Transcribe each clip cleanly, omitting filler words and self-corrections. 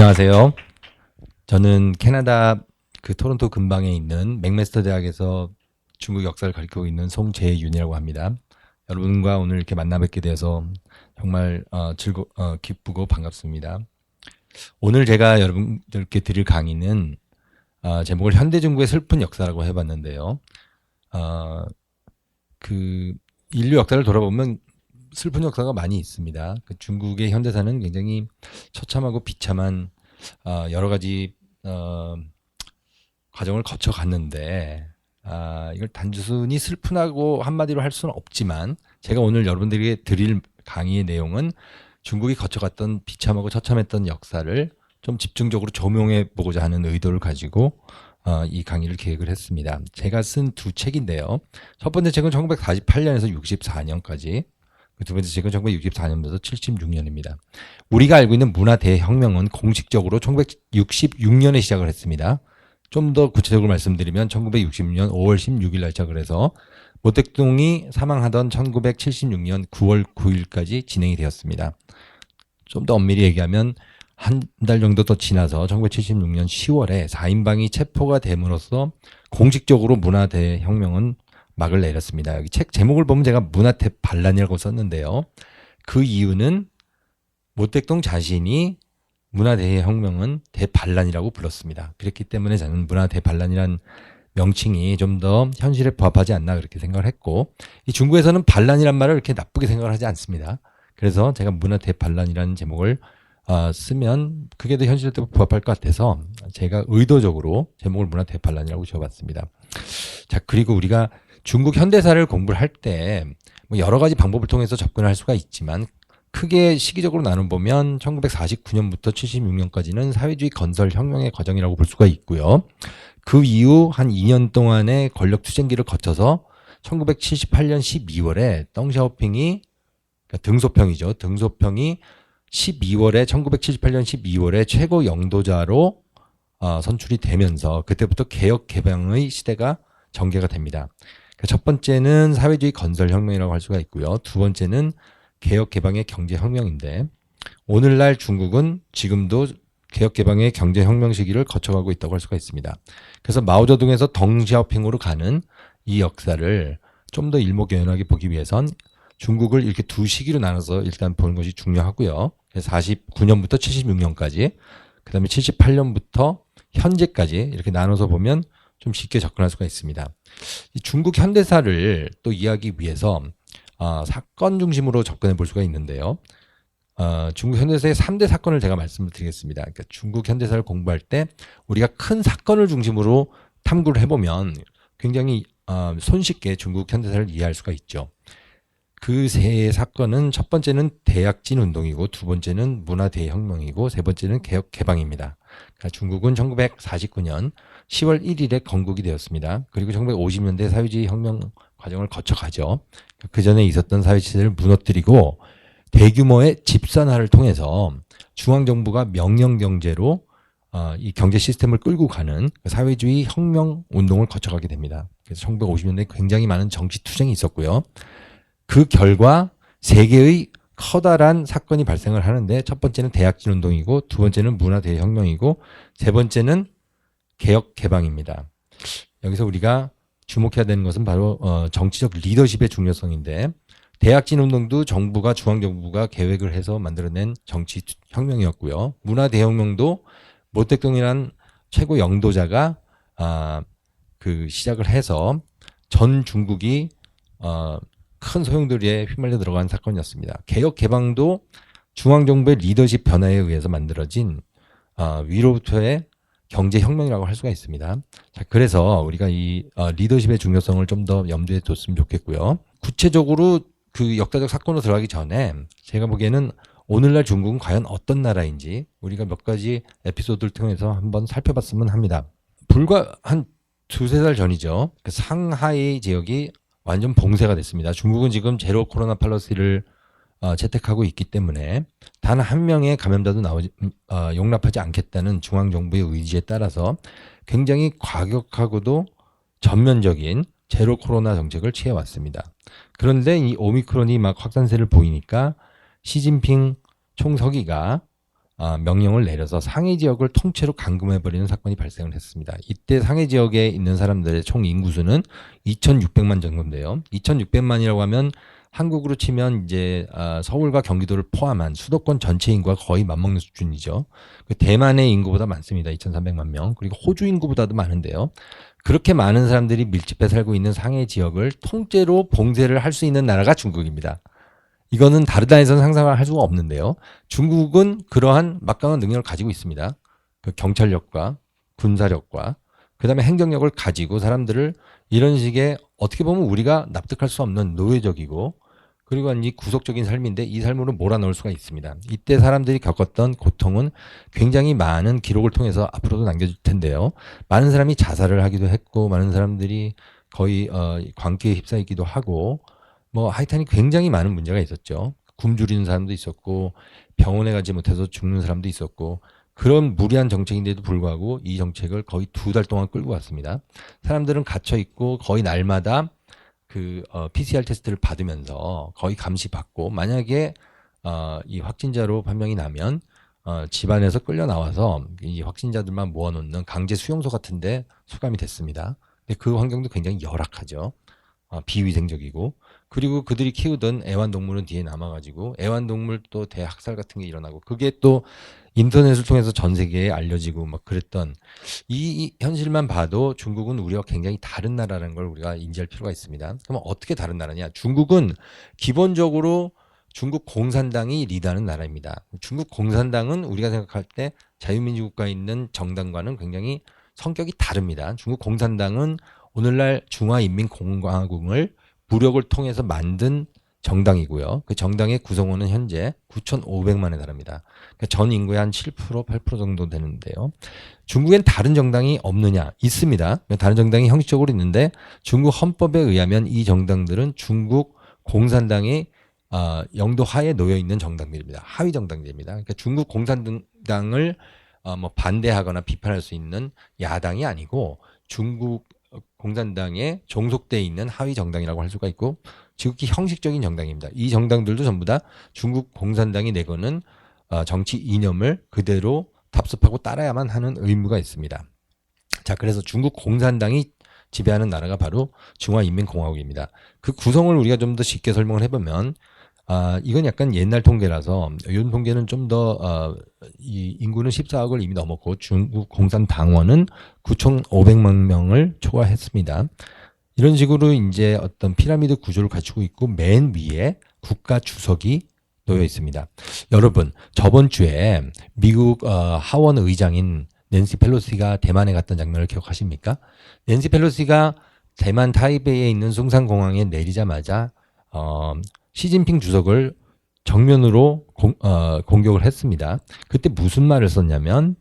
안녕하세요. 저는 캐나다 토론토 근방에 있는 맥메스터 대학에서 중국 역사를 가르치고 있는 송재윤이라고 합니다. 여러분과 오늘 이렇게 만나 뵙게 돼서 정말 기쁘고 반갑습니다. 오늘 제가 여러분들께 드릴 강의는 제목을 현대 중국의 슬픈 역사라고 해봤는데요. 인류 역사를 돌아보면 슬픈 역사가 많이 있습니다. 중국의 현대사는 굉장히 처참하고 비참한 여러 가지 과정을 거쳐 갔는데 이걸 단순히 슬프다고 한마디로 할 수는 없지만 제가 오늘 여러분들에게 드릴 강의의 내용은 중국이 거쳐갔던 비참하고 처참했던 역사를 좀 집중적으로 조명해 보고자 하는 의도를 가지고 이 강의를 계획을 했습니다. 제가 쓴 두 책인데요. 첫 번째 책은 1948년에서 64년까지, 두 번째 책은 1964년부터 76년입니다. 우리가 알고 있는 문화 대혁명은 공식적으로 1966년에 시작을 했습니다. 좀 더 구체적으로 말씀드리면 1966년 5월 16일 날 시작을 해서 모택동이 사망하던 1976년 9월 9일까지 진행이 되었습니다. 좀 더 엄밀히 얘기하면 한 달 정도 더 지나서 1976년 10월에 4인방이 체포가 됨으로써 공식적으로 문화 대혁명은 막을 내렸습니다. 여기 책 제목을 보면 제가 문화 대반란이라고 썼는데요. 그 이유는 모택동 자신이 문화 대혁명은 대반란이라고 불렀습니다. 그렇기 때문에 저는 문화 대반란이란 명칭이 좀 더 현실에 부합하지 않나 그렇게 생각을 했고, 이 중국에서는 반란이란 말을 이렇게 나쁘게 생각을 하지 않습니다. 그래서 제가 문화 대반란이라는 제목을 쓰면 그게 더 현실에 부합할 것 같아서 제가 의도적으로 제목을 문화 대반란이라고 지어봤습니다. 자, 그리고 우리가 중국 현대사를 공부를 할 때 여러 가지 방법을 통해서 접근할 수가 있지만 크게 시기적으로 나눠보면 1949년부터 76년까지는 사회주의 건설 혁명의 과정이라고 볼 수가 있고요. 그 이후 한 2년 동안의 권력 투쟁기를 거쳐서 1978년 12월에 덩샤오핑이, 그러니까 등소평이죠. 등소평이 1978년 12월에 최고 영도자로 선출이 되면서 그때부터 개혁 개방의 시대가 전개가 됩니다. 첫 번째는 사회주의 건설 혁명이라고 할 수가 있고요. 두 번째는 개혁 개방의 경제 혁명인데, 오늘날 중국은 지금도 개혁 개방의 경제 혁명 시기를 거쳐가고 있다고 할 수가 있습니다. 그래서 마오쩌둥에서 덩샤오핑으로 가는 이 역사를 좀 더 일목요연하게 보기 위해선 중국을 이렇게 두 시기로 나눠서 일단 보는 것이 중요하고요. 그래서 49년부터 76년까지, 그 다음에 78년부터 현재까지 이렇게 나눠서 보면 좀 쉽게 접근할 수가 있습니다. 이 중국 현대사를 또 이해하기 위해서 사건 중심으로 접근해 볼 수가 있는데요. 중국 현대사의 3대 사건을 제가 말씀을 드리겠습니다. 그러니까 중국 현대사를 공부할 때 우리가 큰 사건을 중심으로 탐구를 해보면 굉장히 손쉽게 중국 현대사를 이해할 수가 있죠. 그 세 사건은 첫 번째는 대약진 운동이고, 두 번째는 문화 대혁명이고, 세 번째는 개혁 개방입니다. 그러니까 중국은 1949년 10월 1일에 건국이 되었습니다. 그리고 1950년대 사회주의 혁명 과정을 거쳐가죠. 그 전에 있었던 사회체제를 무너뜨리고 대규모의 집산화를 통해서 중앙정부가 명령경제로 이 경제 시스템을 끌고 가는 사회주의 혁명 운동을 거쳐가게 됩니다. 그래서 1950년대에 굉장히 많은 정치 투쟁이 있었고요. 그 결과 세 개의 커다란 사건이 발생을 하는데, 첫 번째는 대약진 운동이고, 두 번째는 문화 대혁명이고, 세 번째는 개혁 개방입니다. 여기서 우리가 주목해야 되는 것은 바로 정치적 리더십의 중요성인데, 대약진 운동도 중앙정부가 계획을 해서 만들어낸 정치 혁명이었고요. 문화 대혁명도 모택동이라는 최고 영도자가 시작을 해서 전 중국이 큰 소용돌이에 휘말려 들어간 사건이었습니다. 개혁 개방도 중앙정부의 리더십 변화에 의해서 만들어진 위로부터의 경제 혁명이라고 할 수가 있습니다. 자, 그래서 우리가 이 리더십의 중요성을 좀 더 염두에 뒀으면 좋겠고요. 구체적으로 그 역사적 사건으로 들어가기 전에 제가 보기에는 오늘날 중국은 과연 어떤 나라인지 우리가 몇 가지 에피소드를 통해서 한번 살펴봤으면 합니다. 불과 한 두세 달 전이죠. 그 상하이 지역이 완전 봉쇄가 됐습니다. 중국은 지금 제로 코로나 팔러시를 채택하고 있기 때문에 단 한 명의 감염자도 용납하지 않겠다는 중앙정부의 의지에 따라서 굉장히 과격하고도 전면적인 제로 코로나 정책을 취해왔습니다. 그런데 이 오미크론이 막 확산세를 보이니까 시진핑 총서기가 명령을 내려서 상해 지역을 통째로 감금해버리는 사건이 발생을 했습니다. 이때 상해 지역에 있는 사람들의 총 인구수는 2,600만 정도인데요. 2,600만이라고 하면 한국으로 치면 이제 서울과 경기도를 포함한 수도권 전체 인구가 거의 맞먹는 수준이죠. 대만의 인구보다 많습니다. 2,300만 명. 그리고 호주 인구보다도 많은데요. 그렇게 많은 사람들이 밀집해 살고 있는 상해 지역을 통째로 봉쇄를 할 수 있는 나라가 중국입니다. 이거는 다른 나라에서는 상상을 할 수가 없는데요. 중국은 그러한 막강한 능력을 가지고 있습니다. 그 경찰력과 군사력과 그다음에 행정력을 가지고 사람들을 이런 식의 어떻게 보면 우리가 납득할 수 없는 노예적이고 그리고 이 구속적인 삶인데 이 삶으로 몰아넣을 수가 있습니다. 이때 사람들이 겪었던 고통은 굉장히 많은 기록을 통해서 앞으로도 남겨질 텐데요. 많은 사람이 자살을 하기도 했고 많은 사람들이 거의 광기에 휩싸이기도 하고 뭐 하여튼 굉장히 많은 문제가 있었죠. 굶주리는 사람도 있었고 병원에 가지 못해서 죽는 사람도 있었고 그런 무리한 정책인데도 불구하고 이 정책을 거의 2달 동안 끌고 왔습니다. 사람들은 갇혀 있고 거의 날마다 그 PCR 테스트를 받으면서 거의 감시받고 만약에 이 확진자로 판명이 나면 집안에서 끌려 나와서 이 확진자들만 모아놓는 강제 수용소 같은데 수감이 됐습니다. 근데 그 환경도 굉장히 열악하죠. 비위생적이고 그리고 그들이 키우던 애완동물은 뒤에 남아가지고 애완동물 또 대학살 같은 게 일어나고 그게 또 인터넷을 통해서 전 세계에 알려지고 막 그랬던 이 현실만 봐도 중국은 우리와 굉장히 다른 나라라는 걸 우리가 인지할 필요가 있습니다. 그럼 어떻게 다른 나라냐? 중국은 기본적으로 중국 공산당이 리드하는 나라입니다. 중국 공산당은 우리가 생각할 때 자유민주국가에 있는 정당과는 굉장히 성격이 다릅니다. 중국 공산당은 오늘날 중화인민공화국을 무력을 통해서 만든 정당이고요. 그 정당의 구성원은 현재 9,500만에 달합니다. 그러니까 전 인구의 한 7%, 8% 정도 되는데요. 중국엔 다른 정당이 없느냐? 있습니다. 다른 정당이 형식적으로 있는데 중국 헌법에 의하면 이 정당들은 중국 공산당의 영도 하에 놓여 있는 정당들입니다. 하위 정당들입니다. 그러니까 중국 공산당을 뭐 반대하거나 비판할 수 있는 야당이 아니고 중국 공산당에 종속돼 있는 하위 정당이라고 할 수가 있고 지극히 형식적인 정당입니다. 이 정당들도 전부 다 중국 공산당이 내거는 정치 이념을 그대로 답습하고 따라야만 하는 의무가 있습니다. 자, 그래서 중국 공산당이 지배하는 나라가 바로 중화인민공화국입니다. 그 구성을 우리가 좀 더 쉽게 설명을 해보면 이건 약간 옛날 통계라서 이런 통계는 좀 더 이 인구는 14억을 이미 넘었고 중국 공산당원은 9,500만 명을 초과했습니다. 이런 식으로 이제 어떤 피라미드 구조를 갖추고 있고 맨 위에 국가 주석이 놓여 있습니다. 여러분 저번 주에 미국 하원 의장인 낸시 펠로시가 대만에 갔던 장면을 기억하십니까? 낸시 펠로시가 대만 타이베이에 있는 숭산공항에 내리자마자 시진핑 주석을 정면으로 공격을 했습니다. 그때 무슨 말을 썼냐면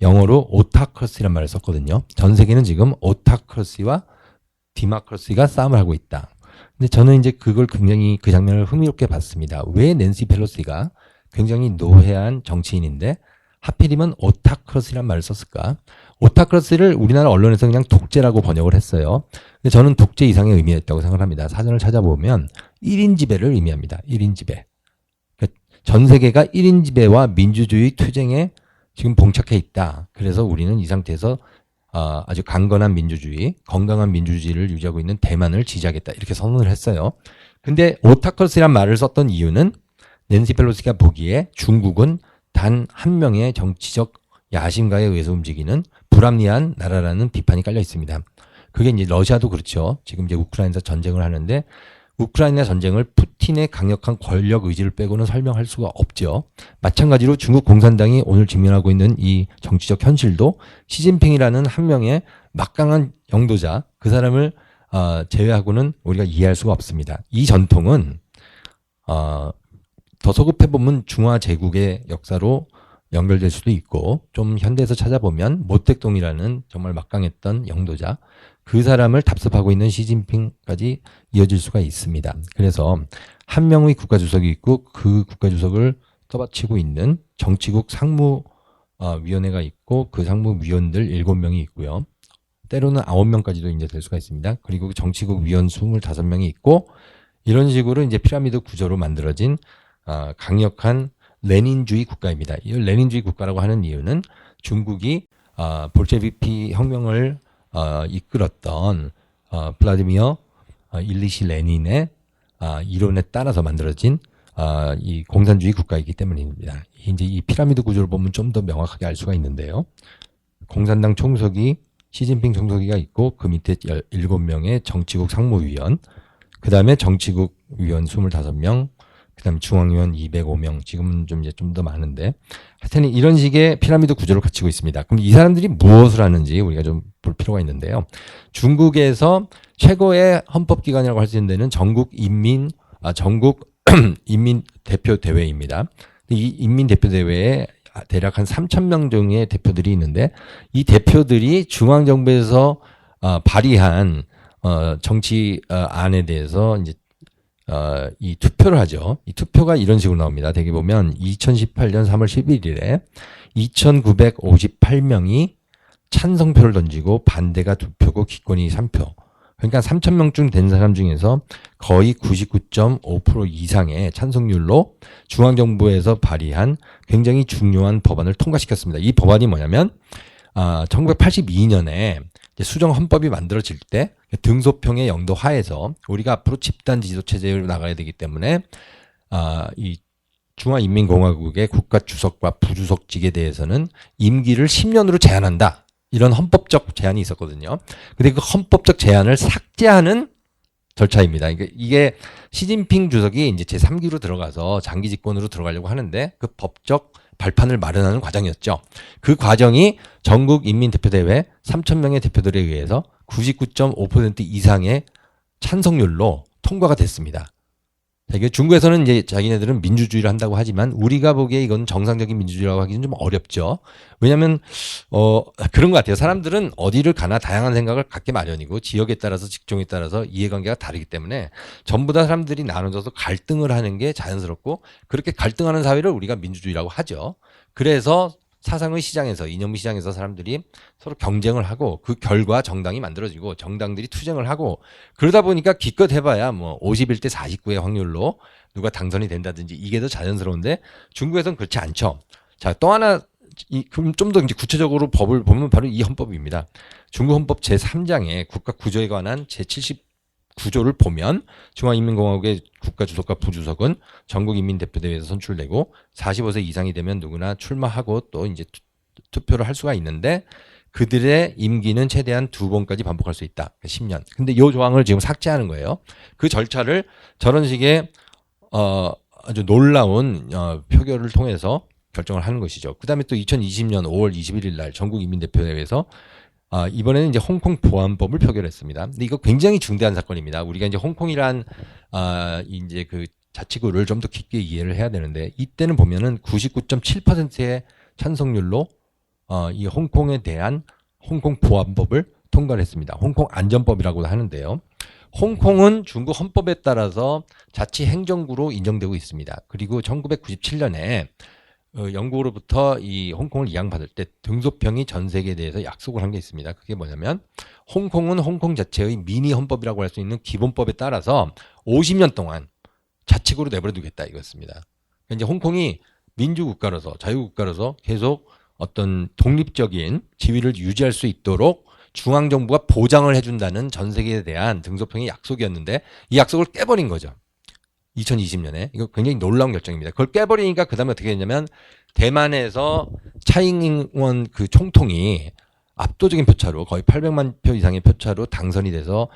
영어로 오타크러시란 말을 썼거든요. 전 세계는 지금 오타크러시와 디마크러시가 싸움을 하고 있다. 근데 저는 이제 그걸 굉장히 그 장면을 흥미롭게 봤습니다. 왜 낸시 펠로시가 굉장히 노회한 정치인인데 하필이면 오타크러시란 말을 썼을까? 오타크러시를 우리나라 언론에서 그냥 독재라고 번역을 했어요. 근데 저는 독재 이상의 의미가 있다고 생각합니다. 사전을 찾아보면 1인 지배를 의미합니다. 1인 지배. 그러니까 전 세계가 1인 지배와 민주주의 투쟁에 지금 봉착해 있다. 그래서 우리는 이 상태에서 아주 강건한 민주주의, 건강한 민주주의를 유지하고 있는 대만을 지지하겠다. 이렇게 선언을 했어요. 근데 오타크러시란 말을 썼던 이유는 낸시 펠로시가 보기에 중국은 단 한 명의 정치적 야심가에 의해서 움직이는 불합리한 나라라는 비판이 깔려 있습니다. 그게 이제 러시아도 그렇죠. 지금 이제 우크라이나에서 전쟁을 하는데 우크라이나 전쟁을 푸틴의 강력한 권력 의지를 빼고는 설명할 수가 없죠. 마찬가지로 중국 공산당이 오늘 직면하고 있는 이 정치적 현실도 시진핑이라는 한 명의 막강한 영도자 그 사람을 제외하고는 우리가 이해할 수가 없습니다. 이 전통은 더 소급해 보면 중화 제국의 역사로 연결될 수도 있고 좀 현대에서 찾아보면 모택동이라는 정말 막강했던 영도자 그 사람을 답습하고 있는 시진핑까지 이어질 수가 있습니다. 그래서 한 명의 국가주석이 있고 그 국가주석을 떠받치고 있는 정치국 상무위원회가 있고 그 상무위원들 7명이 있고요. 때로는 9명까지도 이제 될 수가 있습니다. 그리고 정치국 위원 25명이 있고 이런 식으로 이제 피라미드 구조로 만들어진 강력한 레닌주의 국가입니다. 이 레닌주의 국가라고 하는 이유는 중국이 볼셰비키 혁명을 이끌었던 블라디미어 일리시 레닌의 이론에 따라서 만들어진 이 공산주의 국가이기 때문입니다. 이제 이 피라미드 구조를 보면 좀 더 명확하게 알 수가 있는데요. 공산당 총석이 시진핑 총석이가 있고 그 밑에 17명의 정치국 상무위원, 그 다음에 정치국 위원 25명, 그 다음에 중앙위원 205명, 지금은 좀 이제 좀 더 많은데, 하여튼 이런 식의 피라미드 구조를 갖추고 있습니다. 그럼 이 사람들이 무엇을 하는지 우리가 좀 볼 필요가 있는데요. 중국에서 최고의 헌법기관이라고 할 수 있는 데는 전국 인민 대표 대회입니다. 이 인민 대표 대회에 대략 한 3,000명 정도의 대표들이 있는데, 이 대표들이 중앙정부에서 발의한 정치 안에 대해서 이제 이 투표를 하죠. 이 투표가 이런 식으로 나옵니다. 대개 보면 2018년 3월 11일에 2,958명이 찬성표를 던지고 반대가 2표고 기권이 3표. 그러니까 3,000명쯤 된 사람 중에서 거의 99.5% 이상의 찬성률로 중앙정부에서 발의한 굉장히 중요한 법안을 통과시켰습니다. 이 법안이 뭐냐면 1982년에 수정 헌법이 만들어질 때 등소평의 영도 하에서 우리가 앞으로 집단 지도 체제로 나가야 되기 때문에 이 중화인민공화국의 국가 주석과 부주석직에 대해서는 임기를 10년으로 제한한다. 이런 헌법적 제한이 있었거든요. 근데 그 헌법적 제한을 삭제하는 절차입니다. 이게 시진핑 주석이 이제 제3기로 들어가서 장기 집권으로 들어가려고 하는데 그 법적 발판을 마련하는 과정이었죠. 그 과정이 전국 인민대표대회 3,000명의 대표들에 의해서 99.5% 이상의 찬성률로 통과가 됐습니다. 이게 중국에서는 이제 자기네들은 민주주의를 한다고 하지만 우리가 보기에 이건 정상적인 민주주의라고 하기는 좀 어렵죠. 왜냐하면 그런 것 같아요. 사람들은 어디를 가나 다양한 생각을 갖게 마련이고 지역에 따라서 직종에 따라서 이해관계가 다르기 때문에 전부 다 사람들이 나눠져서 갈등을 하는 게 자연스럽고 그렇게 갈등하는 사회를 우리가 민주주의라고 하죠. 그래서 사상의 시장에서 이념의 시장에서 사람들이 서로 경쟁을 하고 그 결과 정당이 만들어지고 정당들이 투쟁을 하고 그러다 보니까 기껏 해봐야 뭐 51대 49의 확률로 누가 당선이 된다든지 이게 더 자연스러운데 중국에서는 그렇지 않죠. 자, 또 하나 그럼 좀 더 이제 구체적으로 법을 보면 바로 이 헌법입니다. 중국 헌법 제3장의 국가 구조에 관한 제79조를 보면 중화인민공화국의 국가주석과 부주석은 전국인민대표대회에서 선출되고 45세 이상이 되면 누구나 출마하고 또 이제 투표를 할 수가 있는데 그들의 임기는 최대한 2번까지 반복할 수 있다. 10년. 근데 이 조항을 지금 삭제하는 거예요. 그 절차를 저런 식의 아주 놀라운 표결을 통해서 결정을 하는 것이죠. 그다음에 또 2020년 5월 21일 날 전국인민대표대회에서 이번에는 이제 홍콩 보안법을 표결했습니다. 근데 이거 굉장히 중대한 사건입니다. 우리가 이제 홍콩이란 이제 그 자치구를 좀 더 깊게 이해를 해야 되는데 이때는 보면은 99.7%의 찬성률로 이 홍콩에 대한 홍콩 보안법을 통과를 했습니다. 홍콩 안전법이라고도 하는데요. 홍콩은 중국 헌법에 따라서 자치행정구로 인정되고 있습니다. 그리고 1997년에 영국으로부터 이 홍콩을 이양받을 때 등소평이 전 세계에 대해서 약속을 한 게 있습니다. 그게 뭐냐면 홍콩은 홍콩 자체의 미니 헌법이라고 할 수 있는 기본법에 따라서 50년 동안 자치구로 내버려 두겠다 이거였습니다. 이제 홍콩이 민주국가로서 자유국가로서 계속 어떤 독립적인 지위를 유지할 수 있도록 중앙정부가 보장을 해준다는 전 세계에 대한 등소평의 약속이었는데 이 약속을 깨버린 거죠. 2020년에. 이거 굉장히 놀라운 결정입니다. 그걸 깨버리니까 그 다음에 어떻게 됐냐면 대만에서 차잉원 그 총통이 압도적인 표차로 거의 800만 표 이상의 표차로 당선이 돼서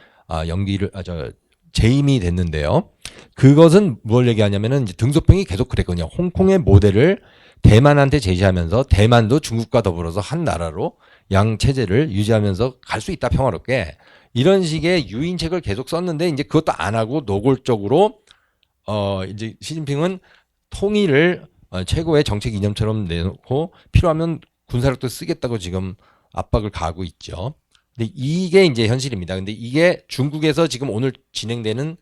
재임이 됐는데요. 그것은 뭘 얘기하냐면은 이제 등소평이 계속 그랬거든요. 홍콩의 모델을 대만한테 제시하면서 대만도 중국과 더불어서 한 나라로 양 체제를 유지하면서 갈 수 있다 평화롭게 이런 식의 유인책을 계속 썼는데 이제 그것도 안 하고 노골적으로 이제 시진핑은 통일을 최고의 정책 이념처럼 내놓고 필요하면 군사력도 쓰겠다고 지금 압박을 가하고 있죠. 근데 이게 이제 현실입니다. 근데 이게 중국에서 지금 오늘 진행되는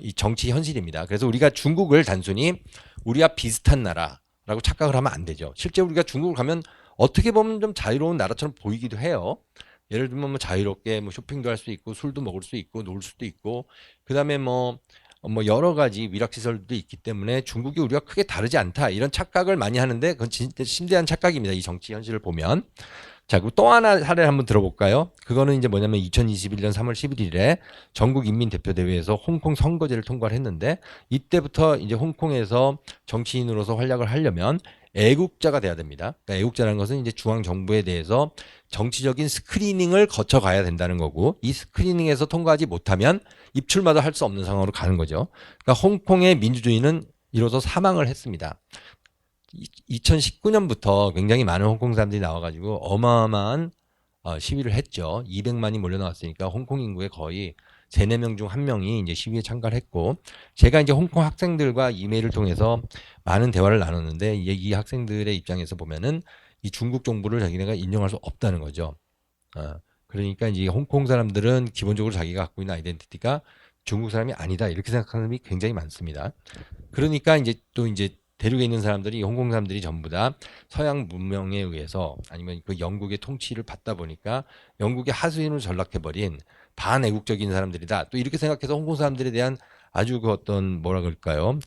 이 정치 현실입니다. 그래서 우리가 중국을 단순히 우리와 비슷한 나라라고 착각을 하면 안 되죠. 실제 우리가 중국을 가면 어떻게 보면 좀 자유로운 나라처럼 보이기도 해요. 예를 들면 뭐 자유롭게 뭐 쇼핑도 할 수 있고 술도 먹을 수 있고 놀 수도 있고 그다음에 뭐 뭐 여러 가지 위락 시설도 있기 때문에 중국이 우리가 크게 다르지 않다 이런 착각을 많이 하는데 그건 진짜 심대한 착각입니다. 이 정치 현실을 보면. 자, 그리고 또 하나 사례를 한번 들어볼까요? 그거는 이제 뭐냐면 2021년 3월 11일에 전국인민대표대회에서 홍콩 선거제를 통과를 했는데 이때부터 이제 홍콩에서 정치인으로서 활약을 하려면 애국자가 돼야 됩니다. 그러니까 애국자라는 것은 이제 중앙 정부에 대해서 정치적인 스크리닝을 거쳐 가야 된다는 거고 이 스크리닝에서 통과하지 못하면 입출마도 할 수 없는 상황으로 가는 거죠. 그러니까 홍콩의 민주주의는 이로써 사망을 했습니다. 2019년부터 굉장히 많은 홍콩 사람들이 나와가지고 어마어마한 시위를 했죠. 200만이 몰려나왔으니까 홍콩 인구의 거의 3, 4명 중 1명이 이제 시위에 참가를 했고 제가 이제 홍콩 학생들과 이메일을 통해서 많은 대화를 나눴는데 이 학생들의 입장에서 보면은 이 중국 정부를 자기네가 인정할 수 없다는 거죠. 그러니까 이제 홍콩 사람들은 기본적으로 자기가 갖고 있는 아이덴티티가 중국 사람이 아니다 이렇게 생각하는 사람이 굉장히 많습니다. 그러니까 이제 또 이제 대륙에 있는 사람들이 홍콩 사람들이 전부 다 서양 문명에 의해서 아니면 그 영국의 통치를 받다 보니까 영국의 하수인으로 전락해버린 반애국적인 사람들이다. 또 이렇게 생각해서 홍콩 사람들에 대한 아주 그 어떤 뭐라 그럴까요?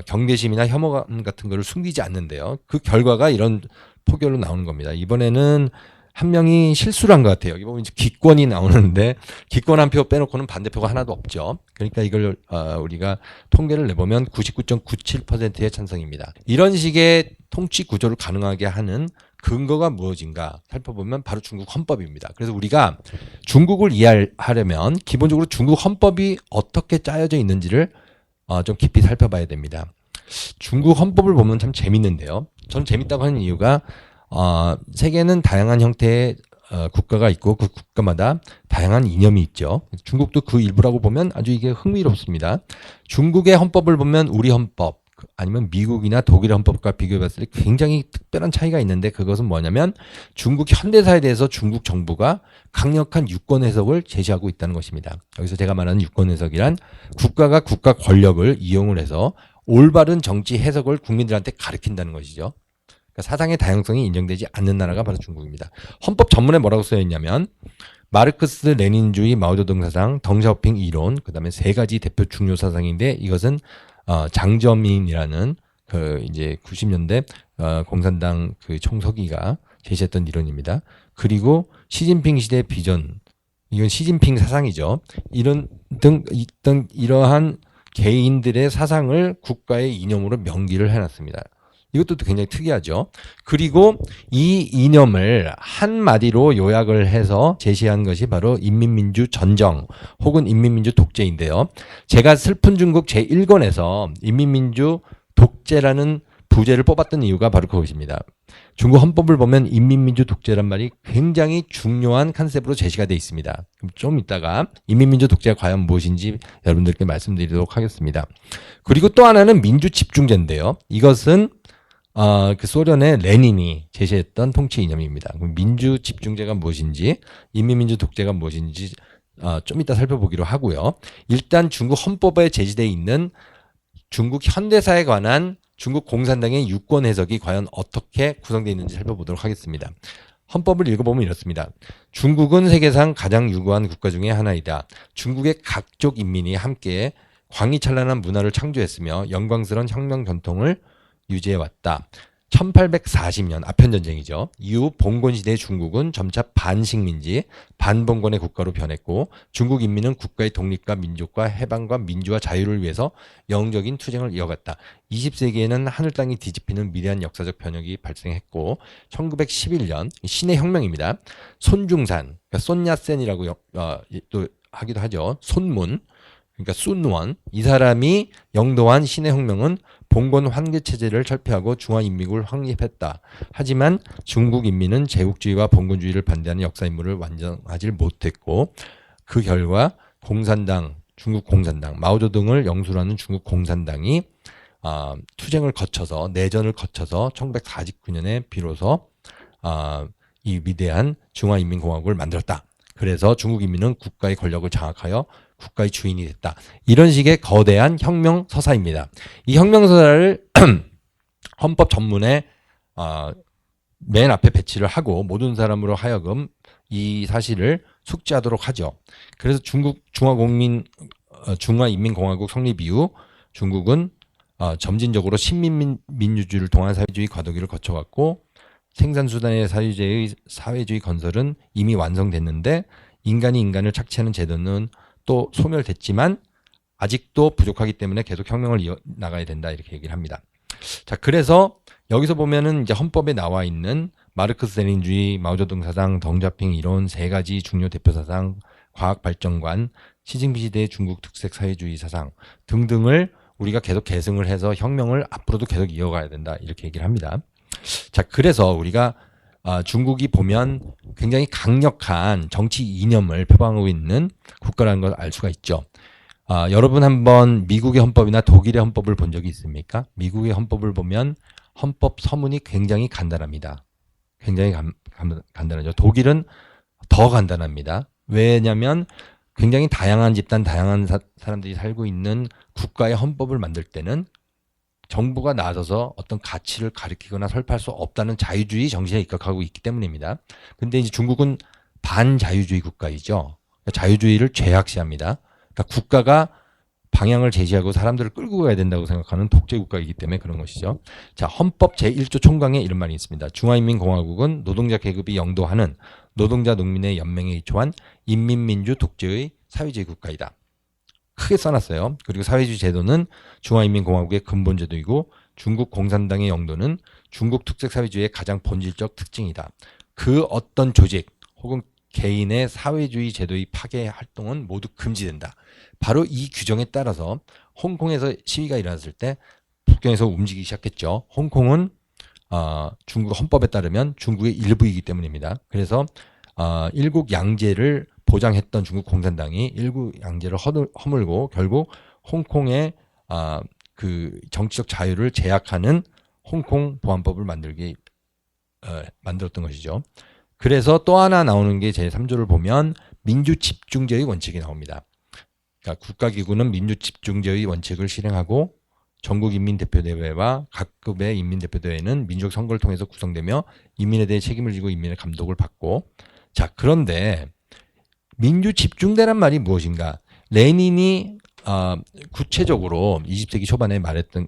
경계심이나 혐오감 같은 거를 숨기지 않는데요. 그 결과가 이런 포결로 나오는 겁니다. 이번에는 한 명이 실수를 한 것 같아요. 여기 보면 이제 기권이 나오는데 기권 한 표 빼놓고는 반대표가 하나도 없죠. 그러니까 이걸 우리가 통계를 내보면 99.97%의 찬성입니다. 이런 식의 통치 구조를 가능하게 하는 근거가 무엇인가 살펴보면 바로 중국 헌법입니다. 그래서 우리가 중국을 이해하려면 기본적으로 중국 헌법이 어떻게 짜여져 있는지를 좀 깊이 살펴봐야 됩니다. 중국 헌법을 보면 참 재밌는데요. 저는 재밌다고 하는 이유가 세계는 다양한 형태의 국가가 있고 그 국가마다 다양한 이념이 있죠. 중국도 그 일부라고 보면 아주 이게 흥미롭습니다. 중국의 헌법을 보면 우리 헌법 아니면 미국이나 독일의 헌법과 비교해봤을 때 굉장히 특별한 차이가 있는데 그것은 뭐냐면 중국 현대사에 대해서 중국 정부가 강력한 유권 해석을 제시하고 있다는 것입니다. 여기서 제가 말하는 유권 해석이란 국가가 국가 권력을 이용을 해서 올바른 정치 해석을 국민들한테 가르친다는 것이죠. 그러니까 사상의 다양성이 인정되지 않는 나라가 바로 중국입니다. 헌법 전문에 뭐라고 쓰여 있냐면 마르크스 레닌주의 마오쩌둥 사상, 덩샤오핑 이론, 그다음에 3가지 대표 중요 사상인데 이것은 장저민이라는 그 이제 90년대 공산당 그 총서기가 제시했던 이론입니다. 그리고 시진핑 시대 비전, 이건 시진핑 사상이죠. 이러한 개인들의 사상을 국가의 이념으로 명기를 해놨습니다. 이것도 굉장히 특이하죠. 그리고 이 이념을 한마디로 요약을 해서 제시한 것이 바로 인민민주 전정 혹은 인민민주 독재인데요. 제가 슬픈 중국 제1권에서 인민민주 독재라는 부제를 뽑았던 이유가 바로 그것입니다. 중국 헌법을 보면 인민민주 독재란 말이 굉장히 중요한 컨셉으로 제시가 되어 있습니다. 좀 이따가 인민민주 독재가 과연 무엇인지 여러분들께 말씀드리도록 하겠습니다. 그리고 또 하나는 민주 집중제인데요. 이것은 그 소련의 레닌이 제시했던 통치 이념입니다. 민주 집중제가 무엇인지, 인민민주 독재가 무엇인지 좀 이따 살펴보기로 하고요. 일단 중국 헌법에 제시되어 있는 중국 현대사에 관한 중국 공산당의 유권 해석이 과연 어떻게 구성되어 있는지 살펴보도록 하겠습니다. 헌법을 읽어보면 이렇습니다. 중국은 세계상 가장 유구한 국가 중에 하나이다. 중국의 각족 인민이 함께 광희찬란한 문화를 창조했으며 영광스러운 혁명 전통을 유지해왔다. 1840년 아편전쟁이죠. 이후 봉건시대의 중국은 점차 반식민지, 반봉건의 국가로 변했고 중국 인민은 국가의 독립과 민족과 해방과 민주화 자유를 위해서 영웅적인 투쟁을 이어갔다. 20세기에는 하늘 땅이 뒤집히는 위대한 역사적 변혁이 발생했고 1911년 신의 혁명입니다. 손중산, 그러니까 손야센이라고 또 하기도 하죠. 손문, 그러니까 순원, 이 사람이 영도한 신의 혁명은 봉건 황제 체제를 철폐하고 중화인민국을 확립했다. 하지만 중국 인민은 제국주의와 봉건주의를 반대하는 역사 임무를 완성하지 못했고 그 결과 공산당, 중국 공산당, 마오쩌둥을 영수라는 중국 공산당이 투쟁을 거쳐서 내전을 거쳐서 1949년에 비로소 이 위대한 중화인민공화국을 만들었다. 그래서 중국 인민은 국가의 권력을 장악하여 국가의 주인이 됐다. 이런 식의 거대한 혁명 서사입니다. 이 혁명 서사를 헌법 전문에 맨 앞에 배치를 하고 모든 사람으로 하여금 이 사실을 숙지하도록 하죠. 그래서 중국 중화국민 중화인민공화국 성립 이후 중국은 점진적으로 신민민주주의를 통한 사회주의 과도기를 거쳐갔고 생산수단의 사회주의 건설은 이미 완성됐는데 인간이 인간을 착취하는 제도는 또 소멸됐지만 아직도 부족하기 때문에 계속 혁명을 이어나가야 된다 이렇게 얘기를 합니다. 자, 그래서 여기서 보면은 이제 헌법에 나와 있는 마르크스 레닌주의, 마오쩌둥 사상, 덩자핑 이론 세 가지 중요 대표 사상, 과학 발전관, 시진핑 시대의 중국 특색 사회주의 사상 등등을 우리가 계속 계승을 해서 혁명을 앞으로도 계속 이어가야 된다 이렇게 얘기를 합니다. 자, 그래서 우리가 중국이 보면 굉장히 강력한 정치 이념을 표방하고 있는 국가라는 걸 알 수가 있죠. 여러분 한번 미국의 헌법이나 독일의 헌법을 본 적이 있습니까? 미국의 헌법을 보면 헌법 서문이 굉장히 간단합니다. 굉장히 간단하죠. 독일은 더 간단합니다. 왜냐하면 굉장히 다양한 집단, 다양한 사람들이 살고 있는 국가의 헌법을 만들 때는 정부가 나서서 어떤 가치를 가리키거나 설파할 수 없다는 자유주의 정신에 입각하고 있기 때문입니다. 근데 이제 중국은 반자유주의 국가이죠. 자유주의를 죄악시합니다. 그러니까 국가가 방향을 제시하고 사람들을 끌고 가야 된다고 생각하는 독재 국가이기 때문에 그런 것이죠. 자, 헌법 제1조 총강에 이런 말이 있습니다. 중화인민공화국은 노동자 계급이 영도하는 노동자 농민의 연맹에 기초한 인민민주 독재의 사회주의 국가이다. 크게 써놨어요. 그리고 사회주의 제도는 중화인민공화국의 근본 제도이고 중국 공산당의 영도는 중국 특색 사회주의의 가장 본질적 특징이다. 그 어떤 조직 혹은 개인의 사회주의 제도의 파괴 활동은 모두 금지된다. 바로 이 규정에 따라서 홍콩에서 시위가 일어났을 때 북경에서 움직이기 시작했죠. 홍콩은 중국 헌법에 따르면 중국의 일부이기 때문입니다. 그래서 일국 양제를 보장했던 중국 공산당이 일국 양제를 허물고 결국 홍콩의 그 정치적 자유를 제약하는 홍콩 보안법을 만들었던 것이죠. 그래서 또 하나 나오는 게 제3조를 보면 민주집중제의 원칙이 나옵니다. 그러니까 국가기구는 민주집중제의 원칙을 실행하고 전국인민대표대회와 각급의 인민대표대회는 민족 선거를 통해서 구성되며 인민에 대해 책임을 지고 인민의 감독을 받고. 자, 그런데 민주집중대란 말이 무엇인가? 레닌이 구체적으로 20세기 초반에 말했던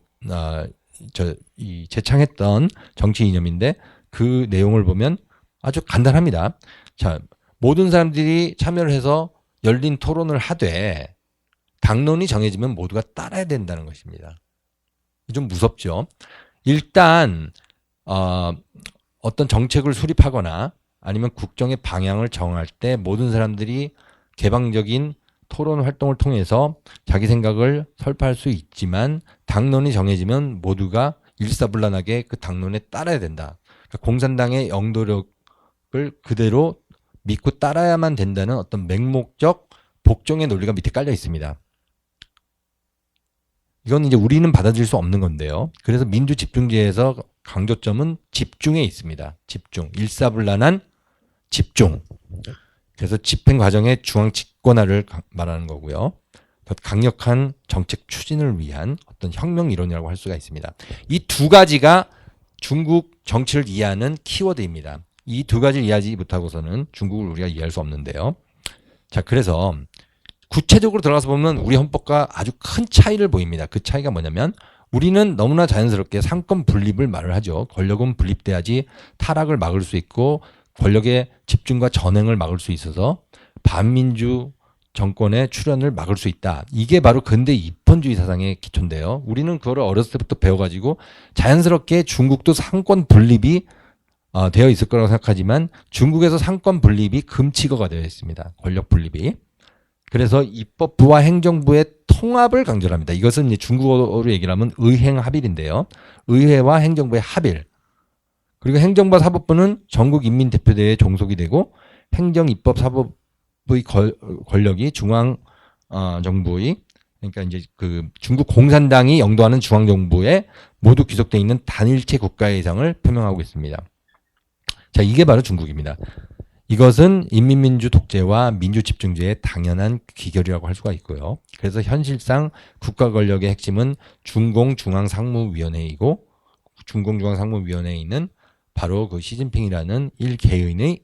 제창했던 정치 이념인데 그 내용을 보면 아주 간단합니다. 자, 모든 사람들이 참여를 해서 열린 토론을 하되 당론이 정해지면 모두가 따라야 된다는 것입니다. 좀 무섭죠. 일단 어떤 정책을 수립하거나 아니면 국정의 방향을 정할 때 모든 사람들이 개방적인 토론 활동을 통해서 자기 생각을 설파할 수 있지만 당론이 정해지면 모두가 일사불란하게 그 당론에 따라야 된다. 그러니까 공산당의 영도력을 그대로 믿고 따라야만 된다는 어떤 맹목적 복종의 논리가 밑에 깔려 있습니다. 이건 이제 우리는 받아들일 수 없는 건데요. 그래서 민주집중제에서 강조점은 집중에 있습니다. 집중, 일사불란한 집중. 그래서 집행 과정의 중앙 집권화를 말하는 거고요. 더 강력한 정책 추진을 위한 어떤 혁명 이론이라고 할 수가 있습니다. 이 두 가지가 중국 정치를 이해하는 키워드입니다. 이 두 가지를 이해하지 못하고서는 중국을 우리가 이해할 수 없는데요. 자, 그래서 구체적으로 들어가서 보면 우리 헌법과 아주 큰 차이를 보입니다. 그 차이가 뭐냐면 우리는 너무나 자연스럽게 상권 분립을 말을 하죠. 권력은 분립돼야지 타락을 막을 수 있고 권력의 집중과 전횡을 막을 수 있어서 반민주 정권의 출현을 막을 수 있다. 이게 바로 근대 입헌주의 사상의 기초인데요. 우리는 그거를 어렸을 때부터 배워가지고 자연스럽게 중국도 상권 분립이 되어 있을 거라고 생각하지만 중국에서 상권 분립이 금치거가 되어 있습니다. 권력 분립이. 그래서 입법부와 행정부의 통합을 강조를 합니다. 이것은 이제 중국어로 얘기를 하면 의행합일인데요. 의회와 행정부의 합일. 그리고 행정부와 사법부는 전국인민대표대회에 종속이 되고 행정, 입법, 사법의 권력이 중앙 정부의 그러니까 이제 그 중국 공산당이 영도하는 중앙 정부에 모두 귀속되어 있는 단일체 국가의 이상을 표명하고 있습니다. 자, 이게 바로 중국입니다. 이것은 인민민주 독재와 민주집중제의 당연한 귀결이라고 할 수가 있고요. 그래서 현실상 국가 권력의 핵심은 중공중앙상무위원회이고 중공중앙상무위원회에 바로 그 시진핑이라는 일개인의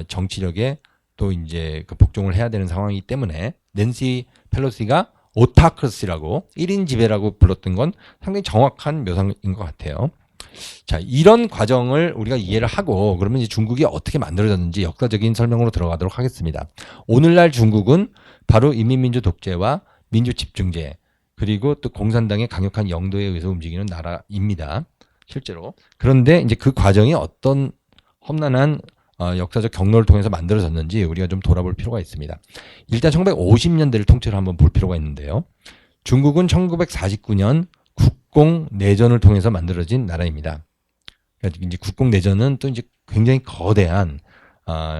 정치력에 또 이제 그 복종을 해야 되는 상황이기 때문에 낸시 펠로시가 오타크라시라고 1인 지배라고 불렀던 건 상당히 정확한 묘사인 것 같아요. 자, 이런 과정을 우리가 이해를 하고 그러면 이제 중국이 어떻게 만들어졌는지 역사적인 설명으로 들어가도록 하겠습니다. 오늘날 중국은 바로 인민민주 독재와 민주 집중제 그리고 또 공산당의 강력한 영도에 의해서 움직이는 나라입니다. 실제로. 그런데 이제 그 과정이 어떤 험난한 역사적 경로를 통해서 만들어졌는지 우리가 좀 돌아볼 필요가 있습니다. 일단 1950년대를 통째로 한번 볼 필요가 있는데요. 중국은 1949년 국공 내전을 통해서 만들어진 나라입니다. 그러니까 이제 국공 내전은 또 이제 굉장히 거대한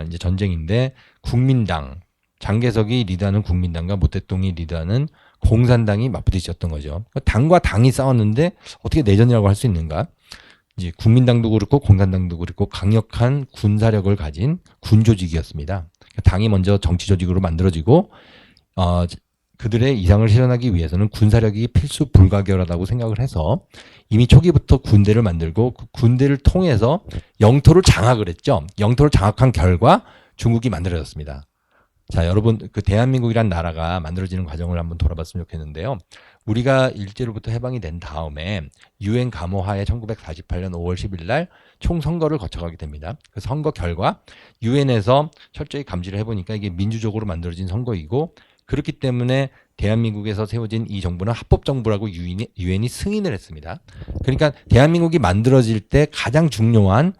이제 전쟁인데 국민당 장개석이 리드하는 국민당과 모택동이 리드하는 공산당이 맞부딪혔던 거죠. 당과 당이 싸웠는데 어떻게 내전이라고 할 수 있는가? 이제 국민당도 그렇고 공산당도 그렇고 강력한 군사력을 가진 군 조직이었습니다. 당이 먼저 정치 조직으로 만들어지고 그들의 이상을 실현하기 위해서는 군사력이 필수 불가결하다고 생각을 해서 이미 초기부터 군대를 만들고 그 군대를 통해서 영토를 장악을 했죠. 영토를 장악한 결과 중국이 만들어졌습니다. 자, 여러분 그 대한민국이란 나라가 만들어지는 과정을 한번 돌아봤으면 좋겠는데요. 우리가 일제로부터 해방이 된 다음에 유엔 감호하에 1948년 5월 10일 날 총선거를 거쳐가게 됩니다. 그 선거 결과 유엔에서 철저히 감지를 해보니까 이게 민주적으로 만들어진 선거이고 그렇기 때문에 대한민국에서 세워진 이 정부는 합법정부라고 유엔이 승인을 했습니다. 그러니까 대한민국이 만들어질 때 가장 중요한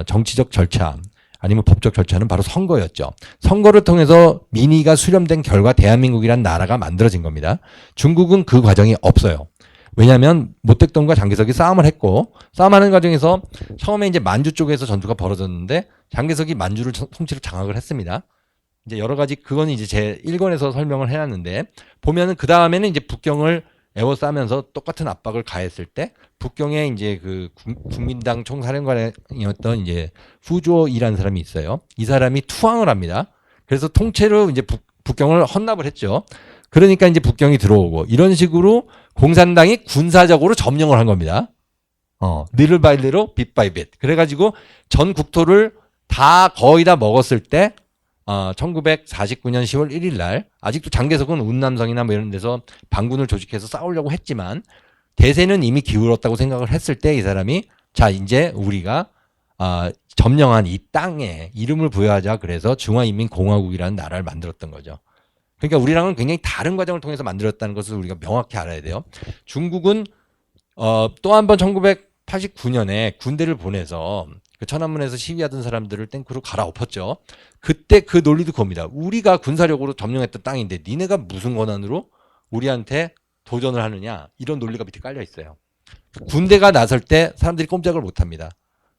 정치적 절차 아니면 법적 절차는 바로 선거였죠. 선거를 통해서 민의가 수렴된 결과 대한민국이란 나라가 만들어진 겁니다. 중국은 그 과정이 없어요. 왜냐하면 모택동과 장개석이 싸움을 했고 싸움하는 과정에서 처음에 이제 만주 쪽에서 전투가 벌어졌는데 장개석이 만주를 통치를 장악을 했습니다. 이제 여러 가지 그건 이제 제 1권에서 설명을 해놨는데 보면은 그 다음에는 이제 북경을 에워싸면서 똑같은 압박을 가했을 때 북경에 이제 그 국민당 총사령관이었던 이제 후조이라는 사람이 있어요. 이 사람이 투항을 합니다. 그래서 통째로 이제 북경을 헌납을 했죠. 그러니까 이제 북경이 들어오고 이런 식으로 공산당이 군사적으로 점령을 한 겁니다. little by little, bit by bit. 그래가지고 전 국토를 다 거의 다 먹었을 때 1949년 10월 1일 날 아직도 장개석은 운남성이나 뭐 이런 데서 반군을 조직해서 싸우려고 했지만 대세는 이미 기울었다고 생각을 했을 때 이 사람이 자 이제 우리가 점령한 이 땅에 이름을 부여하자 그래서 중화인민공화국이라는 나라를 만들었던 거죠. 그러니까 우리랑은 굉장히 다른 과정을 통해서 만들었다는 것을 우리가 명확히 알아야 돼요. 중국은 또 한 번 1989년에 군대를 보내서 그 천안문에서 시위하던 사람들을 탱크로 갈아엎었죠. 그때 그 논리도 그겁니다. 우리가 군사력으로 점령했던 땅인데 니네가 무슨 권한으로 우리한테 도전을 하느냐 이런 논리가 밑에 깔려 있어요. 군대가 나설 때 사람들이 꼼짝을 못합니다.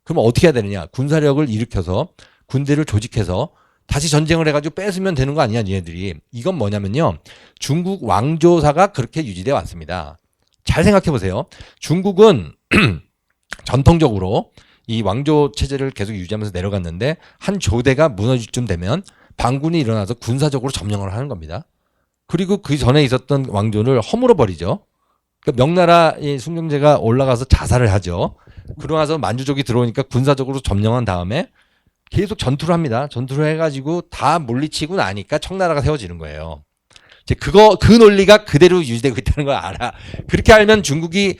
그럼 어떻게 해야 되느냐? 군사력을 일으켜서 군대를 조직해서 다시 전쟁을 해가지고 뺏으면 되는 거 아니냐 니네들이. 이건 뭐냐면요. 중국 왕조사가 그렇게 유지되어 왔습니다. 잘 생각해 보세요. 중국은 전통적으로 이 왕조 체제를 계속 유지하면서 내려갔는데 한 조대가 무너질 쯤 되면 반군이 일어나서 군사적으로 점령을 하는 겁니다. 그리고 그 전에 있었던 왕조를 허물어 버리죠. 그러니까 명나라의 숭룡제가 올라가서 자살을 하죠. 그러고 나서 만주족이 들어오니까 군사적으로 점령한 다음에 계속 전투를 합니다. 전투를 해가지고 다 물리치고 나니까 청나라가 세워지는 거예요. 이제 그 논리가 그대로 유지되고 있다는 걸 알아. 그렇게 알면 중국이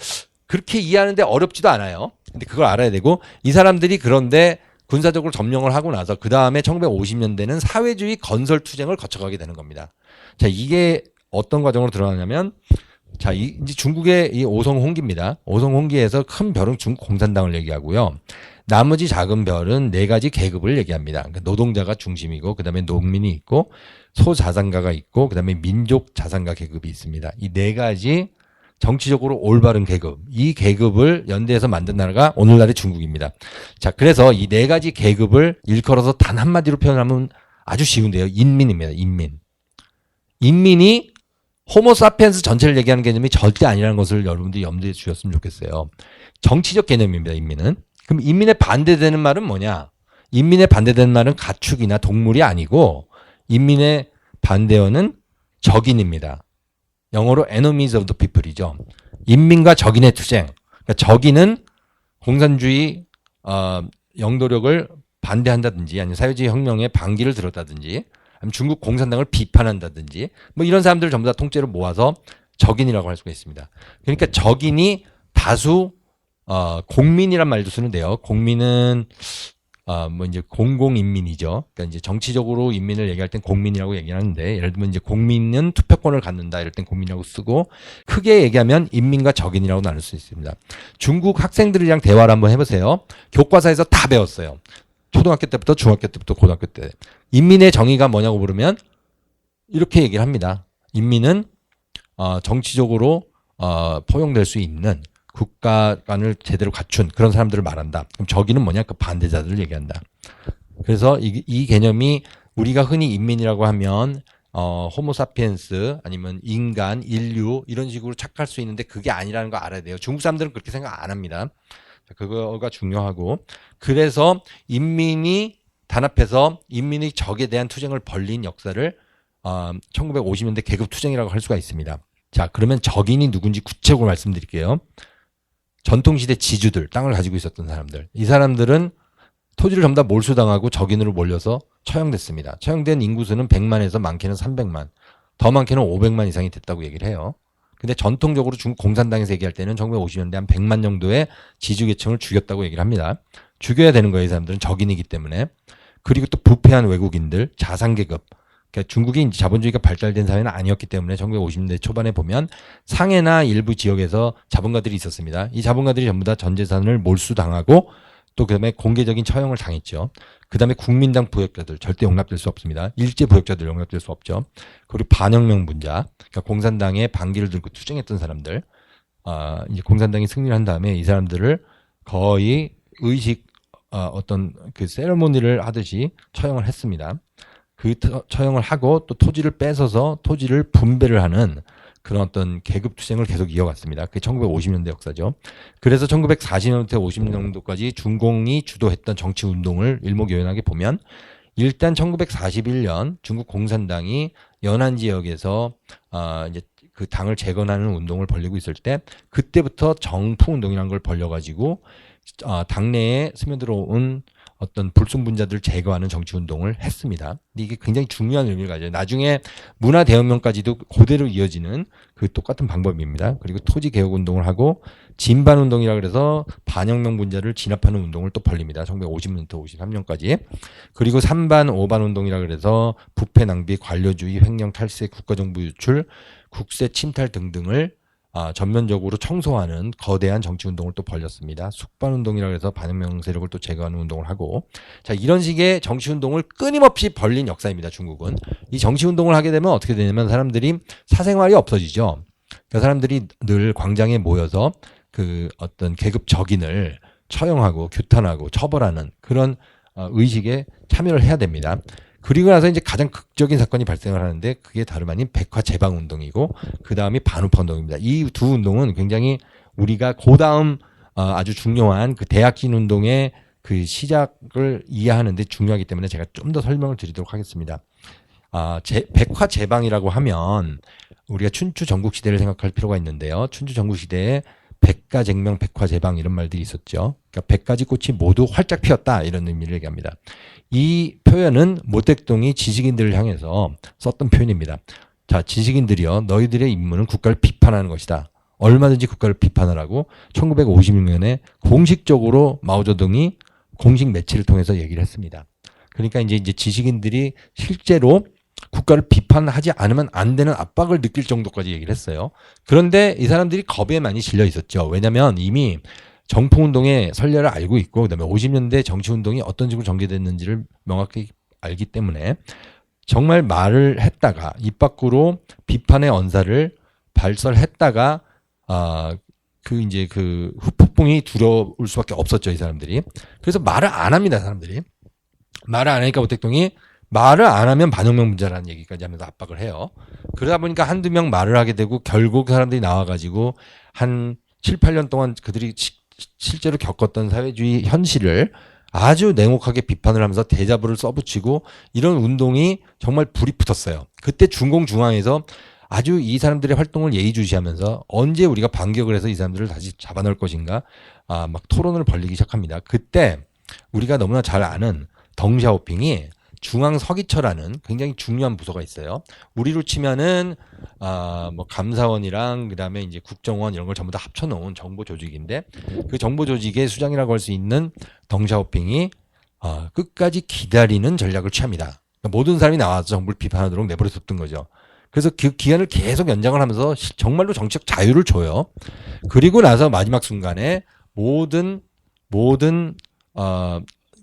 그렇게 이해하는데 어렵지도 않아요. 근데 그걸 알아야 되고 이 사람들이 그런데 군사적으로 점령을 하고 나서 그 다음에 1950년대는 사회주의 건설 투쟁을 거쳐가게 되는 겁니다. 자, 이게 어떤 과정으로 들어가냐면 자, 이제 중국의 이 오성홍기입니다. 오성홍기에서 큰 별은 중국 공산당을 얘기하고요. 나머지 작은 별은 네 가지 계급을 얘기합니다. 그러니까 노동자가 중심이고 그다음에 농민이 있고 소자산가가 있고 그다음에 민족 자산가 계급이 있습니다. 이 네 가지 정치적으로 올바른 계급, 이 계급을 연대해서 만든 나라가 오늘날의 중국입니다. 자, 그래서 이 네 가지 계급을 일컬어서 단 한마디로 표현하면 아주 쉬운데요. 인민입니다. 인민. 인민이 호모사피엔스 전체를 얘기하는 개념이 절대 아니라는 것을 여러분들이 염두에 주셨으면 좋겠어요. 정치적 개념입니다. 인민은. 그럼 인민에 반대되는 말은 뭐냐? 인민에 반대되는 말은 가축이나 동물이 아니고 인민의 반대어는 적인입니다. 영어로 enemies of the people이죠. 인민과 적인의 투쟁. 그러니까 적인은 공산주의 영도력을 반대한다든지 아니면 사회주의 혁명에 반기를 들었다든지 아니면 중국 공산당을 비판한다든지 뭐 이런 사람들을 전부 다 통째로 모아서 적인이라고 할 수가 있습니다. 그러니까 적인이 다수 공민이란 말도 쓰는데요. 공민은 뭐 이제 공공인민이죠. 그러니까 이제 정치적으로 인민을 얘기할 땐 공민이라고 얘기하는데, 예를 들면 이제 공민은 투표권을 갖는다 이럴 땐 공민이라고 쓰고, 크게 얘기하면 인민과 적인이라고 나눌 수 있습니다. 중국 학생들이랑 대화를 한번 해보세요. 교과서에서 다 배웠어요. 초등학교 때부터 중학교 때부터 고등학교 때. 인민의 정의가 뭐냐고 물으면 이렇게 얘기를 합니다. 인민은 정치적으로 포용될 수 있는 국가관을 제대로 갖춘 그런 사람들을 말한다. 그럼 적인은 뭐냐? 그 반대자들을 얘기한다. 그래서 이 개념이 우리가 흔히 인민이라고 하면 호모사피엔스 아니면 인간, 인류 이런 식으로 착각할 수 있는데 그게 아니라는 거 알아야 돼요. 중국 사람들은 그렇게 생각 안 합니다. 그거가 중요하고, 그래서 인민이 단합해서 인민의 적에 대한 투쟁을 벌린 역사를 1950년대 계급투쟁이라고 할 수가 있습니다. 자, 그러면 적인이 누군지 구체적으로 말씀드릴게요. 전통시대 지주들, 땅을 가지고 있었던 사람들. 이 사람들은 토지를 전부 다 몰수당하고 적인으로 몰려서 처형됐습니다. 처형된 인구수는 100만에서 많게는 300만, 더 많게는 500만 이상이 됐다고 얘기를 해요. 근데 전통적으로 중국 공산당에서 얘기할 때는 1950년대 한 100만 정도의 지주계층을 죽였다고 얘기를 합니다. 죽여야 되는 거예요. 이 사람들은 적인이기 때문에. 그리고 또 부패한 외국인들, 자산계급. 그러니까 중국이 이제 자본주의가 발달된 사회는 아니었기 때문에 1950년대 초반에 보면 상해나 일부 지역에서 자본가들이 있었습니다. 이 자본가들이 전부 다 전 재산을 몰수당하고 또 그다음에 공개적인 처형을 당했죠. 그다음에 국민당 부역자들 절대 용납될 수 없습니다. 일제 부역자들 용납될 수 없죠. 그리고 반혁명 분자, 그러니까 공산당의 반기를 들고 투쟁했던 사람들, 이제 공산당이 승리를 한 다음에 이 사람들을 거의 의식 어떤 그 세레모니를 하듯이 처형을 했습니다. 그 처형을 하고 또 토지를 뺏어서 토지를 분배를 하는 그런 어떤 계급투쟁을 계속 이어갔습니다. 그게 1950년대 역사죠. 그래서 1940년대 50년도까지 중공이 주도했던 정치운동을 일목요연하게 보면, 일단 1941년 중국 공산당이 연안 지역에서 이제 그 당을 재건하는 운동을 벌이고 있을 때, 그때부터 정풍운동이라는 걸 벌려가지고 당내에 스며들어온 어떤 불순분자들을 제거하는 정치운동을 했습니다. 근데 이게 굉장히 중요한 의미를 가져요. 나중에 문화대혁명까지도 그대로 이어지는 그 똑같은 방법입니다. 그리고 토지개혁운동을 하고 진반운동이라 그래서 반혁명 분자를 진압하는 운동을 또 벌립니다. 1950년부터 53년까지. 그리고 3반, 5반 운동이라 그래서 부패 낭비, 관료주의, 횡령 탈세, 국가정부 유출, 국세 침탈 등등을 전면적으로 청소하는 거대한 정치운동을 또 벌였습니다. 숙반운동이라고 해서 반혁명 세력을 또 제거하는 운동을 하고, 자, 이런 식의 정치운동을 끊임없이 벌린 역사입니다. 중국은. 이 정치운동을 하게 되면 어떻게 되냐면 사람들이 사생활이 없어지죠. 그러니까 사람들이 늘 광장에 모여서 그 어떤 계급 적인을 처형하고 규탄하고 처벌하는 그런 의식에 참여를 해야 됩니다. 그리고 나서 이제 가장 극적인 사건이 발생을 하는데, 그게 다름 아닌 백화 제방 운동이고 그 다음이 반우파 운동입니다. 이 두 운동은 굉장히 우리가 그 다음 아주 중요한 그 대약진 운동의 그 시작을 이해하는데 중요하기 때문에 제가 좀 더 설명을 드리도록 하겠습니다. 백화 제방이라고 하면 우리가 춘추 전국 시대를 생각할 필요가 있는데요. 춘추 전국 시대에 백가쟁명, 백화제방 이런 말들이 있었죠. 그러니까 100가지 꽃이 모두 활짝 피었다 이런 의미를 얘기합니다. 이 표현은 모택동이 지식인들을 향해서 썼던 표현입니다. 자, 지식인들이여, 너희들의 임무는 국가를 비판하는 것이다. 얼마든지 국가를 비판하라고 1956년에 공식적으로 마오쩌둥이 공식 매체를 통해서 얘기를 했습니다. 그러니까 이제 지식인들이 실제로 국가를 비판하지 않으면 안 되는 압박을 느낄 정도까지 얘기를 했어요. 그런데 이 사람들이 겁에 많이 질려 있었죠. 왜냐하면 이미 정풍운동의 선례를 알고 있고, 그다음에 50년대 정치운동이 어떤 식으로 전개됐는지를 명확히 알기 때문에 정말 말을 했다가 입 밖으로 비판의 언사를 발설했다가 그 후폭풍이 들어올 수밖에 없었죠, 이 사람들이. 그래서 말을 안 합니다, 사람들이. 말을 안 하니까 모택동이 말을 안 하면 반혁명 문제라는 얘기까지 하면서 압박을 해요. 그러다 보니까 한두 명 말을 하게 되고 결국 사람들이 나와가지고 한 7, 8년 동안 그들이 실제로 겪었던 사회주의 현실을 아주 냉혹하게 비판을 하면서 대자보를 써붙이고 이런 운동이 정말 불이 붙었어요. 그때 중공중앙에서 아주 이 사람들의 활동을 예의주시하면서 언제 우리가 반격을 해서 이 사람들을 다시 잡아넣을 것인가 막 토론을 벌이기 시작합니다. 그때 우리가 너무나 잘 아는 덩샤오핑이 중앙서기처라는 굉장히 중요한 부서가 있어요. 우리로 치면은 뭐 감사원이랑 그다음에 이제 국정원 이런 걸 전부 다 합쳐놓은 정보 조직인데 그 정보 조직의 수장이라고 할 수 있는 덩샤오핑이 끝까지 기다리는 전략을 취합니다. 그러니까 모든 사람이 나와서 정부를 비판하도록 내버려뒀던 거죠. 그래서 그 기간을 계속 연장을 하면서 정말로 정치적 자유를 줘요. 그리고 나서 마지막 순간에 모든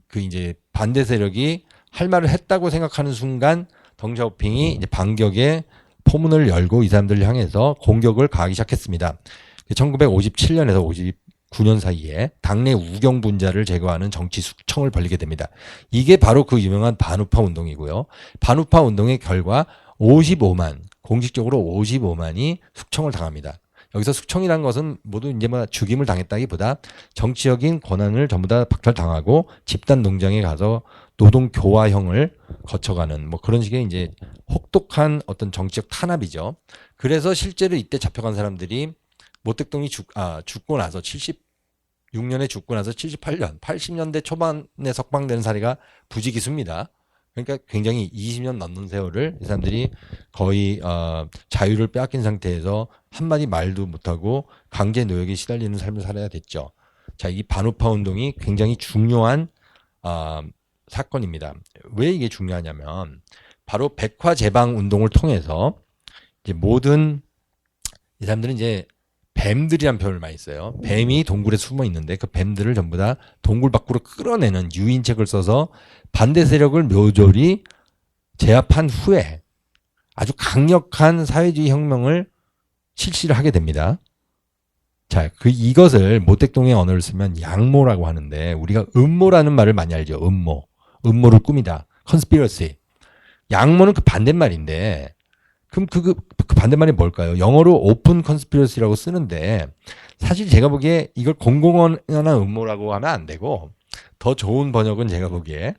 그 이제 반대 세력이 할 말을 했다고 생각하는 순간 덩샤오핑이 이제 반격의 포문을 열고 이 사람들을 향해서 공격을 가하기 시작했습니다. 1957년에서 59년 사이에 당내 우경 분자를 제거하는 정치 숙청을 벌이게 됩니다. 이게 바로 그 유명한 반우파 운동이고요. 반우파 운동의 결과 55만, 공식적으로 55만이 숙청을 당합니다. 여기서 숙청이라는 것은 모두 이제 뭐 죽임을 당했다기보다 정치적인 권한을 전부 다 박탈당하고 집단 농장에 가서 노동 교화형을 거쳐가는 뭐 그런 식의 이제 혹독한 어떤 정치적 탄압이죠. 그래서 실제로 이때 잡혀간 사람들이 모택동이 죽고 나서 76년에 죽고 나서 78년, 80년대 초반에 석방되는 사례가 부지기수입니다. 그러니까 굉장히 20년 넘는 세월을 이 사람들이 거의 자유를 빼앗긴 상태에서 한마디 말도 못하고 강제 노역에 시달리는 삶을 살아야 됐죠. 자, 이 반우파 운동이 굉장히 중요한 사건입니다. 왜 이게 중요하냐면 바로 백화제방 운동을 통해서 이제 모든 이 사람들은 이제 뱀들이란 표현을 많이 써요. 뱀이 동굴에 숨어 있는데 그 뱀들을 전부 다 동굴 밖으로 끌어내는 유인책을 써서 반대 세력을 묘졸이 제압한 후에 아주 강력한 사회주의 혁명을 실시를 하게 됩니다. 자, 이것을 모택동의 언어를 쓰면 양모라고 하는데 우리가 음모라는 말을 많이 알죠. 음모를 꾸미다. conspiracy. 양모는 그 반대말인데 그럼 그 반대말이 뭘까요? 영어로 오픈 컨스피러시라고 쓰는데 사실 제가 보기에 이걸 공공연한 음모라고 하면 안 되고 더 좋은 번역은 제가 보기에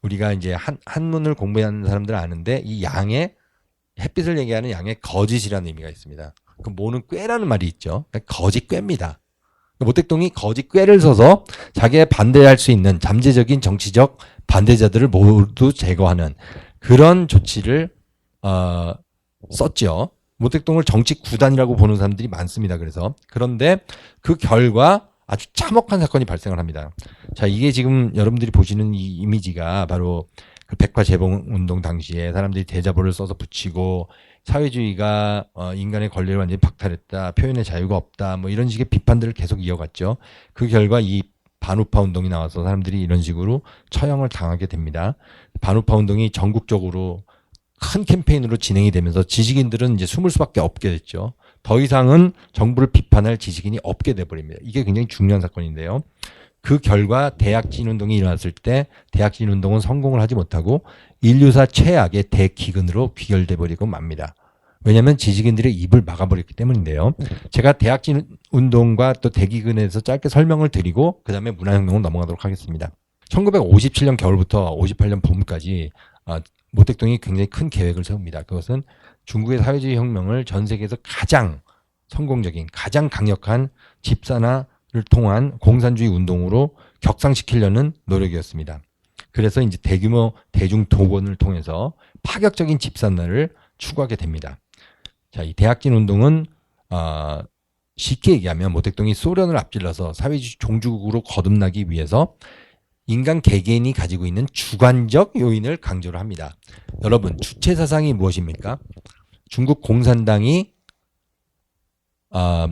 우리가 이제 한문을 공부하는 사람들은 아는데 이 양의 햇빛을 얘기하는 양의 거짓이라는 의미가 있습니다. 그 모는 꾀라는 말이 있죠. 그러니까 거짓 꾀입니다. 모택동이 거짓 꾀를 써서 자기가 반대할 수 있는 잠재적인 정치적 반대자들을 모두 제거하는 그런 조치를 썼죠. 모택동을 정치 구단이라고 보는 사람들이 많습니다. 그런데 그 결과 아주 참혹한 사건이 발생을 합니다. 자, 이게 지금 여러분들이 보시는 이 이미지가 바로 그 백화제봉 운동 당시에 사람들이 대자보를 써서 붙이고 사회주의가 인간의 권리를 완전히 박탈했다, 표현의 자유가 없다, 뭐 이런 식의 비판들을 계속 이어갔죠. 그 결과 이 반우파 운동이 나와서 사람들이 이런 식으로 처형을 당하게 됩니다. 반우파 운동이 전국적으로 큰 캠페인으로 진행이 되면서 지식인들은 이제 숨을 수밖에 없게 됐죠. 더 이상은 정부를 비판할 지식인이 없게 돼버립니다. 이게 굉장히 중요한 사건인데요. 그 결과 대약진 운동이 일어났을 때 대약진 운동은 성공을 하지 못하고 인류사 최악의 대기근으로 귀결돼 버리고 맙니다. 왜냐하면 지식인들의 입을 막아버렸기 때문인데요. 제가 대약진 운동과 또 대기근에서 짧게 설명을 드리고 그 다음에 문화혁명으로 넘어가도록 하겠습니다. 1957년 겨울부터 58년 봄까지 모택동이 굉장히 큰 계획을 세웁니다. 그것은 중국의 사회주의 혁명을 전 세계에서 가장 성공적인, 가장 강력한 집산화를 통한 공산주의 운동으로 격상시키려는 노력이었습니다. 그래서 이제 대규모 대중 동원을 통해서 파격적인 집산화를 추구하게 됩니다. 자, 이 대약진 운동은 쉽게 얘기하면 모택동이 소련을 앞질러서 사회주의 종주국으로 거듭나기 위해서 인간 개개인이 가지고 있는 주관적 요인을 강조를 합니다. 여러분, 주체 사상이 무엇입니까? 중국 공산당이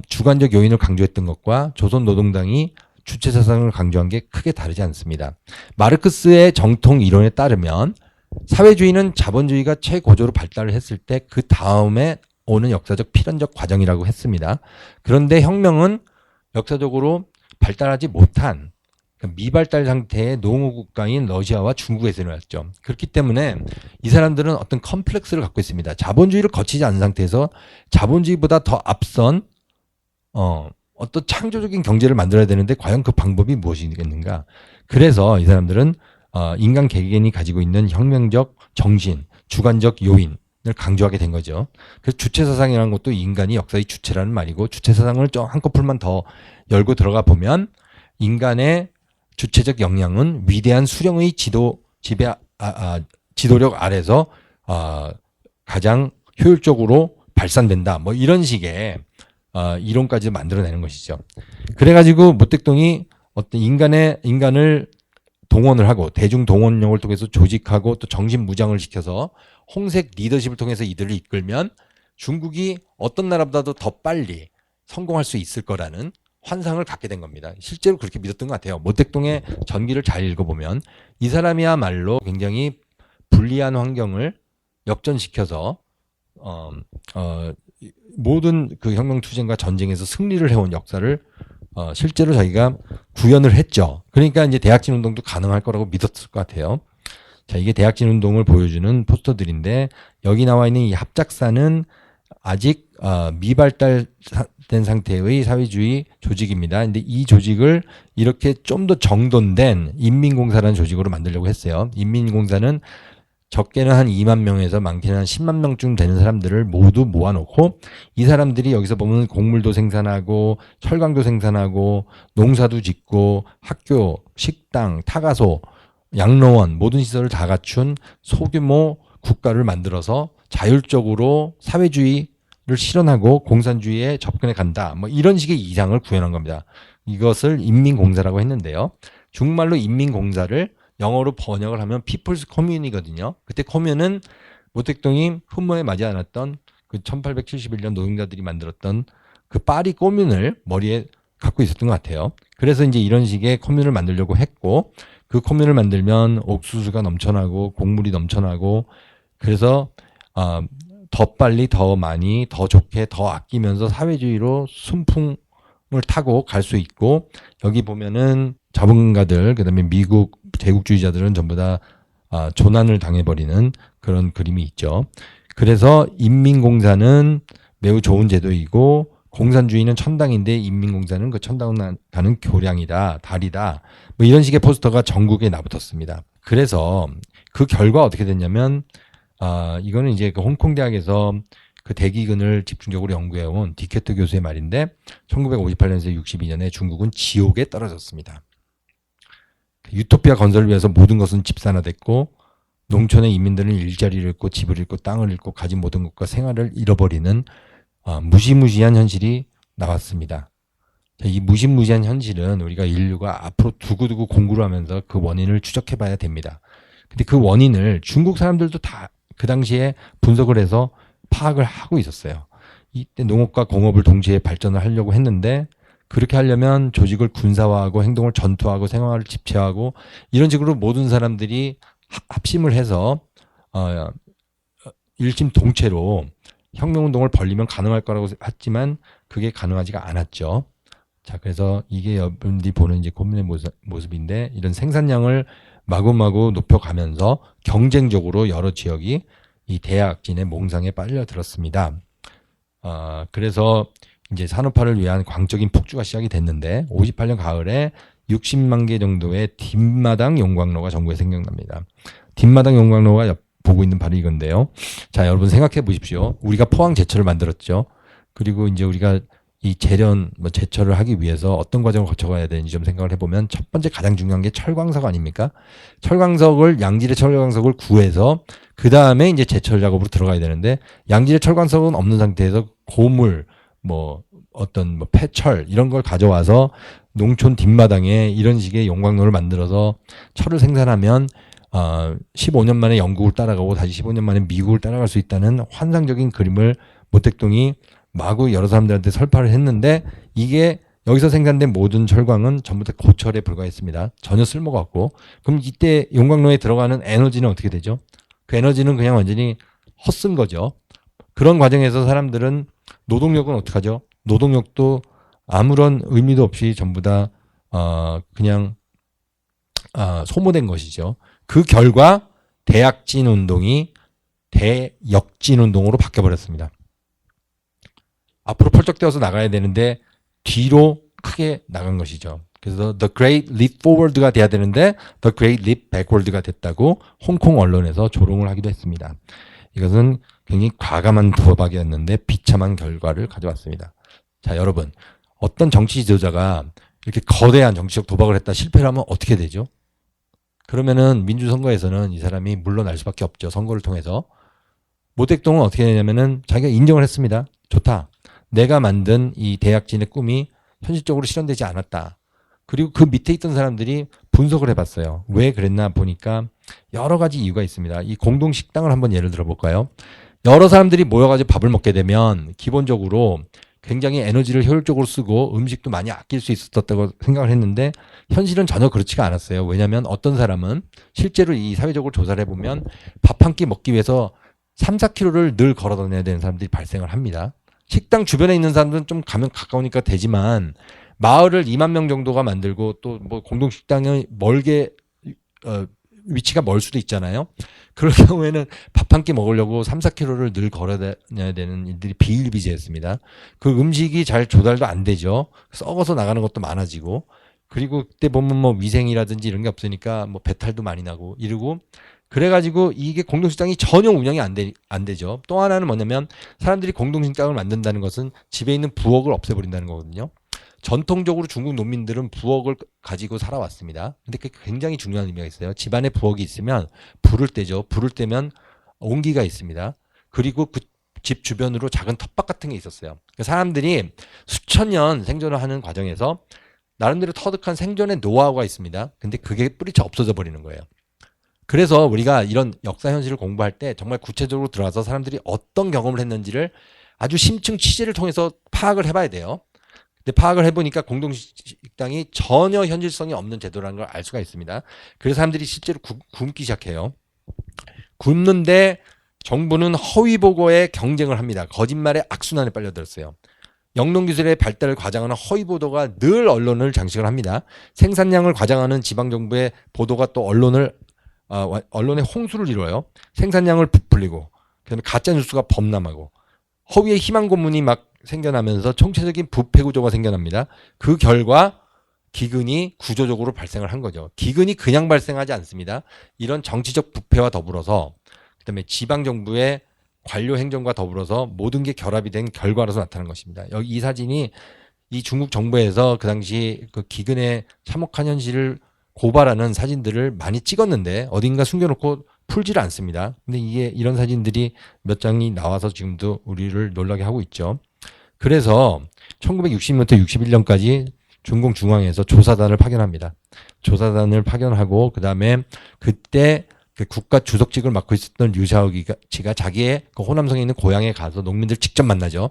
주관적 요인을 강조했던 것과 조선노동당이 주체 사상을 강조한 게 크게 다르지 않습니다. 마르크스의 정통 이론에 따르면 사회주의는 자본주의가 최고조로 발달을 했을 때 그 다음에 오는 역사적 필연적 과정이라고 했습니다. 그런데 혁명은 역사적으로 발달하지 못한 미발달 상태의 농후 국가인 러시아와 중국에서 일어났죠. 그렇기 때문에 이 사람들은 어떤 컴플렉스를 갖고 있습니다. 자본주의를 거치지 않은 상태에서 자본주의보다 더 앞선 어떤 창조적인 경제를 만들어야 되는데 과연 그 방법이 무엇이겠는가. 그래서 이 사람들은 인간 개개인이 가지고 있는 혁명적 정신, 주관적 요인을 강조하게 된 거죠. 그래서 주체사상이라는 것도 인간이 역사의 주체라는 말이고 주체사상을 좀 한꺼풀만 더 열고 들어가 보면 인간의 주체적 역량은 위대한 수령의 지배 지도력 아래서 가장 효율적으로 발산된다. 뭐 이런 식의 이론까지 만들어내는 것이죠. 그래가지고 모택동이 어떤 인간을 동원을 하고 대중 동원령을 통해서 조직하고 또 정신 무장을 시켜서 홍색 리더십을 통해서 이들을 이끌면 중국이 어떤 나라보다도 더 빨리 성공할 수 있을 거라는 환상을 갖게 된 겁니다. 실제로 그렇게 믿었던 것 같아요. 모택동의 전기를 잘 읽어보면 이 사람이야말로 굉장히 불리한 환경을 역전시켜서 모든 그 혁명투쟁과 전쟁에서 승리를 해온 역사를 실제로 자기가 구현을 했죠. 그러니까 이제 대약진 운동도 가능할 거라고 믿었을 것 같아요. 자, 이게 대약진 운동을 보여주는 포스터들인데 여기 나와 있는 이 합작사는 아직 미발달된 상태의 사회주의 조직입니다. 근데 이 조직을 이렇게 좀 더 정돈된 인민공사라는 조직으로 만들려고 했어요. 인민공사는 적게는 한 2만 명에서 많게는 한 10만 명쯤 되는 사람들을 모두 모아놓고 이 사람들이 여기서 보면 곡물도 생산하고 철강도 생산하고 농사도 짓고 학교, 식당, 타가소, 양로원 모든 시설을 다 갖춘 소규모 국가를 만들어서 자율적으로 사회주의를 실현하고 공산주의에 접근해 간다. 뭐 이런 식의 이상을 구현한 겁니다. 이것을 인민공사라고 했는데요. 중국말로 인민공사를 영어로 번역을 하면 People's Commun이거든요. 그때 커뮤는 모택동이 흠모에 맞지 않았던 그 1871년 노동자들이 만들었던 그 파리 코뮌을 머리에 갖고 있었던 것 같아요. 그래서 이제 이런 식의 커뮤를 만들려고 했고 그 커뮤를 만들면 옥수수가 넘쳐나고 곡물이 넘쳐나고 그래서 더 빨리 더 많이 더 좋게 더 아끼면서 사회주의로 순풍을 타고 갈 수 있고 여기 보면은 자본가들 그다음에 미국 제국주의자들은 전부 다 조난을 당해버리는 그런 그림이 있죠. 그래서 인민공사는 매우 좋은 제도이고 공산주의는 천당인데 인민공사는 그 천당을 가는 교량이다, 달이다. 뭐 이런 식의 포스터가 전국에 나붙었습니다. 그래서 그 결과 어떻게 됐냐면 이거는 이제 그 홍콩 대학에서 그 대기근을 집중적으로 연구해온 디케트 교수의 말인데 1958년에서 62년에 중국은 지옥에 떨어졌습니다. 유토피아 건설을 위해서 모든 것은 집산화됐고 농촌의 인민들은 일자리를 잃고 집을 잃고 땅을 잃고 가진 모든 것과 생활을 잃어버리는 무시무시한 현실이 나왔습니다. 이 무시무시한 현실은 우리가 인류가 앞으로 두고두고 공부를 하면서 그 원인을 추적해 봐야 됩니다. 근데 그 원인을 중국 사람들도 다 그 당시에 분석을 해서 파악을 하고 있었어요. 이때 농업과 공업을 동시에 발전을 하려고 했는데 그렇게 하려면 조직을 군사화하고 행동을 전투하고 생활을 집체하고 이런 식으로 모든 사람들이 합심을 해서 일심동체로 혁명운동을 벌리면 가능할 거라고 했지만 그게 가능하지가 않았죠. 자, 그래서 이게 여러분들이 보는 이제 고민의 모습인데 이런 생산량을 마구마구 높여가면서 경쟁적으로 여러 지역이 이 대약진의 몽상에 빨려들었습니다. 그래서 이제 산업화를 위한 광적인 폭주가 시작이 됐는데 58년 가을에 60만 개 정도의 뒷마당 용광로가 전국에 생겨납니다. 뒷마당 용광로가 보고 있는 바로 이건데요. 자, 여러분 생각해 보십시오. 우리가 포항 제철을 만들었죠. 그리고 이제 우리가 이 제철을 하기 위해서 어떤 과정을 거쳐가야 되는지 좀 생각을 해보면 첫 번째 가장 중요한 게 철광석 아닙니까? 양질의 철광석을 구해서 그 다음에 이제 제철 작업으로 들어가야 되는데 양질의 철광석은 없는 상태에서 고물, 폐철 이런 걸 가져와서 농촌 뒷마당에 이런 식의 용광로를 만들어서 철을 생산하면 15년 만에 영국을 따라가고 다시 15년 만에 미국을 따라갈 수 있다는 환상적인 그림을 모택동이 마구 여러 사람들한테 설파를 했는데 이게 여기서 생산된 모든 철광은 전부 다 고철에 불과했습니다. 전혀 쓸모가 없고 그럼 이때 용광로에 들어가는 에너지는 어떻게 되죠? 그 에너지는 그냥 완전히 헛쓴 거죠. 그런 과정에서 사람들은 노동력은 어떡하죠? 노동력도 아무런 의미도 없이 전부 다 그냥 소모된 것이죠. 그 결과 대약진 운동이 대역진 운동으로 바뀌어버렸습니다. 앞으로 펄쩍 뛰어서 나가야 되는데 뒤로 크게 나간 것이죠. 그래서 The Great Leap Forward가 돼야 되는데 The Great Leap Backward가 됐다고 홍콩 언론에서 조롱을 하기도 했습니다. 이것은 굉장히 과감한 도박이었는데 비참한 결과를 가져왔습니다. 자, 여러분, 어떤 정치 지도자가 이렇게 거대한 정치적 도박을 했다 실패를 하면 어떻게 되죠? 그러면은 민주선거에서는 이 사람이 물러날 수밖에 없죠. 선거를 통해서. 모택동은 어떻게 되냐면은 자기가 인정을 했습니다. 좋다. 내가 만든 이 대약진의 꿈이 현실적으로 실현되지 않았다. 그리고 그 밑에 있던 사람들이 분석을 해봤어요. 왜 그랬나 보니까 여러 가지 이유가 있습니다. 이 공동식당을 한번 예를 들어볼까요? 여러 사람들이 모여가지고 밥을 먹게 되면 기본적으로 굉장히 에너지를 효율적으로 쓰고 음식도 많이 아낄 수 있었다고 생각을 했는데 현실은 전혀 그렇지가 않았어요. 왜냐하면 어떤 사람은 실제로 이 사회적으로 조사를 해보면 밥 한 끼 먹기 위해서 3, 4km를 늘 걸어 다녀야 되는 사람들이 발생을 합니다. 식당 주변에 있는 사람들은 좀 가면 가까우니까 되지만 마을을 2만 명 정도가 만들고 또 뭐 공동식당이 멀게 위치가 멀 수도 있잖아요. 그럴 경우에는 밥 한 끼 먹으려고 3, 4km를 늘 걸어 다녀야 되는 일들이 비일비재했습니다. 그 음식이 잘 조달도 안 되죠. 썩어서 나가는 것도 많아지고 그리고 그때 보면 뭐 위생이라든지 이런 게 없으니까 뭐 배탈도 많이 나고 이러고 그래가지고 이게 공동식당이 전혀 운영이 안 되죠. 또 하나는 뭐냐면 사람들이 공동식당을 만든다는 것은 집에 있는 부엌을 없애버린다는 거거든요. 전통적으로 중국 농민들은 부엌을 가지고 살아왔습니다. 근데 그게 굉장히 중요한 의미가 있어요. 집안에 부엌이 있으면 불을 떼죠. 불을 떼면 온기가 있습니다. 그리고 그 집 주변으로 작은 텃밭 같은 게 있었어요. 그러니까 사람들이 수천 년 생존을 하는 과정에서 나름대로 터득한 생존의 노하우가 있습니다. 근데 그게 뿌리쳐 없어져 버리는 거예요. 그래서 우리가 이런 역사 현실을 공부할 때 정말 구체적으로 들어가서 사람들이 어떤 경험을 했는지를 아주 심층 취재를 통해서 파악을 해봐야 돼요. 근데 파악을 해보니까 공동식당이 전혀 현실성이 없는 제도라는 걸 알 수가 있습니다. 그래서 사람들이 실제로 굶기 시작해요. 굶는데 정부는 허위 보고에 경쟁을 합니다. 거짓말의 악순환에 빨려들었어요. 영농기술의 발달을 과장하는 허위 보도가 늘 언론을 장식을 합니다. 생산량을 과장하는 지방정부의 보도가 또 언론의 홍수를 이뤄요. 생산량을 부풀리고 그다음에 가짜 뉴스가 범람하고 허위의 희망 고문이 막 생겨나면서 총체적인 부패 구조가 생겨납니다. 그 결과 기근이 구조적으로 발생을 한 거죠. 기근이 그냥 발생하지 않습니다. 이런 정치적 부패와 더불어서 그다음에 지방 정부의 관료 행정과 더불어서 모든 게 결합이 된 결과로서 나타난 것입니다. 여기 이 사진이 이 중국 정부에서 그 당시 그 기근의 참혹한 현실을 고발하는 사진들을 많이 찍었는데 어딘가 숨겨놓고 풀지를 않습니다. 근데 이게 이런 사진들이 몇 장이 나와서 지금도 우리를 놀라게 하고 있죠. 그래서 1960년부터 61년까지 중공 중앙에서 조사단을 파견합니다. 조사단을 파견하고 그다음에 그때 그 국가 주석직을 맡고 있었던 류샤오치가 자기의 그 호남성에 있는 고향에 가서 농민들 직접 만나죠.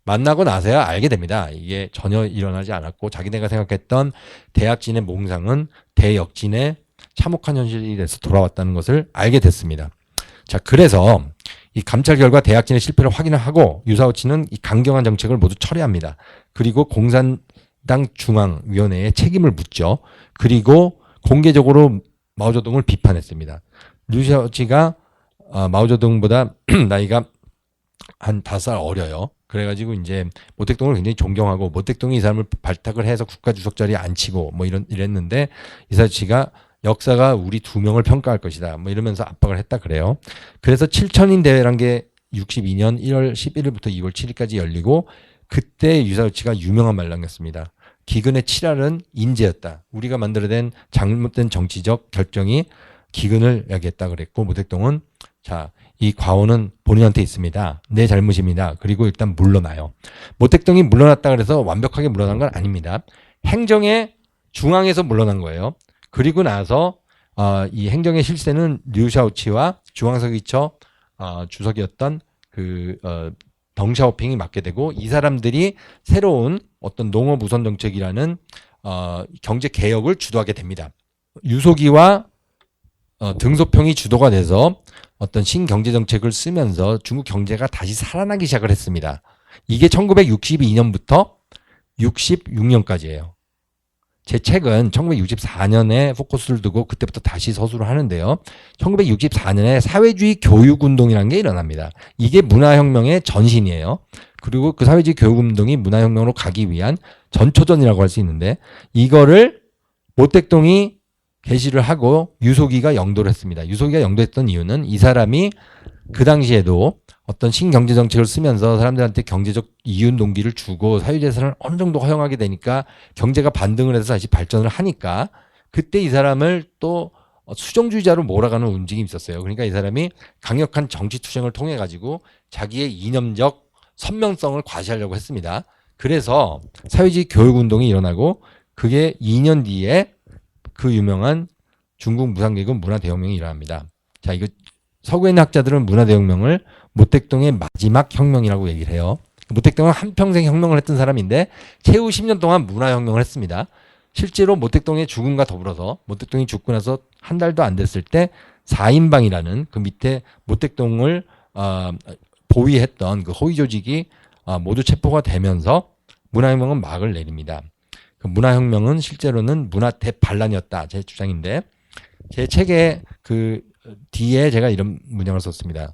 만나고 나서야 알게 됩니다. 이게 전혀 일어나지 않았고 자기네가 생각했던 대약진의 몽상은 대역진의 참혹한 현실이 돼서 돌아왔다는 것을 알게 됐습니다. 자, 그래서 이 감찰 결과 대약진의 실패를 확인을 하고 유사오치는 이 강경한 정책을 모두 철회합니다. 그리고 공산당 중앙위원회에 책임을 묻죠. 그리고 공개적으로 마오쩌둥을 비판했습니다. 류샤오치가 마오쩌둥보다 나이가 한 5살 어려요. 그래가지고 이제 모택동을 굉장히 존경하고 모택동이 이 사람을 발탁을 해서 국가주석 자리에 앉히고 뭐 이랬는데 이사치가 역사가 우리 2명을 평가할 것이다. 뭐 이러면서 압박을 했다 그래요. 그래서 7천인 대회란 게 62년 1월 11일부터 2월 7일까지 열리고 그때 유사우치가 유명한 말 남겼습니다. 기근의 칠할은 인재였다. 우리가 만들어낸 잘못된 정치적 결정이 기근을 야기했다 그랬고 모택동은 자, 이 과오는 본인한테 있습니다. 내 잘못입니다. 그리고 일단 물러나요. 모택동이 물러났다 그래서 완벽하게 물러난 건 아닙니다. 행정의 중앙에서 물러난 거예요. 그리고 나서 이 행정의 실세는 류샤오치와 중앙서기처 주석이었던 그 덩샤오핑이 맡게 되고 이 사람들이 새로운 어떤 농업 우선 정책이라는 경제 개혁을 주도하게 됩니다. 유소기와 등소평이 주도가 돼서 어떤 신경제 정책을 쓰면서 중국 경제가 다시 살아나기 시작을 했습니다. 이게 1962년부터 66년까지예요. 제 책은 1964년에 포커스를 두고 그때부터 다시 서술을 하는데요. 1964년에 사회주의 교육운동이라는 게 일어납니다. 이게 문화혁명의 전신이에요. 그리고 그 사회주의 교육운동이 문화혁명으로 가기 위한 전초전이라고 할 수 있는데 이거를 모택동이 개시를 하고 유소기가 영도를 했습니다. 유소기가 영도했던 이유는 이 사람이 그 당시에도 어떤 신경제 정책을 쓰면서 사람들한테 경제적 이윤 동기를 주고 사유재산을 어느 정도 허용하게 되니까 경제가 반등을 해서 다시 발전을 하니까 그때 이 사람을 또 수정주의자로 몰아가는 움직임이 있었어요. 그러니까 이 사람이 강력한 정치 투쟁을 통해 가지고 자기의 이념적 선명성을 과시하려고 했습니다. 그래서 사회주의 교육운동이 일어나고 그게 2년 뒤에 그 유명한 중국 무상계급 문화대혁명이 일어납니다. 자, 이거 서구에 있는 학자들은 문화대혁명을 모택동의 마지막 혁명이라고 얘기를 해요. 모택동은 한평생 혁명을 했던 사람인데 최후 10년 동안 문화혁명을 했습니다. 실제로 모택동의 죽음과 더불어서 모택동이 죽고 나서 한 달도 안 됐을 때 4인방이라는 그 밑에 모택동을 보위했던 그 호위 조직이 모두 체포가 되면서 문화혁명은 막을 내립니다. 그 문화혁명은 실제로는 문화 대반란이었다. 제 주장인데 제 책에 그 뒤에 제가 이런 문장을 썼습니다.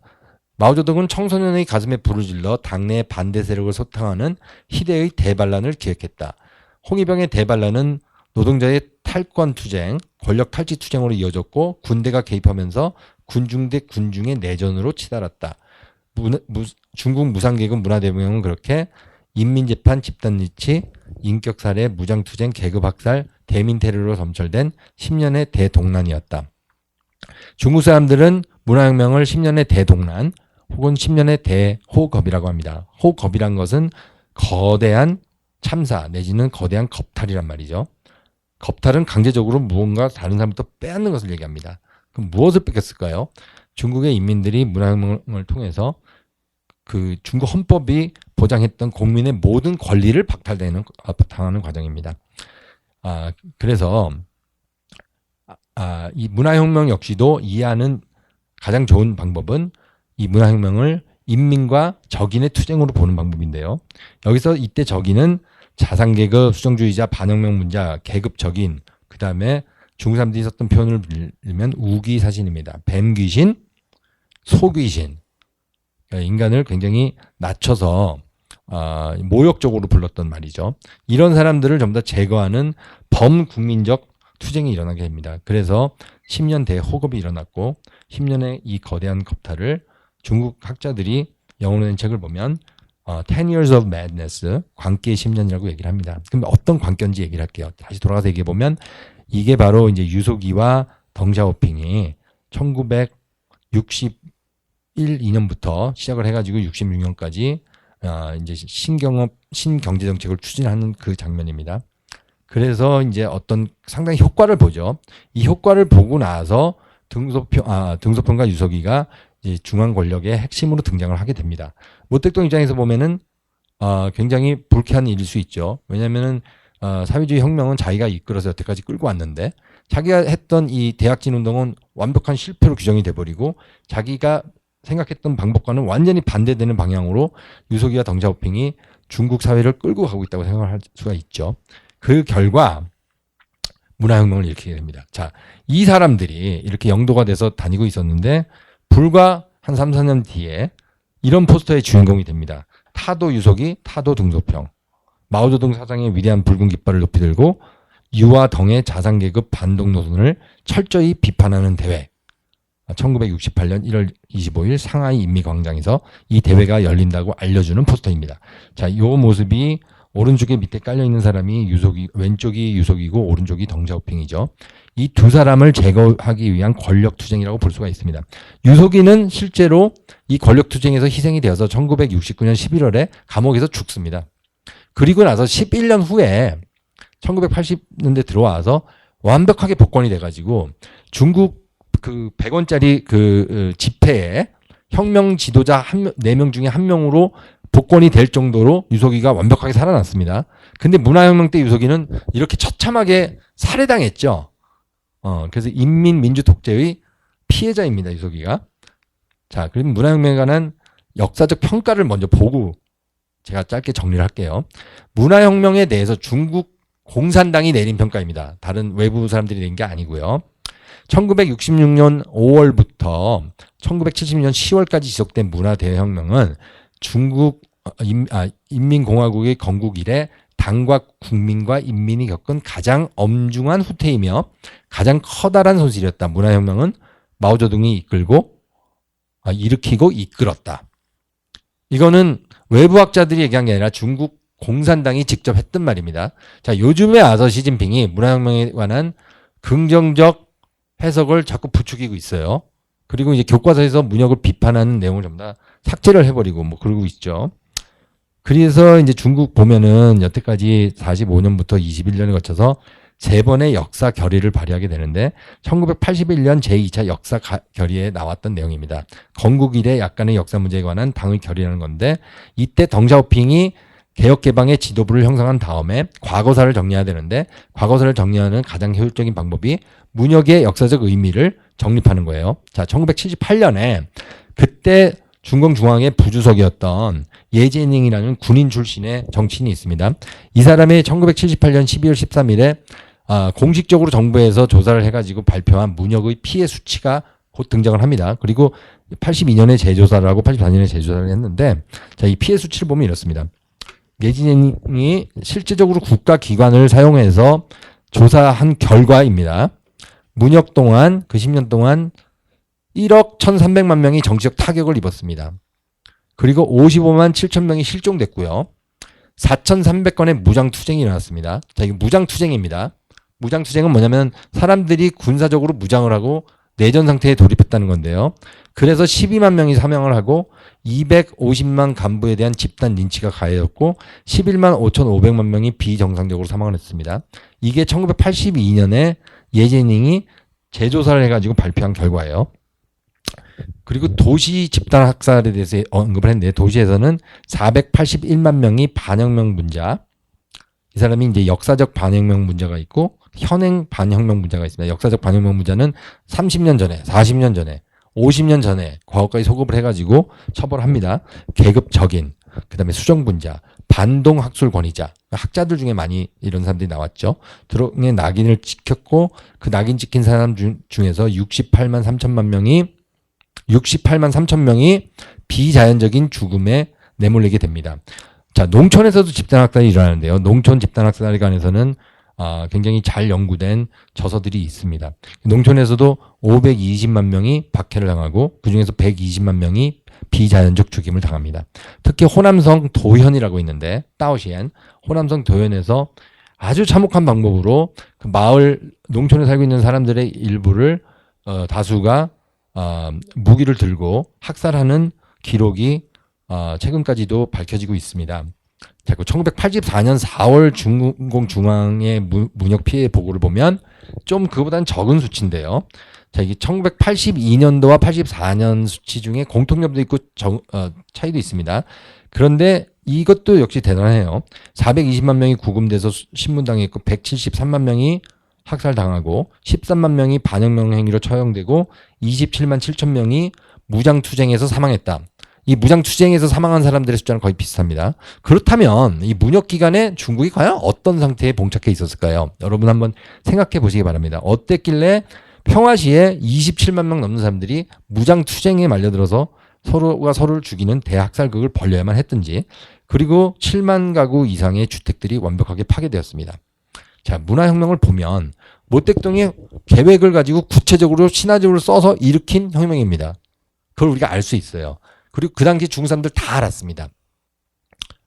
마오쩌둥은 청소년의 가슴에 불을 질러 당내 반대 세력을 소탕하는 희대의 대반란을 기획했다. 홍위병의 대반란은 노동자의 탈권 투쟁, 권력 탈취 투쟁으로 이어졌고 군대가 개입하면서 군중 대 군중의 내전으로 치달았다. 중국 무상계급 문화대혁명은 그렇게 인민재판, 집단리치, 인격살해, 무장투쟁, 계급학살, 대민테러로 점철된 10년의 대동란이었다. 중국 사람들은 문화혁명을 10년의 대동란 혹은 10년의 대호겁이라고 합니다. 호겁이란 것은 거대한 참사 내지는 거대한 겁탈이란 말이죠. 겁탈은 강제적으로 무언가 다른 사람부터 빼앗는 것을 얘기합니다. 그럼 무엇을 뺏겼을까요? 중국의 인민들이 문화혁명을 통해서 그 중국 헌법이 보장했던 국민의 모든 권리를 당하는 과정입니다. 그래서 이 문화혁명 역시도 이해하는 가장 좋은 방법은 이 문화혁명을 인민과 적인의 투쟁으로 보는 방법인데요. 여기서 이때 적인은 자산계급, 수정주의자, 반혁명문자, 계급적인, 그 다음에 중국 사람들이 썼던 표현을 빌리면 우기사신입니다. 뱀귀신, 소귀신. 인간을 굉장히 낮춰서 모욕적으로 불렀던 말이죠. 이런 사람들을 전부 다 제거하는 범국민적 투쟁이 일어나게 됩니다. 그래서 10년 대호겁이 일어났고 10년의 이 거대한 겁탈을 중국 학자들이 영어로 된 책을 보면 10 years of madness, 광기의 10년이라고 얘기를 합니다. 그럼 어떤 광기인지 얘기를 할게요. 다시 돌아가서 얘기해 보면 이게 바로 이제 유소기와 덩샤오핑이 1961, 2년부터 시작을 해가지고 66년까지 이제 신경제 정책을 추진하는 그 장면입니다. 그래서 이제 어떤 상당히 효과를 보죠. 이 효과를 보고 나서 등소평과 유서기가 이제 중앙 권력의 핵심으로 등장을 하게 됩니다. 모택동 입장에서 보면은 굉장히 불쾌한 일일 수 있죠. 왜냐하면은 사회주의 혁명은 자기가 이끌어서 여태까지 끌고 왔는데 자기가 했던 이 대약진 운동은 완벽한 실패로 규정이 돼버리고 자기가 생각했던 방법과는 완전히 반대되는 방향으로 유소기와 덩샤오핑이 중국 사회를 끌고 가고 있다고 생각할 수가 있죠. 그 결과 문화혁명을 일으키게 됩니다. 자, 이 사람들이 이렇게 영도가 돼서 다니고 있었는데 불과 한 3, 4년 뒤에 이런 포스터의 주인공이 됩니다. 타도 유소기, 타도 등소평. 마오쩌둥 사장의 위대한 붉은 깃발을 높이 들고 유와 덩의 자산계급 반동 노선을 철저히 비판하는 대회. 1968년 1월 25일 상하이 인민광장에서 이 대회가 열린다고 알려주는 포스터입니다. 자, 이 모습이 오른쪽에 밑에 깔려있는 사람이 왼쪽이 유속이고 오른쪽이 덩샤오핑이죠. 이 두 사람을 제거하기 위한 권력투쟁이라고 볼 수가 있습니다. 유속이는 실제로 이 권력투쟁에서 희생이 되어서 1969년 11월에 감옥에서 죽습니다. 그리고 나서 11년 후에 1980년대 들어와서 완벽하게 복권이 돼가지고 중국 그 100원짜리 그 지폐에 혁명 지도자 4명 중에 1명으로 복권이 될 정도로 유소기가 완벽하게 살아났습니다. 근데 문화혁명 때 유소기는 이렇게 처참하게 살해당했죠. 그래서 인민민주 독재의 피해자입니다, 유소기가. 자, 그럼 문화혁명에 관한 역사적 평가를 먼저 보고 제가 짧게 정리를 할게요. 문화혁명에 대해서 중국 공산당이 내린 평가입니다. 다른 외부 사람들이 낸 게 아니고요. 1966년 5월부터 1970년 10월까지 지속된 문화대혁명은 중국 인민공화국의 건국 이래 당과 국민과 인민이 겪은 가장 엄중한 후퇴이며 가장 커다란 손실이었다. 문화혁명은 마오쩌둥이 일으키고 이끌었다. 이거는 외부 학자들이 얘기한 게 아니라 중국 공산당이 직접 했던 말입니다. 자, 요즘에 와서 시진핑이 문화혁명에 관한 긍정적 해석을 자꾸 부추기고 있어요. 그리고 이제 교과서에서 문혁을 비판하는 내용을 전부 다 삭제를 해버리고 뭐 그러고 있죠. 그래서 이제 중국 보면은 여태까지 45년부터 21년에 거쳐서 3번의 역사 결의를 발의하게 되는데 1981년 제2차 역사 결의에 나왔던 내용입니다. 건국 이래 약간의 역사 문제에 관한 당의 결의라는 건데 이때 덩샤오핑이 개혁개방의 지도부를 형성한 다음에 과거사를 정리해야 되는데 과거사를 정리하는 가장 효율적인 방법이 문혁의 역사적 의미를 정립하는 거예요. 자, 1978년에 그때 중공중앙의 부주석이었던 예제닝이라는 군인 출신의 정치인이 있습니다. 이 사람이 1978년 12월 13일에 공식적으로 정부에서 조사를 해가지고 발표한 문혁의 피해 수치가 곧 등장을 합니다. 그리고 82년에 재조사를 하고 84년에 재조사를 했는데 자, 이 피해 수치를 보면 이렇습니다. 예진행이 실질적으로 국가기관을 사용해서 조사한 결과입니다. 문혁 동안 그 10년 동안 1억 1,300만 명이 정치적 타격을 입었습니다. 그리고 55만 7천 명이 실종됐고요. 4,300건의 무장투쟁이 일어났습니다. 자, 이게 무장투쟁입니다. 무장투쟁은 뭐냐면 사람들이 군사적으로 무장을 하고 내전 상태에 돌입했다는 건데요. 그래서 12만 명이 사망을 하고 250만 간부에 대한 집단 린치가 가해졌고 11만 5,500만 명이 비정상적으로 사망을 했습니다. 이게 1982년에 예제닝이 재조사를 해가지고 발표한 결과예요. 그리고 도시 집단 학살에 대해서 언급을 했는데 도시에서는 481만 명이 반혁명 문자, 이 사람이 이제 역사적 반혁명 문제가 있고 현행 반혁명 문제가 있습니다. 역사적 반혁명 문제는 30년 전에, 40년 전에, 50년 전에 과거까지 소급을 해가지고 처벌합니다. 계급 적인, 그 다음에 수정 분자, 반동 학술 권위자, 학자들 중에 많이 이런 사람들이 나왔죠. 드롱의 낙인을 찍혔고 그 낙인 찍힌 사람 중에서 68만 3천 명이 비자연적인 죽음에 내몰리게 됩니다. 자, 농촌에서도 집단학살이 일어나는데요. 농촌 집단학살에 관해서는 굉장히 잘 연구된 저서들이 있습니다. 농촌에서도 520만 명이 박해를 당하고 그중에서 120만 명이 비자연적 죽임을 당합니다. 특히 호남성 도현이라고 있는데 따오시엔 호남성 도현에서 아주 참혹한 방법으로 그 마을 농촌에 살고 있는 사람들의 일부를 다수가 무기를 들고 학살하는 기록이 최근까지도 밝혀지고 있습니다. 자, 1984년 4월 중공중앙의 문혁 피해 보고를 보면 좀 그보다는 적은 수치인데요. 자, 이게 1982년도와 84년 수치 중에 공통점도 있고 차이도 있습니다. 그런데 이것도 역시 대단해요. 420만 명이 구금돼서 신문당했고 173만 명이 학살당하고 13만 명이 반혁명 행위로 처형되고 27만 7천 명이 무장투쟁에서 사망했다. 이 무장투쟁에서 사망한 사람들의 숫자는 거의 비슷합니다. 그렇다면 이 문혁 기간에 중국이 과연 어떤 상태에 봉착해 있었을까요? 여러분 한번 생각해 보시기 바랍니다. 어땠길래 평화시에 27만 명 넘는 사람들이 무장투쟁에 말려들어서 서로가 서로를 죽이는 대학살극을 벌여야만 했든지, 그리고 7만 가구 이상의 주택들이 완벽하게 파괴되었습니다. 자, 문화혁명을 보면 모택동이 계획을 가지고 구체적으로 신화적으로 써서 일으킨 혁명입니다. 그걸 우리가 알 수 있어요. 그리고 그 당시 중국 사람들 다 알았습니다.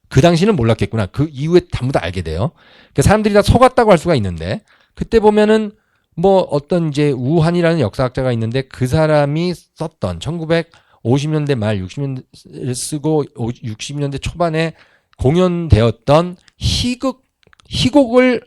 그 당시는 몰랐겠구나. 그 이후에 전부 다 알게 돼요. 그러니까 사람들이 다 속았다고 할 수가 있는데, 그때 보면은 뭐 어떤 이제 우한이라는 역사학자가 있는데 그 사람이 썼던 1950년대 말 60년대 쓰고 60년대 초반에 공연되었던 희곡을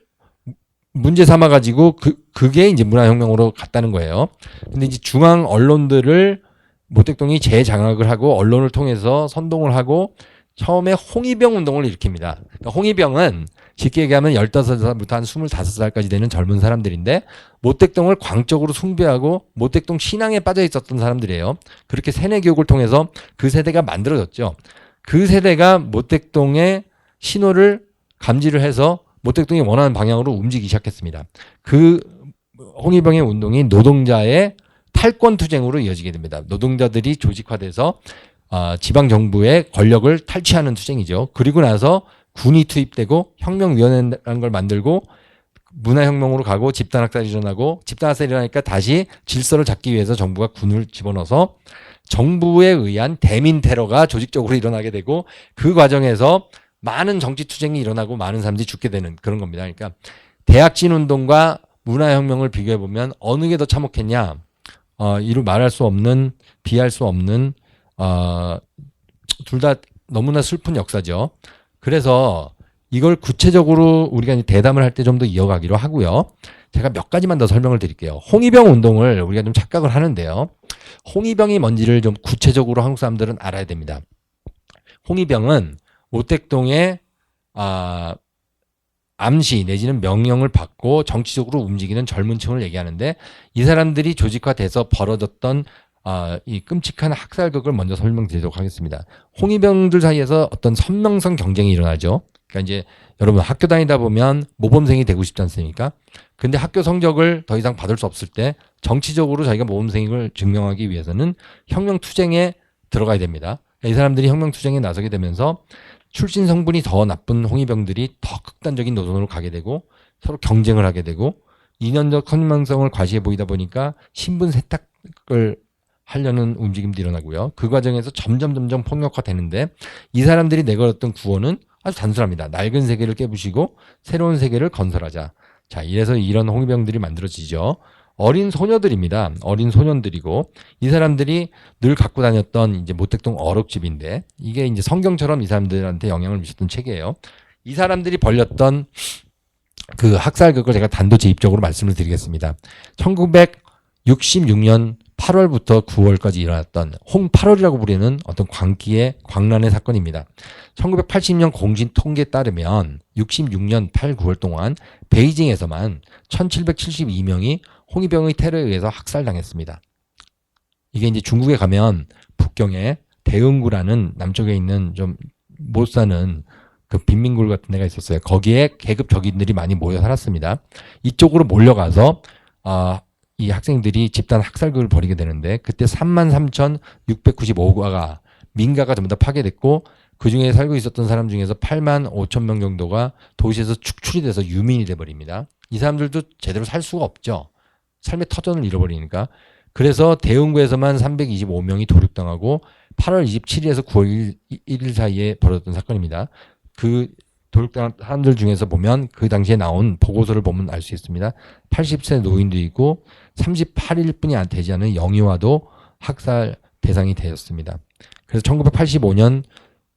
문제 삼아 가지고 그게 이제 문화혁명으로 갔다는 거예요. 근데 이제 중앙 언론들을 모택동이 재장악을 하고 언론을 통해서 선동을 하고 처음에 홍위병 운동을 일으킵니다. 그러니까 홍위병은 쉽게 얘기하면 15살부터 한 25살까지 되는 젊은 사람들인데 모택동을 광적으로 숭배하고 모택동 신앙에 빠져 있었던 사람들이에요. 그렇게 세뇌 교육을 통해서 그 세대가 만들어졌죠. 그 세대가 모택동의 신호를 감지를 해서 모택동이 원하는 방향으로 움직이기 시작했습니다. 그 홍위병의 운동이 노동자의 탈권 투쟁으로 이어지게 됩니다. 노동자들이 조직화돼서 지방정부의 권력을 탈취하는 투쟁이죠. 그리고 나서 군이 투입되고 혁명위원회라는 걸 만들고 문화혁명으로 가고 집단학살이 일어나고, 집단학살이 일어나니까 다시 질서를 잡기 위해서 정부가 군을 집어넣어서 정부에 의한 대민 테러가 조직적으로 일어나게 되고, 그 과정에서 많은 정치 투쟁이 일어나고 많은 사람들이 죽게 되는 그런 겁니다. 그러니까 대학진 운동과 문화혁명을 비교해 보면 어느 게 더 참혹했냐? 이루 말할 수 없는, 비할 수 없는 둘 다 너무나 슬픈 역사죠. 그래서 이걸 구체적으로 우리가 이제 대담을 할 때 좀 더 이어가기로 하고요. 제가 몇 가지만 더 설명을 드릴게요. 홍위병 운동을 우리가 좀 착각을 하는데요. 홍위병이 뭔지를 좀 구체적으로 한국 사람들은 알아야 됩니다. 홍위병은 오택동의 암시 내지는 명령을 받고 정치적으로 움직이는 젊은 층을 얘기하는데, 이 사람들이 조직화돼서 벌어졌던 이 끔찍한 학살극을 먼저 설명드리도록 하겠습니다. 홍위병들 사이에서 어떤 선명성 경쟁이 일어나죠. 그러니까 이제 여러분 학교 다니다 보면 모범생이 되고 싶지 않습니까? 근데 학교 성적을 더 이상 받을 수 없을 때 정치적으로 자기가 모범생임을 증명하기 위해서는 혁명투쟁에 들어가야 됩니다. 이 사람들이 혁명투쟁에 나서게 되면서 출신 성분이 더 나쁜 홍위병들이 더 극단적인 노선으로 가게 되고 서로 경쟁을 하게 되고 이념적 선명성을 과시해 보이다 보니까 신분 세탁을 하려는 움직임도 일어나고요. 그 과정에서 점점 폭력화되는데, 이 사람들이 내걸었던 구호는 아주 단순합니다. 낡은 세계를 깨부시고 새로운 세계를 건설하자. 자, 이래서 이런 홍위병들이 만들어지죠. 어린 소녀들입니다. 어린 소년들이고, 이 사람들이 늘 갖고 다녔던 이제 모택동 어록집인데, 이게 이제 성경처럼 이 사람들한테 영향을 미쳤던 책이에요. 이 사람들이 벌였던 그 학살극을 제가 단도직입적으로 말씀을 드리겠습니다. 1966년 8월부터 9월까지 일어났던 홍8월이라고 부르는 어떤 광란의 사건입니다. 1980년 공식 통계에 따르면 66년 8, 9월 동안 베이징에서만 1772명이 홍위병의 테러에 의해서 학살당했습니다. 이게 이제 중국에 가면 북경에 대흥구라는 남쪽에 있는 좀 못 사는 그 빈민굴 같은 데가 있었어요. 거기에 계급 적인들이 많이 모여 살았습니다. 이쪽으로 몰려가서 이 학생들이 집단 학살극을 벌이게 되는데, 그때 33,695가가 민가가 전부 다 파괴됐고, 그 중에 살고 있었던 사람 중에서 8만 5천 명 정도가 도시에서 축출이 돼서 유민이 돼버립니다. 이 사람들도 제대로 살 수가 없죠. 삶의 터전을 잃어버리니까. 그래서 대흥구에서만 325명이 도륙당하고 8월 27일에서 9월 1일 사이에 벌어졌던 사건입니다. 그 도륙당한 사람들 중에서 보면 그 당시에 나온 보고서를 보면 알 수 있습니다. 80세 노인도 있고 38일뿐이 되지 않은 영유아도 학살 대상이 되었습니다. 그래서 1985년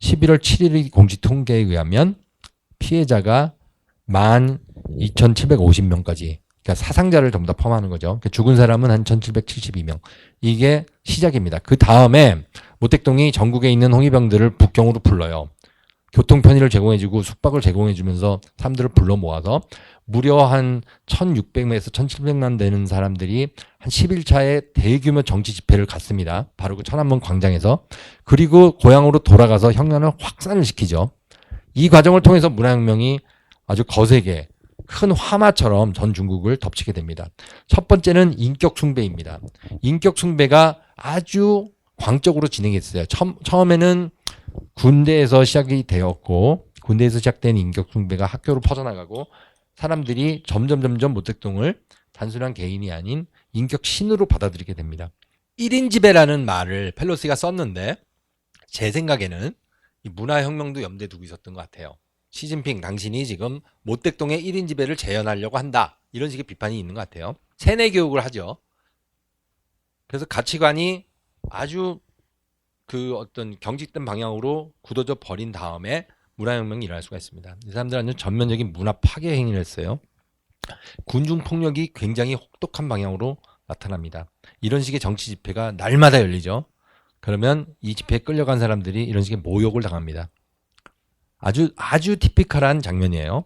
11월 7일 공식 통계에 의하면 피해자가 12,750명까지, 그러니까 사상자를 전부 다 포함하는 거죠. 그러니까 죽은 사람은 한 1,772명. 이게 시작입니다. 그 다음에 모택동이 전국에 있는 홍위병들을 북경으로 불러요. 교통 편의를 제공해주고 숙박을 제공해주면서 사람들을 불러 모아서 무려 한 1,600명에서 1,700만 되는 사람들이 한 10일차에 대규모 정치 집회를 갔습니다. 바로 그 천안문 광장에서. 그리고 고향으로 돌아가서 혁명을 확산을 시키죠. 이 과정을 통해서 문화혁명이 아주 거세게 큰 화마처럼 전 중국을 덮치게 됩니다. 첫 번째는 인격 숭배입니다. 인격 숭배가 아주 광적으로 진행했어요. 처음에는 군대에서 시작이 되었고, 군대에서 시작된 인격 숭배가 학교로 퍼져나가고, 사람들이 점점 모택동을 단순한 개인이 아닌 인격 신으로 받아들이게 됩니다. 1인 지배라는 말을 펠로시가 썼는데, 제 생각에는 이 문화혁명도 염두에 두고 있었던 것 같아요. 시진핑 당신이 지금 모택동의 1인 지배를 재현하려고 한다, 이런 식의 비판이 있는 것 같아요. 세뇌 교육을 하죠. 그래서 가치관이 아주 그 어떤 경직된 방향으로 굳어져 버린 다음에 문화혁명이 일어날 수가 있습니다. 이 사람들은 전면적인 문화 파괴 행위를 했어요. 군중 폭력이 굉장히 혹독한 방향으로 나타납니다. 이런 식의 정치 집회가 날마다 열리죠. 그러면 이 집회에 끌려간 사람들이 이런 식의 모욕을 당합니다. 아주 티피컬한 장면이에요.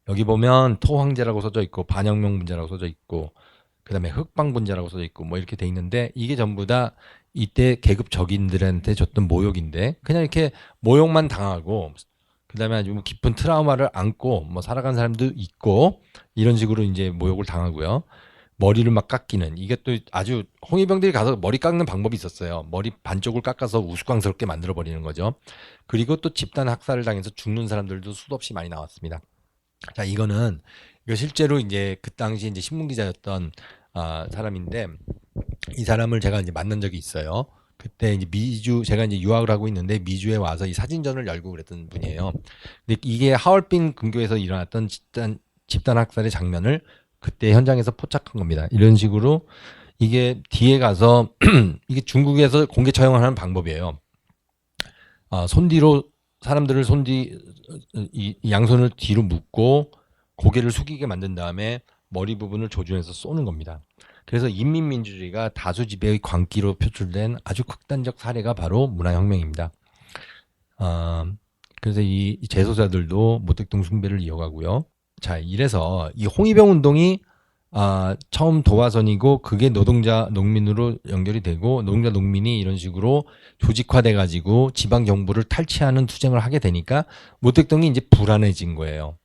여기 보면 토황제라고 써져 있고 반혁명 분자라고 써져 있고 그다음에 흑방 분자라고 써져 있고 뭐 이렇게 돼 있는데, 이게 전부 다 이때 계급 적인들한테 줬던 모욕인데, 그냥 이렇게 모욕만 당하고 그다음에 아주 깊은 트라우마를 안고 뭐 살아간 사람도 있고, 이런 식으로 이제 모욕을 당하고요. 머리를 막 깎이는, 이게 또 아주 홍위병들이 가서 머리 깎는 방법이 있었어요. 머리 반쪽을 깎아서 우스꽝스럽게 만들어 버리는 거죠. 그리고 또 집단 학살을 당해서 죽는 사람들도 수도 없이 많이 나왔습니다. 자, 이거 실제로 이제 그 당시 이제 신문 기자였던 사람인데, 이 사람을 제가 이제 만난 적이 있어요. 그때 이제 제가 이제 유학을 하고 있는데 미주에 와서 이 사진전을 열고 그랬던 분이에요. 근데 이게 하얼빈 근교에서 일어났던 집단 학살의 장면을 그때 현장에서 포착한 겁니다. 이런 식으로 이게 뒤에 가서 이게 중국에서 공개 처형을 하는 방법이에요. 손 뒤로 사람들을 이 양손을 뒤로 묶고 고개를 숙이게 만든 다음에 머리 부분을 조준해서 쏘는 겁니다. 그래서 인민민주주의가 다수 지배의 광기로 표출된 아주 극단적 사례가 바로 문화혁명입니다. 그래서 이 재소자들도 모택동 숭배를 이어가고요. 자, 이래서 이 홍위병 운동이 처음 도화선이고 그게 노동자 농민으로 연결이 되고 노동자 농민이 이런 식으로 조직화돼 가지고 지방 정부를 탈취하는 투쟁을 하게 되니까 모택동이 이제 불안해진 거예요.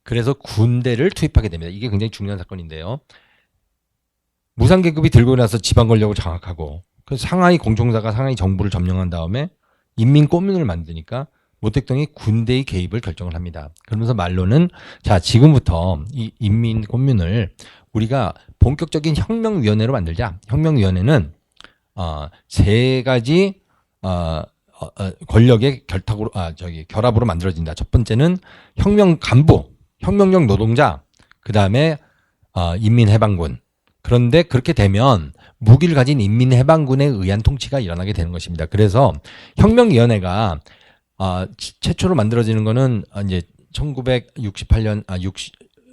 그래서 군대를 투입하게 됩니다. 이게 굉장히 중요한 사건인데요. 무상계급이 들고 나서 지방 권력을 장악하고 그 상하이 공청사가 상하이 정부를 점령한 다음에 인민꼬민을 만드니까 모택동이 군대의 개입을 결정을 합니다. 그러면서 말로는 자, 지금부터 이 인민꼬민을 우리가 본격적인 혁명위원회로 만들자. 혁명위원회는 세 가지 권력의 결합으로 만들어진다. 첫 번째는 혁명 간부, 혁명적 노동자, 그 다음에 인민해방군. 그런데 그렇게 되면 무기를 가진 인민해방군에 의한 통치가 일어나게 되는 것입니다. 그래서 혁명위원회가 최초로 만들어지는 거는 이제 1968년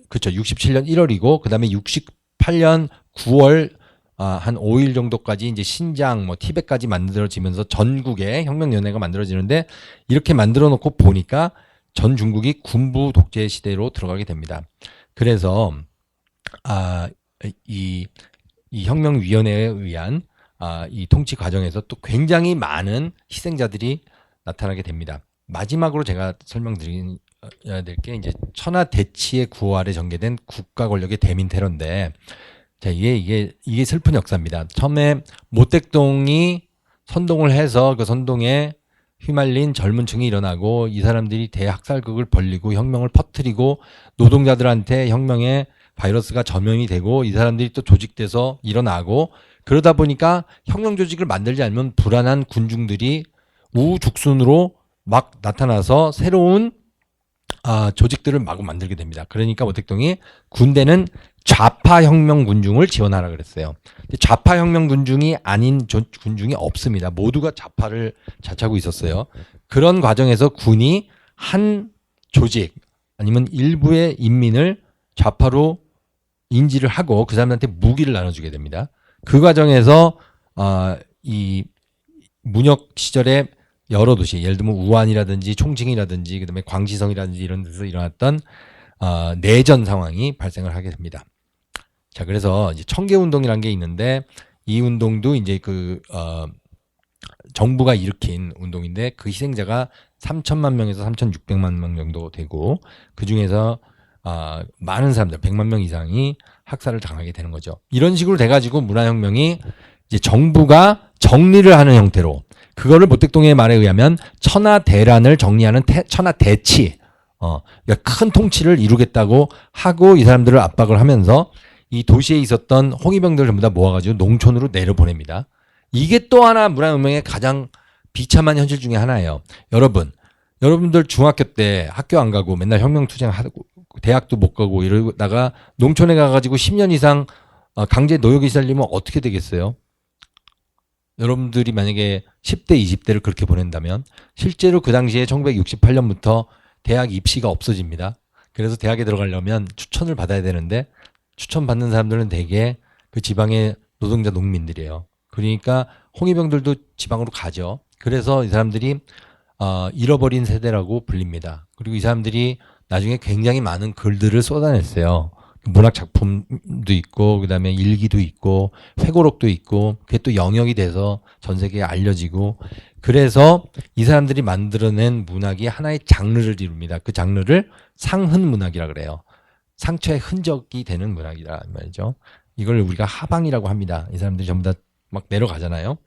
67년 1월이고 그다음에 68년 9월 한 5일 정도까지 이제 신장 뭐 티벳까지 만들어지면서 전국에 혁명위원회가 만들어지는데 이렇게 만들어 놓고 보니까 전 중국이 군부 독재 시대로 들어가게 됩니다. 그래서 이 혁명위원회에 의한 이 통치 과정에서 또 굉장히 많은 희생자들이 나타나게 됩니다. 마지막으로 제가 설명드려야 될 게 이제 천하대치의 구호 아래 전개된 국가 권력의 대민 테러인데, 자, 이게 슬픈 역사입니다. 처음에 모택동이 선동을 해서 그 선동에 휘말린 젊은 층이 일어나고 이 사람들이 대학살극을 벌리고 혁명을 퍼뜨리고 노동자들한테 혁명의 바이러스가 전염이 되고 이 사람들이 또 조직돼서 일어나고 그러다 보니까 혁명 조직을 만들지 않으면 불안한 군중들이 우죽순으로 막 나타나서 새로운 조직들을 마구 만들게 됩니다. 그러니까 모택동이 군대는 좌파 혁명 군중을 지원하라 그랬어요. 좌파 혁명 군중이 아닌 군중이 없습니다. 모두가 좌파를 자처하고 있었어요. 그런 과정에서 군이 한 조직 아니면 일부의 인민을 좌파로 인지를 하고 그 사람한테 무기를 나눠주게 됩니다. 그 과정에서 이 문혁 시절에 여러 도시, 예를 들면 우한이라든지 총칭이라든지 그다음에 광시성이라든지 이런 데서 일어났던 내전 상황이 발생을 하게 됩니다. 자, 그래서 이제 청계운동이라는 게 있는데 이 운동도 이제 정부가 일으킨 운동인데 그 희생자가 3천만 명에서 3,600만 명 정도 되고 그 중에서 많은 사람들 100만 명 이상이 학살을 당하게 되는 거죠. 이런 식으로 돼가지고 문화혁명이 이제 정부가 정리를 하는 형태로 그거를 모택동의 말에 의하면 천하대란을 정리하는 천하대치, 그러니까 큰 통치를 이루겠다고 하고 이 사람들을 압박을 하면서 이 도시에 있었던 홍위병들을 전부 다 모아가지고 농촌으로 내려보냅니다. 이게 또 하나 문화혁명의 가장 비참한 현실 중에 하나예요. 여러분들 중학교 때 학교 안 가고 맨날 혁명투쟁하고 대학도 못 가고 이러다가 농촌에 가가지고 10년 이상 강제 노역에 시달리면 어떻게 되겠어요? 여러분들이 만약에 10대, 20대를 그렇게 보낸다면 실제로 그 당시에 1968년부터 대학 입시가 없어집니다. 그래서 대학에 들어가려면 추천을 받아야 되는데 추천받는 사람들은 대개 그 지방의 노동자 농민들이에요. 그러니까 홍위병들도 지방으로 가죠. 그래서 이 사람들이 잃어버린 세대라고 불립니다. 그리고 이 사람들이 나중에 굉장히 많은 글들을 쏟아냈어요. 문학 작품도 있고 그다음에 일기도 있고 회고록도 있고 그게 또 영역이 돼서 전 세계에 알려지고 그래서 이 사람들이 만들어낸 문학이 하나의 장르를 이룹니다. 그 장르를 상흔 문학이라 그래요. 상처의 흔적이 되는 문학이라 말이죠. 이걸 우리가 하방이라고 합니다. 이 사람들이 전부 다 막 내려가잖아요.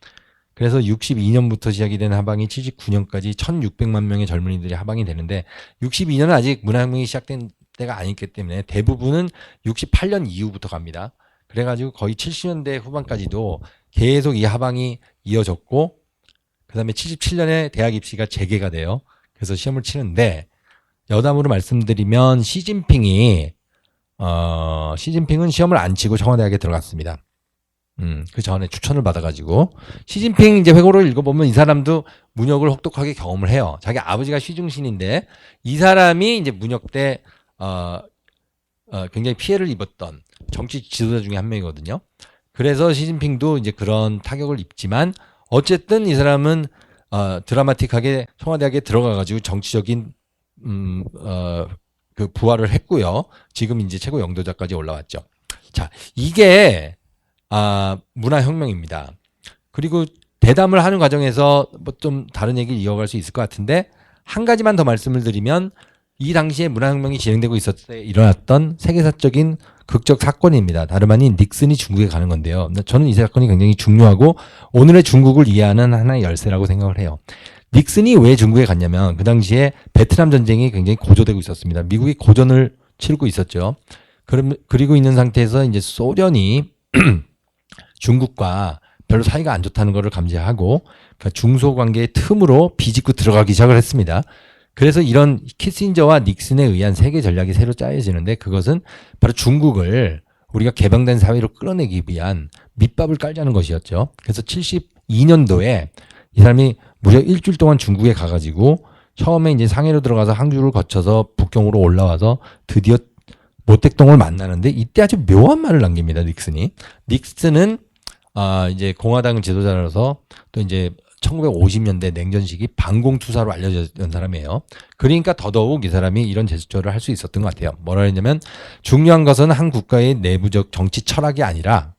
그래서 62년부터 시작이 된 하방이 79년까지 1,600만 명의 젊은이들이 하방이 되는데 62년은 아직 문화혁명이 시작된 때가 아니기 때문에 대부분은 68년 이후부터 갑니다. 그래가지고 거의 70년대 후반까지도 계속 이 하방이 이어졌고 그 다음에 77년에 대학 입시가 재개가 돼요. 그래서 시험을 치는데 여담으로 말씀드리면 시진핑이 시진핑은 시험을 안 치고 청와대학에 들어갔습니다. 그 전에 추천을 받아가지고 시진핑 이제 회고를 읽어보면 이 사람도 문역을 혹독하게 경험을 해요. 자기 아버지가 시중신인데 이 사람이 이제 문역 때 굉장히 피해를 입었던 정치 지도자 중에 한 명이거든요. 그래서 시진핑도 이제 그런 타격을 입지만 어쨌든 이 사람은 드라마틱하게 청와대학에 들어가가지고 정치적인 그 부활을 했고요. 지금 이제 최고 영도자까지 올라왔죠. 자, 이게 문화혁명입니다. 그리고 대담을 하는 과정에서 뭐 좀 다른 얘기를 이어갈 수 있을 것 같은데 한 가지만 더 말씀을 드리면 이 당시에 문화혁명이 진행되고 있었을 때 일어났던 세계사적인 극적 사건입니다. 다름 아닌 닉슨이 중국에 가는 건데요. 저는 이 사건이 굉장히 중요하고 오늘의 중국을 이해하는 하나의 열쇠라고 생각을 해요. 닉슨이 왜 중국에 갔냐면 그 당시에 베트남 전쟁이 굉장히 고조되고 있었습니다. 미국이 고전을 치르고 있었죠. 그리고 있는 상태에서 이제 소련이 중국과 별로 사이가 안 좋다는 것을 감지하고 그러니까 중소관계의 틈으로 비집고 들어가기 시작을 했습니다. 그래서 이런 키신저와 닉슨에 의한 세계 전략이 새로 짜여지는데 그것은 바로 중국을 우리가 개방된 사회로 끌어내기 위한 밑밥을 깔자는 것이었죠. 그래서 72년도에 이 사람이 무려 일주일 동안 중국에 가가지고 처음에 이제 상해로 들어가서 항주를 거쳐서 북경으로 올라와서 드디어 모택동을 만나는데 이때 아주 묘한 말을 남깁니다. 닉슨이. 닉슨은 이제 공화당 지도자로서 또 이제 1950년대 냉전 시기 반공투사로 알려졌던 사람이에요. 그러니까 더더욱 이 사람이 이런 제스처를 할 수 있었던 것 같아요. 뭐라 했냐면 중요한 것은 한 국가의 내부적 정치 철학이 아니라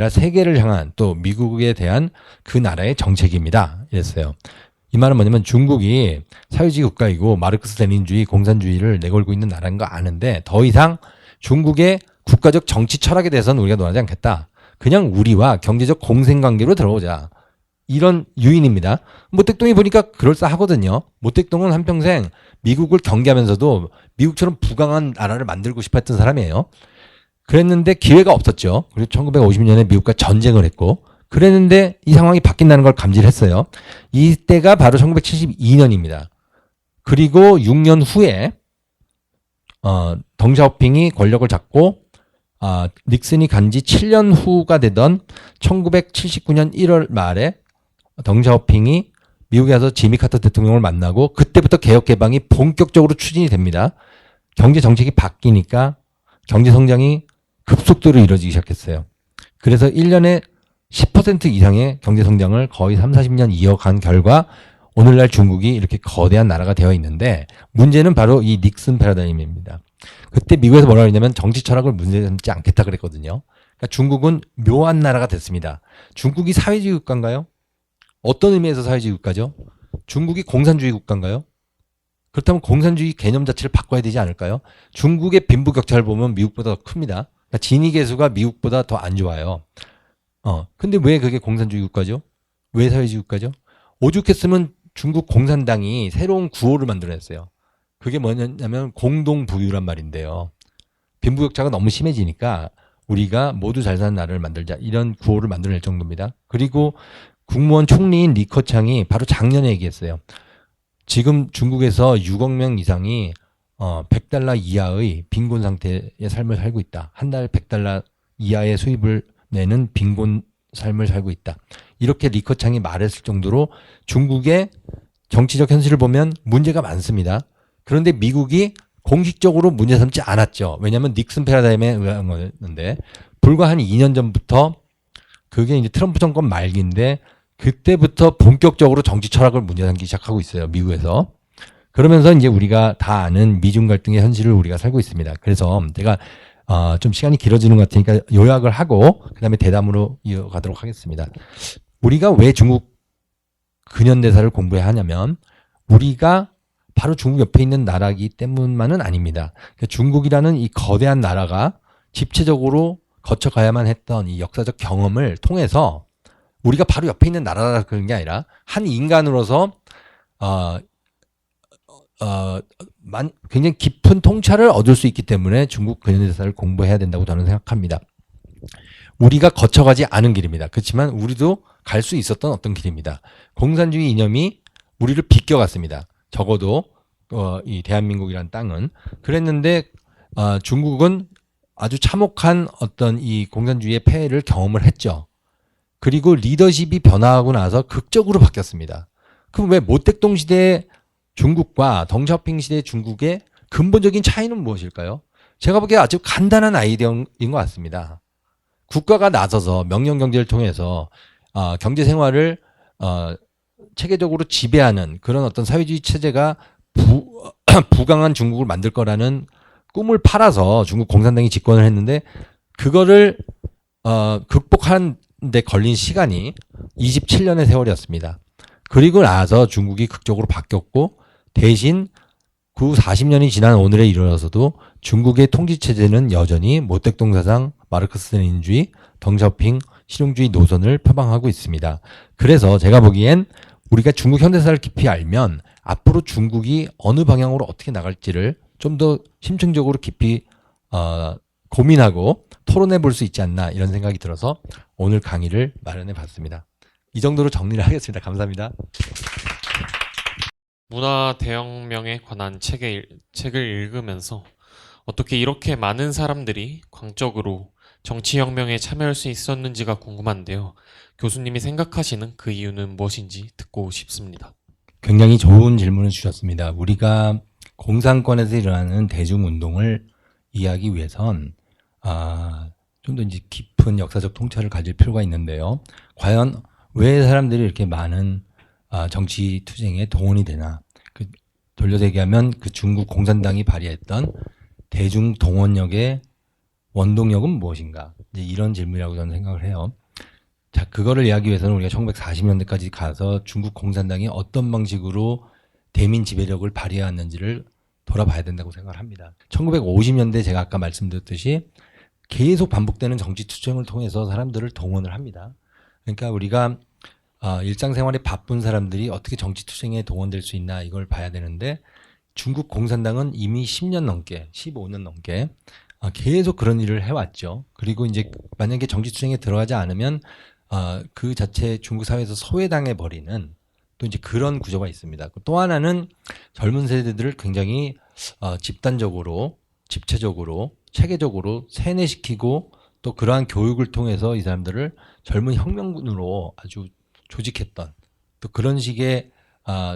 세계를 향한 또 미국에 대한 그 나라의 정책입니다. 이랬어요. 이 말은 뭐냐면 중국이 사회주의 국가이고 마르크스 레닌주의 공산주의를 내걸고 있는 나라인 거 아는데 더 이상 중국의 국가적 정치 철학에 대해서는 우리가 논하지 않겠다. 그냥 우리와 경제적 공생관계로 들어오자. 이런 유인입니다. 모택동이 보니까 그럴싸하거든요. 모택동은 한평생 미국을 경계하면서도 미국처럼 부강한 나라를 만들고 싶어 했던 사람이에요. 그랬는데 기회가 없었죠. 그리고 1950년에 미국과 전쟁을 했고 그랬는데 이 상황이 바뀐다는 걸 감지를 했어요. 이때가 바로 1972년입니다. 그리고 6년 후에 덩샤오핑이 권력을 잡고 닉슨이 간 지 7년 후가 되던 1979년 1월 말에 덩샤오핑이 미국에 가서 지미 카터 대통령을 만나고 그때부터 개혁 개방이 본격적으로 추진이 됩니다. 경제 정책이 바뀌니까 경제 성장이 급속도로 이루어지기 시작했어요. 그래서 1년에 10% 이상의 경제 성장을 거의 3, 40년 이어간 결과 오늘날 중국이 이렇게 거대한 나라가 되어 있는데 문제는 바로 이 닉슨 패러다임입니다. 그때 미국에서 뭐라고 했냐면 정치 철학을 문제 삼지 않겠다 그랬거든요. 그러니까 중국은 묘한 나라가 됐습니다. 중국이 사회주의 국가인가요? 어떤 의미에서 사회주의 국가죠? 중국이 공산주의 국가인가요? 그렇다면 공산주의 개념 자체를 바꿔야 되지 않을까요? 중국의 빈부격차를 보면 미국보다 더 큽니다. 그러니까 진위계수가 미국보다 더 안 좋아요. 근데 왜 그게 공산주의 국가죠? 왜 사회주의 국가죠? 오죽했으면 중국 공산당이 새로운 구호를 만들어냈어요. 그게 뭐냐면 공동부유란 말인데요. 빈부격차가 너무 심해지니까 우리가 모두 잘 사는 나라를 만들자 이런 구호를 만들어낼 정도입니다. 그리고 국무원 총리인 리커창이 바로 작년에 얘기했어요. 지금 중국에서 6억 명 이상이 $100 이하의 빈곤 상태의 삶을 살고 있다. 한 달 $100 이하의 수입을 내는 빈곤 삶을 살고 있다. 이렇게 리커창이 말했을 정도로 중국의 정치적 현실을 보면 문제가 많습니다. 그런데 미국이 공식적으로 문제 삼지 않았죠. 왜냐하면 닉슨 패러다임에 의한 거였는데 불과 한 2년 전부터 그게 이제 트럼프 정권 말기인데 그때부터 본격적으로 정치 철학을 문제 삼기 시작하고 있어요. 미국에서. 그러면서 이제 우리가 다 아는 미중 갈등의 현실을 우리가 살고 있습니다. 그래서 제가 좀 시간이 길어지는 것 같으니까 요약을 하고 그다음에 대담으로 이어가도록 하겠습니다. 우리가 왜 중국 근현대사를 공부해야 하냐면 우리가 바로 중국 옆에 있는 나라이기 때문만은 아닙니다. 그러니까 중국이라는 이 거대한 나라가 집체적으로 거쳐가야만 했던 이 역사적 경험을 통해서 우리가 바로 옆에 있는 나라라 그런 게 아니라 한 인간으로서 굉장히 깊은 통찰을 얻을 수 있기 때문에 중국 근현대사를 공부해야 된다고 저는 생각합니다. 우리가 거쳐가지 않은 길입니다. 그렇지만 우리도 갈 수 있었던 어떤 길입니다. 공산주의 이념이 우리를 비껴갔습니다. 적어도 이 대한민국이라는 땅은 그랬는데 중국은 아주 참혹한 어떤 이 공산주의의 폐해를 경험을 했죠. 그리고 리더십이 변화하고 나서 극적으로 바뀌었습니다. 그럼 왜 모택동 시대 중국과 덩샤오핑 시대 중국의 근본적인 차이는 무엇일까요? 제가 보기에 아주 간단한 아이디어인 것 같습니다. 국가가 나서서 명령 경제를 통해서 경제 생활을 체계적으로 지배하는 그런 어떤 사회주의 체제가 부강한 중국을 만들 거라는 꿈을 팔아서 중국 공산당이 집권을 했는데 그거를 극복하는 데 걸린 시간이 27년의 세월이었습니다. 그리고 나서 중국이 극적으로 바뀌었고 대신 그 40년이 지난 오늘에 이르러서도 중국의 통치 체제는 여전히 모택동 사상, 마르크스 레닌주의, 덩샤오핑 실용주의 노선을 표방하고 있습니다. 그래서 제가 보기엔 우리가 중국 현대사를 깊이 알면 앞으로 중국이 어느 방향으로 어떻게 나갈지를 좀 더 심층적으로 깊이 고민하고 토론해 볼 수 있지 않나 이런 생각이 들어서 오늘 강의를 마련해 봤습니다. 이 정도로 정리를 하겠습니다. 감사합니다. 문화 대혁명에 관한 책을 읽으면서 어떻게 이렇게 많은 사람들이 광적으로 정치혁명에 참여할 수 있었는지가 궁금한데요. 교수님이 생각하시는 그 이유는 무엇인지 듣고 싶습니다. 굉장히 좋은 질문을 주셨습니다. 우리가 공산권에서 일어나는 대중운동을 이해하기 위해선 좀 더 이제 깊은 역사적 통찰을 가질 필요가 있는데요. 과연 왜 사람들이 이렇게 많은 정치 투쟁에 동원이 되나? 돌려서 얘기하면 그 중국 공산당이 발휘했던 대중 동원력의 원동력은 무엇인가? 이제 이런 질문이라고 저는 생각을 해요. 자, 그거를 이해하기 위해서는 우리가 1940년대까지 가서 중국 공산당이 어떤 방식으로 대민 지배력을 발휘해왔는지를 돌아봐야 된다고 생각을 합니다. 1950년대 제가 아까 말씀드렸듯이 계속 반복되는 정치 투쟁을 통해서 사람들을 동원을 합니다. 그러니까 우리가 일상생활에 바쁜 사람들이 어떻게 정치 투쟁에 동원될 수 있나 이걸 봐야 되는데 중국 공산당은 이미 10년 넘게, 15년 넘게 계속 그런 일을 해왔죠. 그리고 이제 만약에 정치 투쟁에 들어가지 않으면 그 자체 중국 사회에서 소외당해 버리는 또 이제 그런 구조가 있습니다. 또 하나는 젊은 세대들을 굉장히 집단적으로, 집체적으로, 체계적으로 세뇌시키고 또 그러한 교육을 통해서 이 사람들을 젊은 혁명군으로 아주 조직했던 또 그런 식의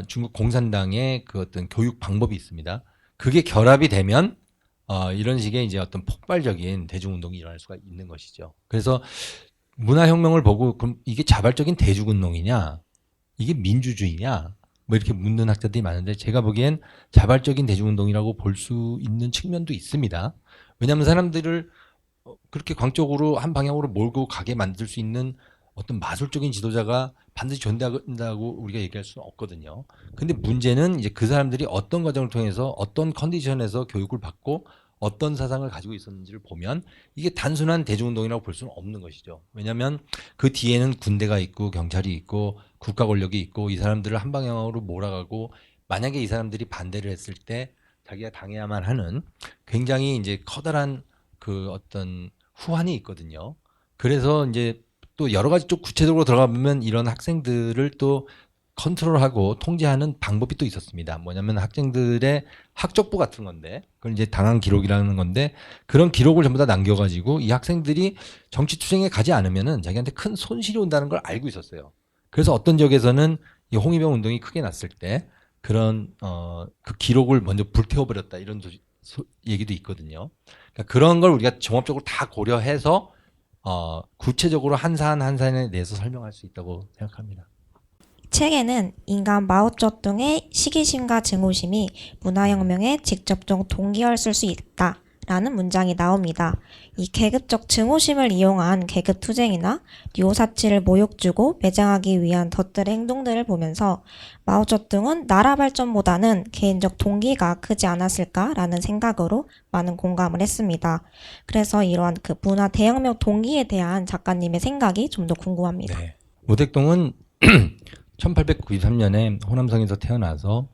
중국 공산당의 그 어떤 교육 방법이 있습니다. 그게 결합이 되면 이런 식의 이제 어떤 폭발적인 대중운동이 일어날 수가 있는 것이죠. 그래서 문화혁명을 보고 그럼 이게 자발적인 대중운동이냐, 이게 민주주의냐, 뭐 이렇게 묻는 학자들이 많은데 제가 보기엔 자발적인 대중운동이라고 볼 수 있는 측면도 있습니다. 왜냐하면 사람들을 그렇게 광적으로 한 방향으로 몰고 가게 만들 수 있는 어떤 마술적인 지도자가 반드시 존재한다고 우리가 얘기할 수는 없거든요. 근데 문제는 이제 그 사람들이 어떤 과정을 통해서 어떤 컨디션에서 교육을 받고 어떤 사상을 가지고 있었는지를 보면 이게 단순한 대중운동이라고 볼 수는 없는 것이죠. 왜냐하면 그 뒤에는 군대가 있고 경찰이 있고 국가 권력이 있고 이 사람들을 한 방향으로 몰아가고 만약에 이 사람들이 반대를 했을 때 자기가 당해야만 하는 굉장히 이제 커다란 그 어떤 후환이 있거든요. 그래서 이제 또 여러 가지 좀 구체적으로 들어가보면 이런 학생들을 또 컨트롤하고 통제하는 방법이 또 있었습니다. 뭐냐면 학생들의 학적부 같은 건데 그걸 이제 당한 기록이라는 건데 그런 기록을 전부 다 남겨가지고 이 학생들이 정치 투쟁에 가지 않으면은 자기한테 큰 손실이 온다는 걸 알고 있었어요. 그래서 어떤 지역에서는 이 홍위병 운동이 크게 났을 때 그런 그 기록을 먼저 불태워버렸다 이런 얘기도 있거든요. 그러니까 그런 걸 우리가 종합적으로 다 고려해서 구체적으로 한 사안 한 사안에 대해서 설명할 수 있다고 생각합니다. 책에는 인간 마오쩌둥의 시기심과 증오심이 문화혁명에 직접적 동기였을 수 있다라는 문장이 나옵니다. 이 계급적 증오심을 이용한 계급투쟁이나 류오사치를 모욕주고 매장하기 위한 덫들의 행동들을 보면서 마오쩌둥은 나라 발전보다는 개인적 동기가 크지 않았을까라는 생각으로 많은 공감을 했습니다. 그래서 이러한 그 문화 대혁명 동기에 대한 작가님의 생각이 좀 더 궁금합니다. 네. 모택동은 1893년에 호남성에서 태어나서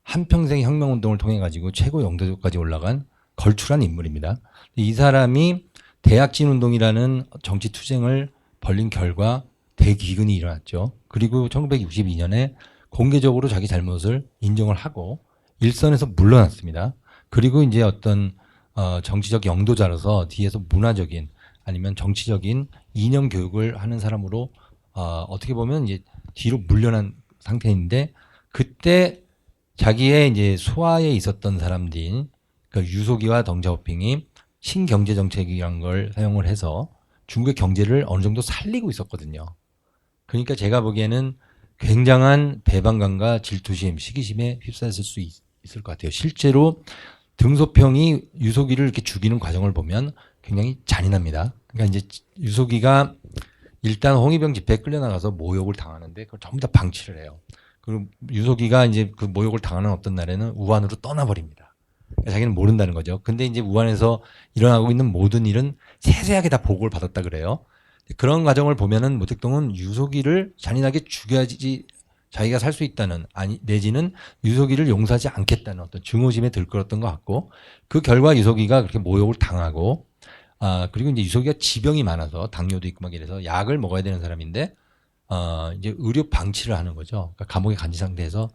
한평생 혁명운동을 통해 가지고 최고 영도까지 올라간 걸출한 인물입니다. 이 사람이 대약진운동이라는 정치투쟁을 벌린 결과 대기근이 일어났죠. 그리고 1962년에 공개적으로 자기 잘못을 인정을 하고 일선에서 물러났습니다. 그리고 이제 어떤 정치적 영도자로서 뒤에서 문화적인 아니면 정치적인 이념 교육을 하는 사람으로 어떻게 보면 이제 뒤로 물려난 상태인데 그때 자기의 이제 소하에 있었던 사람들인 그 유소기와 덩자오핑이 신경제 정책이라는 걸 사용을 해서 중국의 경제를 어느 정도 살리고 있었거든요. 그러니까 제가 보기에는 굉장한 배반감과 질투심, 시기심에 휩싸였을 수 있을 것 같아요. 실제로 등소평이 유소기를 이렇게 죽이는 과정을 보면 굉장히 잔인합니다. 그러니까 이제 유소기가 일단 홍위병 집회에 끌려나가서 모욕을 당하는데 그걸 전부 다 방치를 해요. 그리고 유소기가 이제 그 모욕을 당하는 어떤 날에는 우한으로 떠나버립니다. 그러니까 자기는 모른다는 거죠. 근데 이제 우한에서 일어나고 있는 모든 일은 세세하게 다 보고를 받았다 그래요. 그런 과정을 보면은 모택동은 유소기를 잔인하게 죽여야지 자기가 살 수 있다는 아니 내지는 유소기를 용서하지 않겠다는 어떤 증오심에 들끓었던 것 같고 그 결과 유소기가 그렇게 모욕을 당하고 그리고 이제 유소기가 지병이 많아서 당뇨도 있고 막 이래서 약을 먹어야 되는 사람인데 이제 의료 방치를 하는 거죠. 그러니까 감옥에 간지 상태에서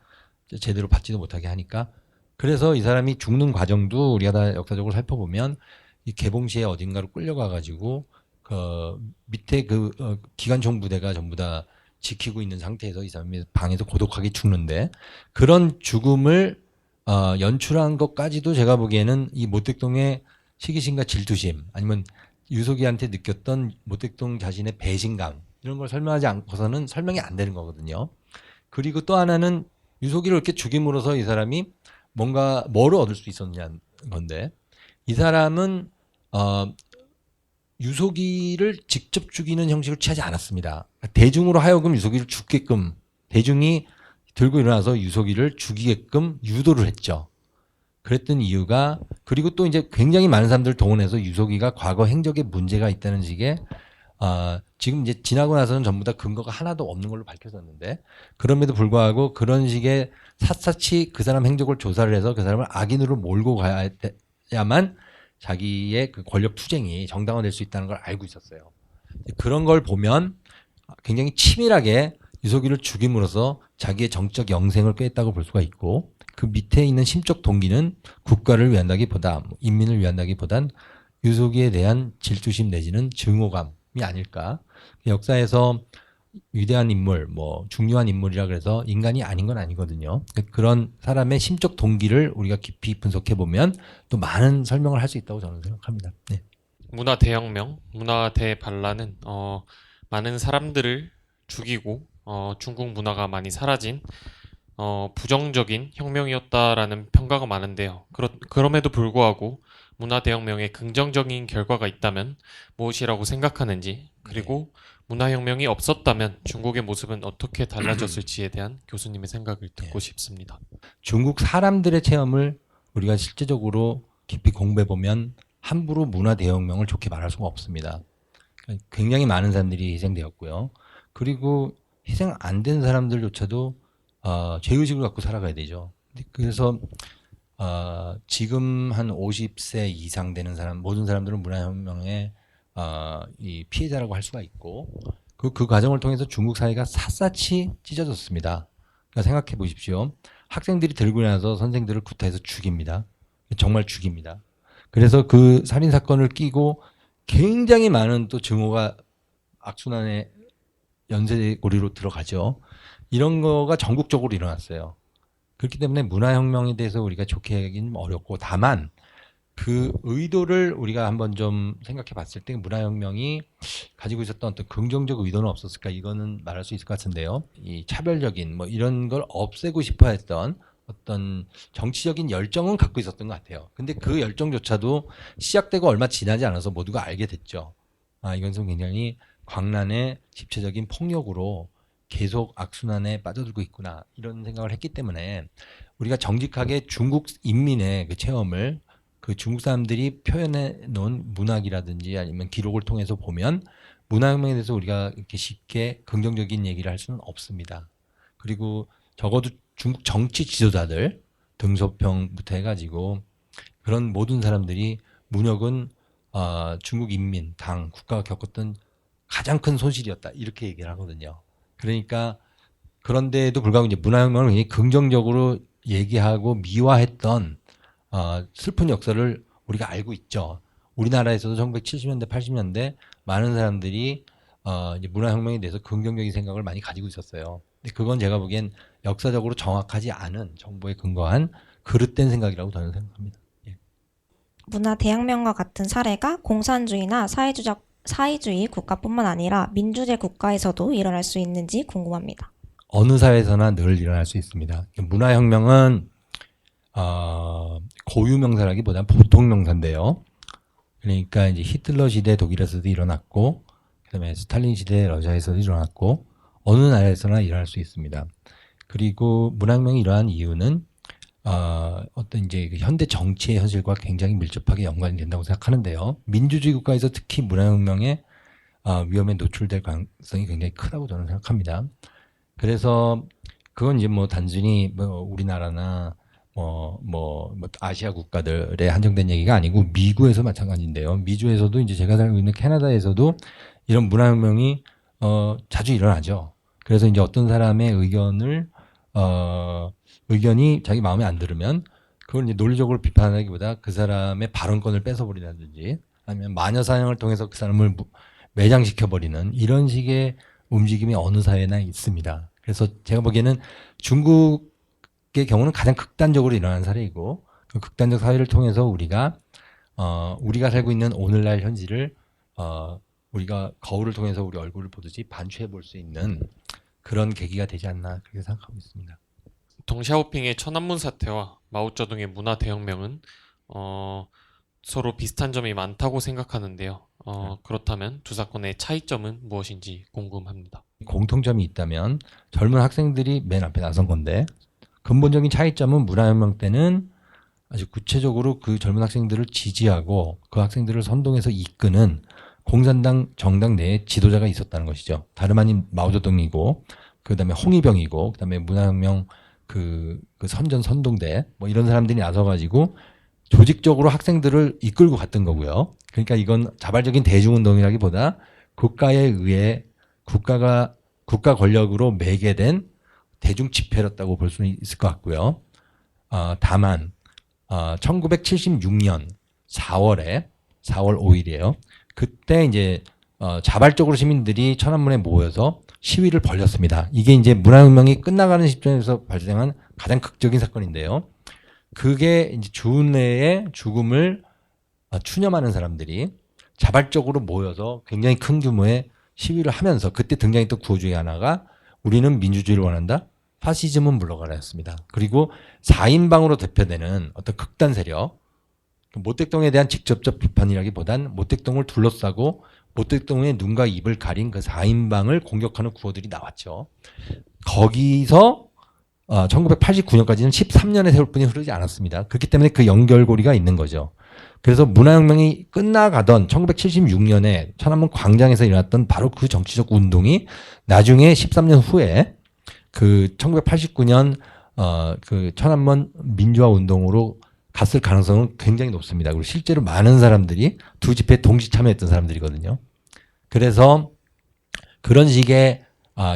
제대로 받지도 못하게 하니까 그래서 이 사람이 죽는 과정도 우리가 다 역사적으로 살펴보면 이 개봉시에 어딘가로 끌려가 가지고 그 밑에 그 기관총 부대가 전부 다 지키고 있는 상태에서 이 사람이 방에서 고독하게 죽는데 그런 죽음을 연출한 것까지도 제가 보기에는 이 모택동의 시기심과 질투심 아니면 유석이한테 느꼈던 모택동 자신의 배신감 이런 걸 설명하지 않고서는 설명이 안 되는 거거든요. 그리고 또 하나는 유석이를 이렇게 죽임으로써 이 사람이 뭔가 뭐를 얻을 수 있었냐는 건데 이 사람은 유소기를 직접 죽이는 형식을 취하지 않았습니다. 대중으로 하여금 유소기를 죽게끔 대중이 들고 일어나서 유소기를 죽이게끔 유도를 했죠. 그랬던 이유가 그리고 또 이제 굉장히 많은 사람들을 동원해서 유소기가 과거 행적에 문제가 있다는 식의 지금 이제 지나고 나서는 전부 다 근거가 하나도 없는 걸로 밝혀졌는데 그럼에도 불구하고 그런 식의 샅샅이 그 사람 행적을 조사를 해서 그 사람을 악인으로 몰고 가야만 자기의 그 권력 투쟁이 정당화될 수 있다는 걸 알고 있었어요. 그런 걸 보면 굉장히 치밀하게 유석이를 죽임으로써 자기의 정적 영생을 꾀했다고 볼 수가 있고 그 밑에 있는 심적 동기는 국가를 위한다기보다 인민을 위한다기보단 유석이에 대한 질투심 내지는 증오감이 아닐까. 역사에서 위대한 인물, 뭐 중요한 인물이라 그래서 인간이 아닌 건 아니거든요. 그런 사람의 심적 동기를 우리가 깊이 분석해 보면 또 많은 설명을 할 수 있다고 저는 생각합니다. 네. 문화 대혁명, 문화 대반란은 많은 사람들을 죽이고 중국 문화가 많이 사라진 부정적인 혁명이었다라는 평가가 많은데요. 그럼에도 불구하고 문화 대혁명에 긍정적인 결과가 있다면 무엇이라고 생각하는지 그리고 문화혁명이 없었다면 중국의 모습은 어떻게 달라졌을지에 대한 교수님의 생각을 듣고 싶습니다. 중국 사람들의 체험을 우리가 실제적으로 깊이 공부해 보면 함부로 문화 대혁명을 좋게 말할 수가 없습니다. 굉장히 많은 사람들이 희생되었고요. 그리고 희생 안 된 사람들조차도 죄의식을 갖고 살아가야 되죠. 그래서 지금 한 50세 이상 되는 사람 모든 사람들은 문화혁명의 이 피해자라고 할 수가 있고 그 과정을 통해서 중국 사회가 샅샅이 찢어졌습니다. 그러니까 생각해 보십시오. 학생들이 들고 나서 선생들을 구타해서 죽입니다. 정말 죽입니다. 그래서 그 살인 사건을 끼고 굉장히 많은 또 증오가 악순환의 연쇄고리로 들어가죠. 이런 거가 전국적으로 일어났어요. 그렇기 때문에 문화혁명에 대해서 우리가 좋게 얘기는 어렵고 다만 그 의도를 우리가 한번 좀 생각해 봤을 때 문화혁명이 가지고 있었던 어떤 긍정적 의도는 없었을까 이거는 말할 수 있을 것 같은데요. 이 차별적인 뭐 이런 걸 없애고 싶어 했던 어떤 정치적인 열정은 갖고 있었던 것 같아요. 근데 그 열정조차도 시작되고 얼마 지나지 않아서 모두가 알게 됐죠. 이건 좀 굉장히 광란의 집체적인 폭력으로 계속 악순환에 빠져들고 있구나 이런 생각을 했기 때문에 우리가 정직하게 중국 인민의 그 체험을 그 중국 사람들이 표현해 놓은 문학이라든지 아니면 기록을 통해서 보면 문화혁명에 대해서 우리가 이렇게 쉽게 긍정적인 얘기를 할 수는 없습니다. 그리고 적어도 중국 정치 지도자들 등소평부터 해가지고 그런 모든 사람들이 문혁은 중국 인민, 당, 국가가 겪었던 가장 큰 손실이었다 이렇게 얘기를 하거든요. 그러니까 그런데도 불구하고 이제 문화혁명을 굉장히 긍정적으로 얘기하고 미화했던 슬픈 역사를 우리가 알고 있죠. 우리나라에서도 1970년대, 80년대 많은 사람들이 이제 문화혁명에 대해서 긍정적인 생각을 많이 가지고 있었어요. 근데 그건 제가 보기엔 역사적으로 정확하지 않은 정보에 근거한 그릇된 생각이라고 저는 생각합니다. 예. 문화 대혁명과 같은 사례가 공산주의나 사회주의 국가뿐만 아니라 민주제 국가에서도 일어날 수 있는지 궁금합니다. 어느 사회에서나 늘 일어날 수 있습니다. 문화혁명은 고유명사라기보다는 보통명사인데요. 그러니까 이제 히틀러 시대 독일에서도 일어났고, 그다음에 스탈린 시대 러시아에서도 일어났고, 어느 나라에서나 일어날 수 있습니다. 그리고 문화혁명이 일어난 이유는 어떤 이제 그 현대 정치의 현실과 굉장히 밀접하게 연관이 된다고 생각하는데요. 민주주의 국가에서 특히 문화혁명의 위험에 노출될 가능성이 굉장히 크다고 저는 생각합니다. 그래서 그건 이제 뭐 단순히 뭐 우리나라나 아시아 국가들에 한정된 얘기가 아니고 미국에서 마찬가지인데요. 미주에서도 이제 제가 살고 있는 캐나다에서도 이런 문화혁명이 자주 일어나죠. 그래서 이제 어떤 사람의 의견이 자기 마음에 안 들으면 그걸 이제 논리적으로 비판하기보다 그 사람의 발언권을 뺏어버리다든지 아니면 마녀 사냥을 통해서 그 사람을 매장시켜버리는 이런 식의 움직임이 어느 사회나 있습니다. 그래서 제가 보기에는 중국의 경우는 가장 극단적으로 일어난 사례이고 그 극단적 사회를 통해서 우리가 살고 있는 오늘날 현실을 우리가 거울을 통해서 우리 얼굴을 보듯이 반추해 볼 수 있는 그런 계기가 되지 않나 그렇게 생각하고 있습니다. 덩샤오핑의 천안문 사태와 마오쩌둥의 문화 대혁명은 서로 비슷한 점이 많다고 생각하는데요. 그렇다면 두 사건의 차이점은 무엇인지 궁금합니다. 공통점이 있다면 젊은 학생들이 맨 앞에 나선 건데 근본적인 차이점은 문화혁명 때는 아주 구체적으로 그 젊은 학생들을 지지하고 그 학생들을 선동해서 이끄는 공산당 정당 내에 지도자가 있었다는 것이죠. 다름 아닌 마오쩌둥이고 그다음에 홍위병이고 그다음에 문화혁명 그 선전 선동대 뭐 이런 사람들이 나서가지고 조직적으로 학생들을 이끌고 갔던 거고요. 그러니까 이건 자발적인 대중운동이라기보다 국가에 의해 국가 권력으로 매개된 대중 집회였다고 볼 수 있을 것 같고요. 다만 1976년 4월 5일이에요. 그때 이제 자발적으로 시민들이 천안문에 모여서 시위를 벌였습니다. 이게 이제 문화혁명이 끝나가는 시점에서 발생한 가장 극적인 사건인데요. 그게 이제 주은혜의 죽음을 추념하는 사람들이 자발적으로 모여서 굉장히 큰 규모의 시위를 하면서 그때 등장했던 구호 중에 하나가 우리는 민주주의를 원한다. 파시즘은 물러가라였습니다. 그리고 4인방으로 대표되는 어떤 극단 세력, 모택동에 대한 직접적 비판이라기보단 모택동을 둘러싸고 모택동의 눈과 입을 가린 그 4인방을 공격하는 구호들이 나왔죠. 거기서 1989년까지는 13년의 세월뿐이 흐르지 않았습니다. 그렇기 때문에 그 연결고리가 있는 거죠. 그래서 문화혁명이 끝나가던 1976년에 천안문 광장에서 일어났던 바로 그 정치적 운동이 나중에 13년 후에 그 1989년 그 천안문 민주화 운동으로 갔을 가능성은 굉장히 높습니다. 그리고 실제로 많은 사람들이 두 집회에 동시 참여했던 사람들이거든요. 그래서 그런 식의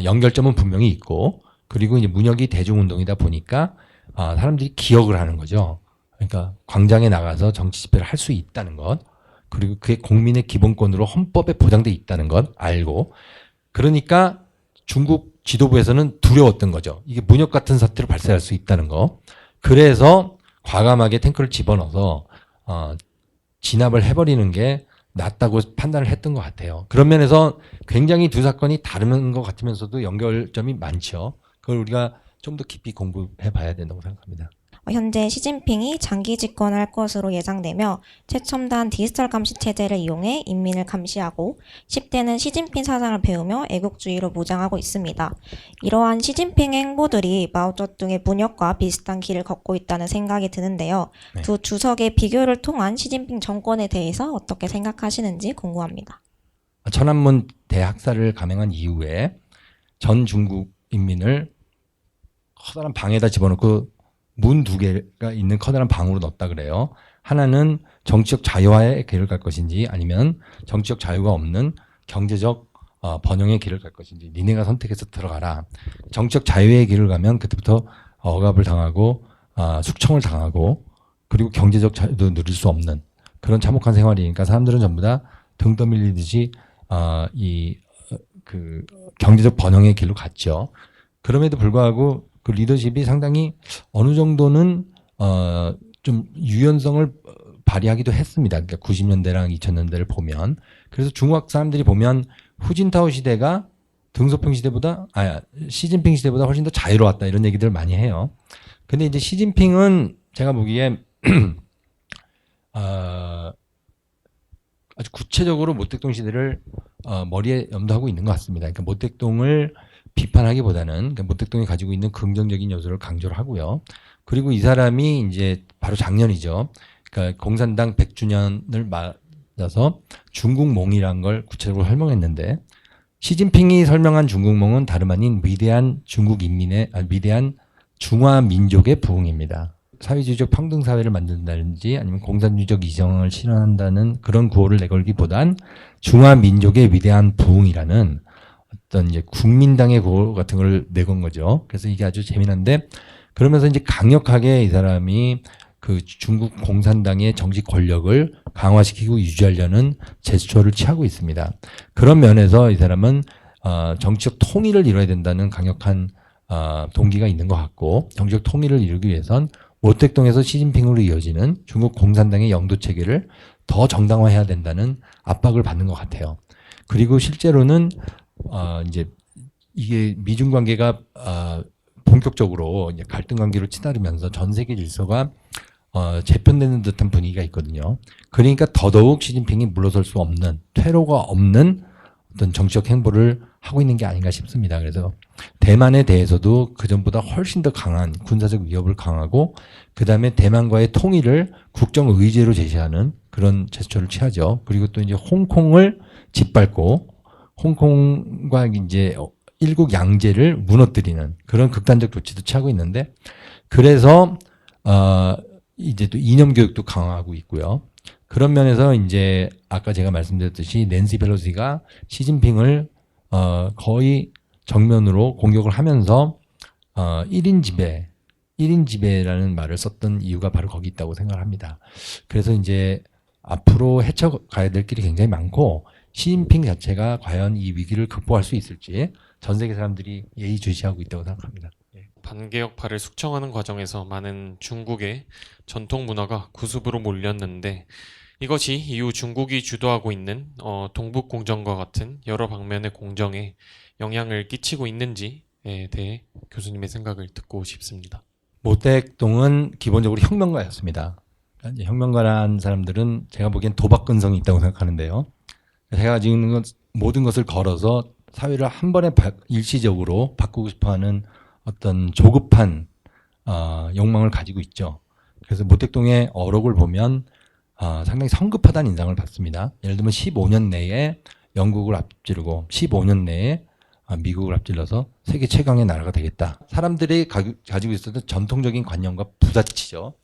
연결점은 분명히 있고 그리고 이제 문혁이 대중운동이다 보니까 사람들이 기억을 하는 거죠. 그러니까 광장에 나가서 정치 집회를 할 수 있다는 것 그리고 그게 국민의 기본권으로 헌법에 보장돼 있다는 것 알고 그러니까 중국 지도부에서는 두려웠던 거죠. 이게 문혁 같은 사태로 발생할 수 있다는 거. 그래서 과감하게 탱크를 집어넣어서 진압을 해버리는 게 낫다고 판단을 했던 것 같아요. 그런 면에서 굉장히 두 사건이 다른 것 같으면서도 연결점이 많죠. 그걸 우리가 좀 더 깊이 공부해 봐야 된다고 생각합니다. 현재 시진핑이 장기 집권할 것으로 예상되며 최첨단 디지털 감시 체제를 이용해 인민을 감시하고 10대는 시진핑 사상을 배우며 애국주의로 무장하고 있습니다. 이러한 시진핑의 행보들이 마오쩌둥의 문혁과 비슷한 길을 걷고 있다는 생각이 드는데요. 네. 두 주석의 비교를 통한 시진핑 정권에 대해서 어떻게 생각하시는지 궁금합니다. 천안문 대학살을 감행한 이후에 전 중국 인민을 커다란 방에다 집어넣고 문 2개가 있는 커다란 방으로 넣었다 그래요. 하나는 정치적 자유화의 길을 갈 것인지 아니면 정치적 자유가 없는 경제적 번영의 길을 갈 것인지 니네가 선택해서 들어가라. 정치적 자유의 길을 가면 그때부터 억압을 당하고 숙청을 당하고 그리고 경제적 자유도 누릴 수 없는 그런 참혹한 생활이니까 사람들은 전부 다 등 떠밀리듯이 그 경제적 번영의 길로 갔죠. 그럼에도 불구하고 그 리더십이 상당히 어느 정도는 좀 유연성을 발휘하기도 했습니다. 그러니까 90년대랑 2000년대를 보면. 그래서 중국 사람들이 보면 후진타오 시대가 등소평 시대보다 시진핑 시대보다 훨씬 더 자유로웠다 이런 얘기들 많이 해요. 근데 이제 시진핑은 제가 보기에 아주 구체적으로 모택동 시대를 머리에 염두하고 있는 것 같습니다. 그러니까 모택동을 비판하기보다는 그러니까 모택동이 가지고 있는 긍정적인 요소를 강조를 하고요. 그리고 이 사람이 이제 바로 작년이죠. 그러니까 공산당 100주년을 맞아서 중국몽이란 걸 구체적으로 설명했는데 시진핑이 설명한 중국몽은 다름 아닌 위대한 중국 인민의 위대한 중화 민족의 부흥입니다. 사회주의적 평등 사회를 만든다든지 아니면 공산주의적 이성을 실현한다는 그런 구호를 내걸기보단 중화 민족의 위대한 부흥이라는 어떤 이제 국민당의 구호 같은 걸 내건 거죠. 그래서 이게 아주 재미난데 그러면서 이제 강력하게 이 사람이 그 중국 공산당의 정치 권력을 강화시키고 유지하려는 제스처를 취하고 있습니다. 그런 면에서 이 사람은 정치적 통일을 이뤄야 된다는 강력한 동기가 있는 것 같고 정치적 통일을 이루기 위해선 모택동에서 시진핑으로 이어지는 중국 공산당의 영도 체계를 더 정당화해야 된다는 압박을 받는 것 같아요. 그리고 실제로는 이제 이게 미중 관계가 본격적으로 이제 갈등 관계로 치달으면서 전 세계 질서가 재편되는 듯한 분위기가 있거든요. 그러니까 더더욱 시진핑이 물러설 수 없는 퇴로가 없는 어떤 정치적 행보를 하고 있는 게 아닌가 싶습니다. 그래서 대만에 대해서도 그전보다 훨씬 더 강한 군사적 위협을 강하고 그다음에 대만과의 통일을 국정 의제로 제시하는 그런 제스처를 취하죠. 그리고 또 이제 홍콩을 짓밟고 홍콩과 이제 일국 양제를 무너뜨리는 그런 극단적 조치도 취하고 있는데 그래서 이제 또 이념 교육도 강화하고 있고요. 그런 면에서 이제 아까 제가 말씀드렸듯이 낸시 펠로시가 시진핑을 거의 정면으로 공격을 하면서 1인 지배라는 말을 썼던 이유가 바로 거기 있다고 생각을 합니다. 그래서 이제 앞으로 헤쳐가야 될 길이 굉장히 많고 시진핑 자체가 과연 이 위기를 극복할 수 있을지 전 세계 사람들이 예의주시하고 있다고 생각합니다. 반개혁파를 숙청하는 과정에서 많은 중국의 전통 문화가 구습으로 몰렸는데 이것이 이후 중국이 주도하고 있는 동북 공정과 같은 여러 방면의 공정에 영향을 끼치고 있는지에 대해 교수님의 생각을 듣고 싶습니다. 모택동은 기본적으로 혁명가였습니다. 혁명가란 사람들은 제가 보기엔 도박 근성이 있다고 생각하는데요. 제가 지금 모든 것을 걸어서 사회를 한 번에 일시적으로 바꾸고 싶어하는 어떤 조급한 욕망을 가지고 있죠. 그래서 모택동의 어록을 보면 상당히 성급하다는 인상을 받습니다. 예를 들면 15년 내에 영국을 앞지르고 15년 내에 미국을 앞질러서 세계 최강의 나라가 되겠다. 사람들이 가지고 있었던 전통적인 관념과 부딪히죠.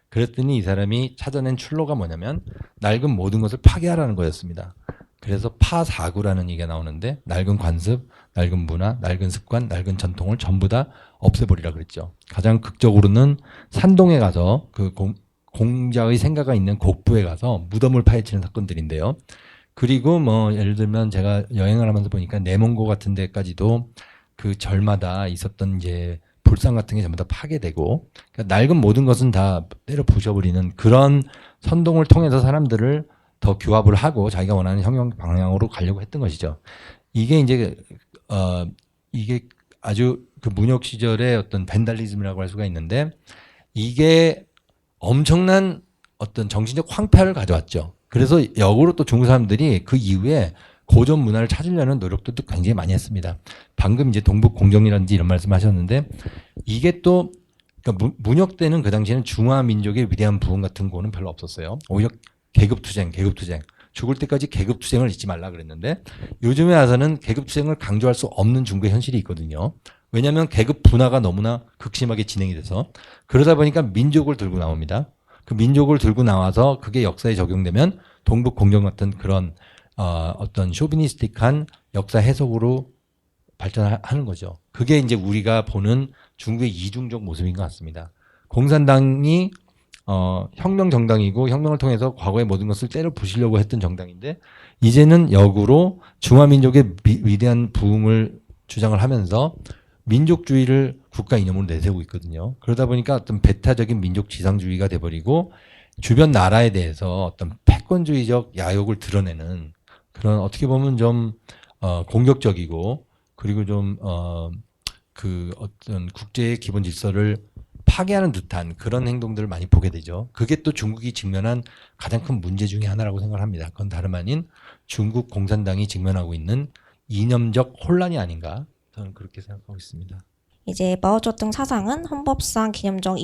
그랬더니 이 사람이 찾아낸 출로가 뭐냐면 낡은 모든 것을 파괴하라는 거였습니다. 그래서 파사구라는 얘기가 나오는데 낡은 관습, 낡은 문화, 낡은 습관, 낡은 전통을 전부 다 없애버리라 그랬죠. 가장 극적으로는 산동에 가서 그 공자의 생가가 있는 곡부에 가서 무덤을 파헤치는 사건들인데요. 그리고 뭐 예를 들면 제가 여행을 하면서 보니까 내몽고 같은 데까지도 그 절마다 있었던 이제 불상 같은 게 전부 다 파괴되고 그러니까 낡은 모든 것은 다 때려 부셔버리는 그런 선동을 통해서 사람들을 더 규합을 하고 자기가 원하는 혁명 방향으로 가려고 했던 것이죠. 이게 이제 이게 아주 그 문혁 시절의 어떤 벤달리즘이라고 할 수가 있는데 이게 엄청난 어떤 정신적 황폐를 가져왔죠. 그래서 역으로 또 중국 사람들이 그 이후에 고전 문화를 찾으려는 노력도 굉장히 많이 했습니다. 방금 이제 동북 공정이라든지 이런 말씀하셨는데 이게 또 그러니까 문혁 때는 그 당시에는 중화 민족의 위대한 부흥 같은 거는 별로 없었어요. 오히려 계급투쟁. 죽을 때까지 계급투쟁을 잊지 말라 그랬는데 요즘에 와서는 계급투쟁을 강조할 수 없는 중국의 현실이 있거든요. 왜냐하면 계급 분화가 너무나 극심하게 진행이 돼서 그러다 보니까 민족을 들고 나옵니다. 그 민족을 들고 나와서 그게 역사에 적용되면 동북 공정 같은 그런 어떤 쇼비니스틱한 역사 해석으로 발전하는 거죠. 그게 이제 우리가 보는 중국의 이중적 모습인 것 같습니다. 공산당이 혁명 정당이고 혁명을 통해서 과거의 모든 것을 때려 부시려고 했던 정당인데 이제는 역으로 중화민족의 위대한 부흥을 주장을 하면서 민족주의를 국가 이념으로 내세우고 있거든요. 그러다 보니까 어떤 배타적인 민족 지상주의가 돼버리고 주변 나라에 대해서 어떤 패권주의적 야욕을 드러내는 그런 어떻게 보면 좀 공격적이고 그리고 좀 그 어떤 국제의 기본 질서를 파괴하는 듯한 그런 행동들을 많이 보게 되죠. 그게 또 중국이 직면한 가장 큰 문제 중에 하나라고 생각을 합니다. 그건 다름 아닌 중국 공산당이 직면하고 있는 이념적 혼란이 아닌가 저는 그렇게 생각하고 있습니다. 이제 마오쩌둥 사상은 헌법상 기념적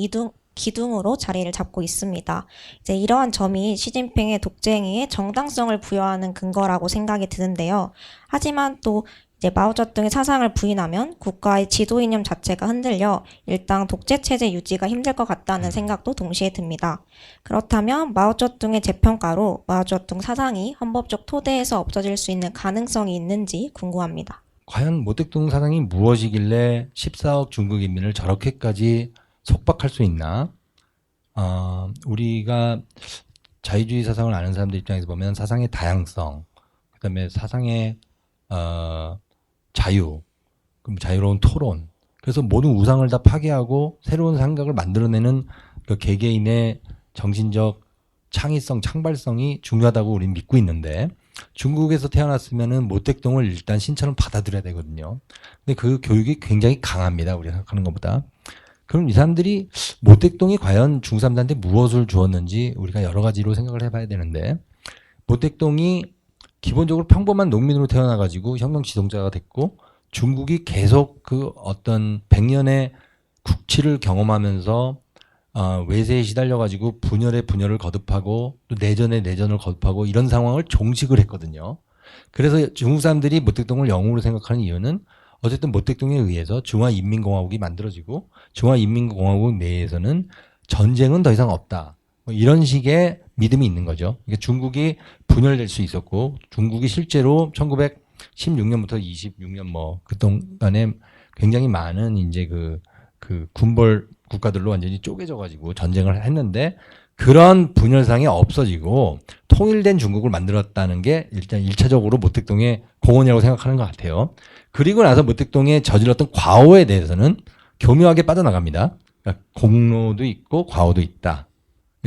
기둥으로 자리를 잡고 있습니다. 이제 이러한 점이 시진핑의 독재행위에 정당성을 부여하는 근거라고 생각이 드는데요. 하지만 또 이제 마오쩌둥의 사상을 부인하면 국가의 지도 이념 자체가 흔들려 일당 독재 체제 유지가 힘들 것 같다는 생각도 동시에 듭니다. 그렇다면 마오쩌둥의 재평가로 마오쩌둥 사상이 헌법적 토대에서 없어질 수 있는 가능성이 있는지 궁금합니다. 과연 모택동 사상이 무엇이길래 14억 중국 인민을 저렇게까지 속박할 수 있나? 우리가 자유주의 사상을 아는 사람들 입장에서 보면 사상의 다양성, 그다음에 사상의 자유, 그럼 자유로운 토론. 그래서 모든 우상을 다 파괴하고 새로운 생각을 만들어내는 그 개개인의 정신적 창의성, 창발성이 중요하다고 우리는 믿고 있는데 중국에서 태어났으면은 모택동을 일단 신처럼 받아들여야 되거든요. 근데 그 교육이 굉장히 강합니다. 우리가 생각하는 것보다. 그럼 이 사람들이 모택동이 과연 중국 사람들한테 무엇을 주었는지 우리가 여러 가지로 생각을 해봐야 되는데 모택동이 기본적으로 평범한 농민으로 태어나가지고 혁명 지도자가 됐고 중국이 계속 그 어떤 100년의 국치를 경험하면서 외세에 시달려가지고 분열에 분열을 거듭하고 또 내전에 내전을 거듭하고 이런 상황을 종식을 했거든요. 그래서 중국 사람들이 모택동을 영웅으로 생각하는 이유는 어쨌든 모택동에 의해서 중화인민공화국이 만들어지고 중화인민공화국 내에서는 전쟁은 더 이상 없다. 뭐 이런 식의 믿음이 있는 거죠. 그러니까 중국이 분열될 수 있었고 중국이 실제로 1916년부터 26년 뭐 그동안에 굉장히 많은 이제 그 군벌 국가들로 완전히 쪼개져 가지고 전쟁을 했는데 그런 분열상이 없어지고 통일된 중국을 만들었다는 게 일단 1차적으로 모택동의 공헌이라고 생각하는 것 같아요. 그리고 나서 모택동에 저질렀던 과오에 대해서는 교묘하게 빠져나갑니다. 그러니까 공로도 있고 과오도 있다.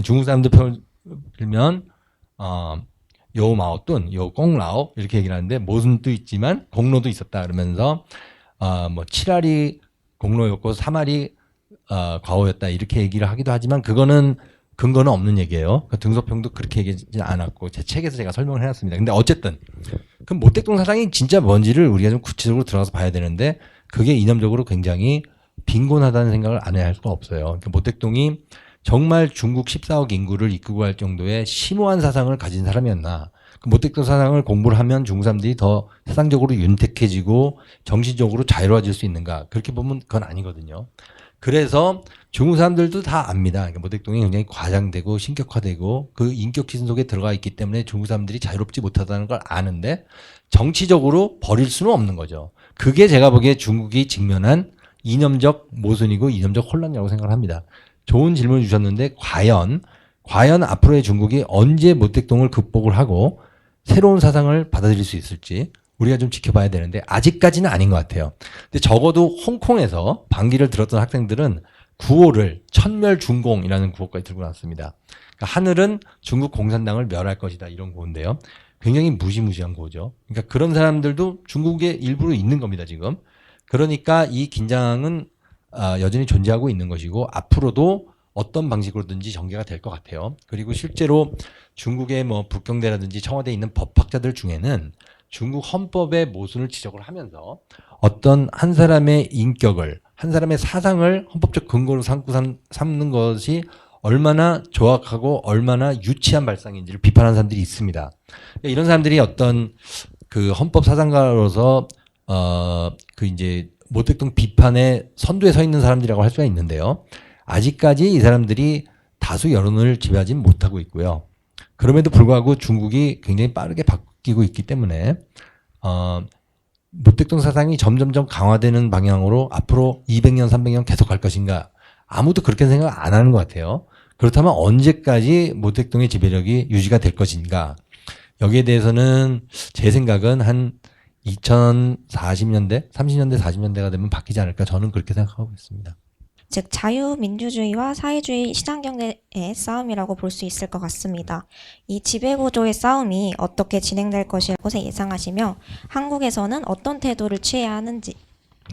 중국 사람들 표현면 요 마오뚱, 요 공라오 이렇게 얘기를 하는데 모순도 있지만 공로도 있었다 그러면서 뭐 7알이 공로였고 3알이 과오였다 이렇게 얘기를 하기도 하지만 그거는 근거는 없는 얘기예요. 그러니까 등소평도 그렇게 얘기하지 않았고 제 책에서 제가 설명을 해놨습니다. 근데 어쨌든 그럼 모택동 사상이 진짜 뭔지를 우리가 좀 구체적으로 들어가서 봐야 되는데 그게 이념적으로 굉장히 빈곤하다는 생각을 안 해야 할 수가 없어요. 그러니까 모택동이 정말 중국 14억 인구를 이끌고 갈 정도의 심오한 사상을 가진 사람이었나. 그 모택동 사상을 공부를 하면 중국 사람들이 더 사상적으로 윤택해지고 정신적으로 자유로워질 수 있는가. 그렇게 보면 그건 아니거든요. 그래서 중국 사람들도 다 압니다. 그러니까 모택동이 굉장히 과장되고 신격화되고 그 인격지심 속에 들어가 있기 때문에 중국 사람들이 자유롭지 못하다는 걸 아는데 정치적으로 버릴 수는 없는 거죠. 그게 제가 보기에 중국이 직면한 이념적 모순이고 이념적 혼란이라고 생각을 합니다. 좋은 질문을 주셨는데 과연 앞으로의 중국이 언제 모택동을 극복을 하고 새로운 사상을 받아들일 수 있을지 우리가 좀 지켜봐야 되는데 아직까지는 아닌 것 같아요. 근데 적어도 홍콩에서 방귀를 들었던 학생들은 구호를 천멸중공이라는 구호까지 들고 나왔습니다. 그러니까 하늘은 중국 공산당을 멸할 것이다 이런 구호인데요. 굉장히 무시무시한 구호죠. 그러니까 그런 사람들도 중국의 일부로 있는 겁니다 지금. 그러니까 이 긴장은 여전히 존재하고 있는 것이고 앞으로도 어떤 방식으로든지 전개가 될 것 같아요. 그리고 실제로 중국의 뭐 북경대라든지 청와대에 있는 법학자들 중에는 중국 헌법의 모순을 지적을 하면서 어떤 한 사람의 인격을 한 사람의 사상을 헌법적 근거로 삼는 것이 얼마나 조악하고 얼마나 유치한 발상인지를 비판하는 사람들이 있습니다. 이런 사람들이 어떤 그 헌법 사상가로서 그 이제 모택동 비판의 선두에 서 있는 사람들이라고 할 수가 있는데요. 아직까지 이 사람들이 다수 여론을 지배하지는 못하고 있고요. 그럼에도 불구하고 중국이 굉장히 빠르게 바뀌고 있기 때문에 모택동 사상이 점점점 강화되는 방향으로 앞으로 200년, 300년 계속 갈 것인가 아무도 그렇게 생각 안 하는 것 같아요. 그렇다면 언제까지 모택동의 지배력이 유지가 될 것인가? 여기에 대해서는 제 생각은 한 2040년대, 30년대, 40년대가 되면 바뀌지 않을까 저는 그렇게 생각하고 있습니다. 즉 자유민주주의와 사회주의 시장경제의 싸움이라고 볼 수 있을 것 같습니다. 이 지배구조의 싸움이 어떻게 진행될 것이라고 예상하시며 한국에서는 어떤 태도를 취해야 하는지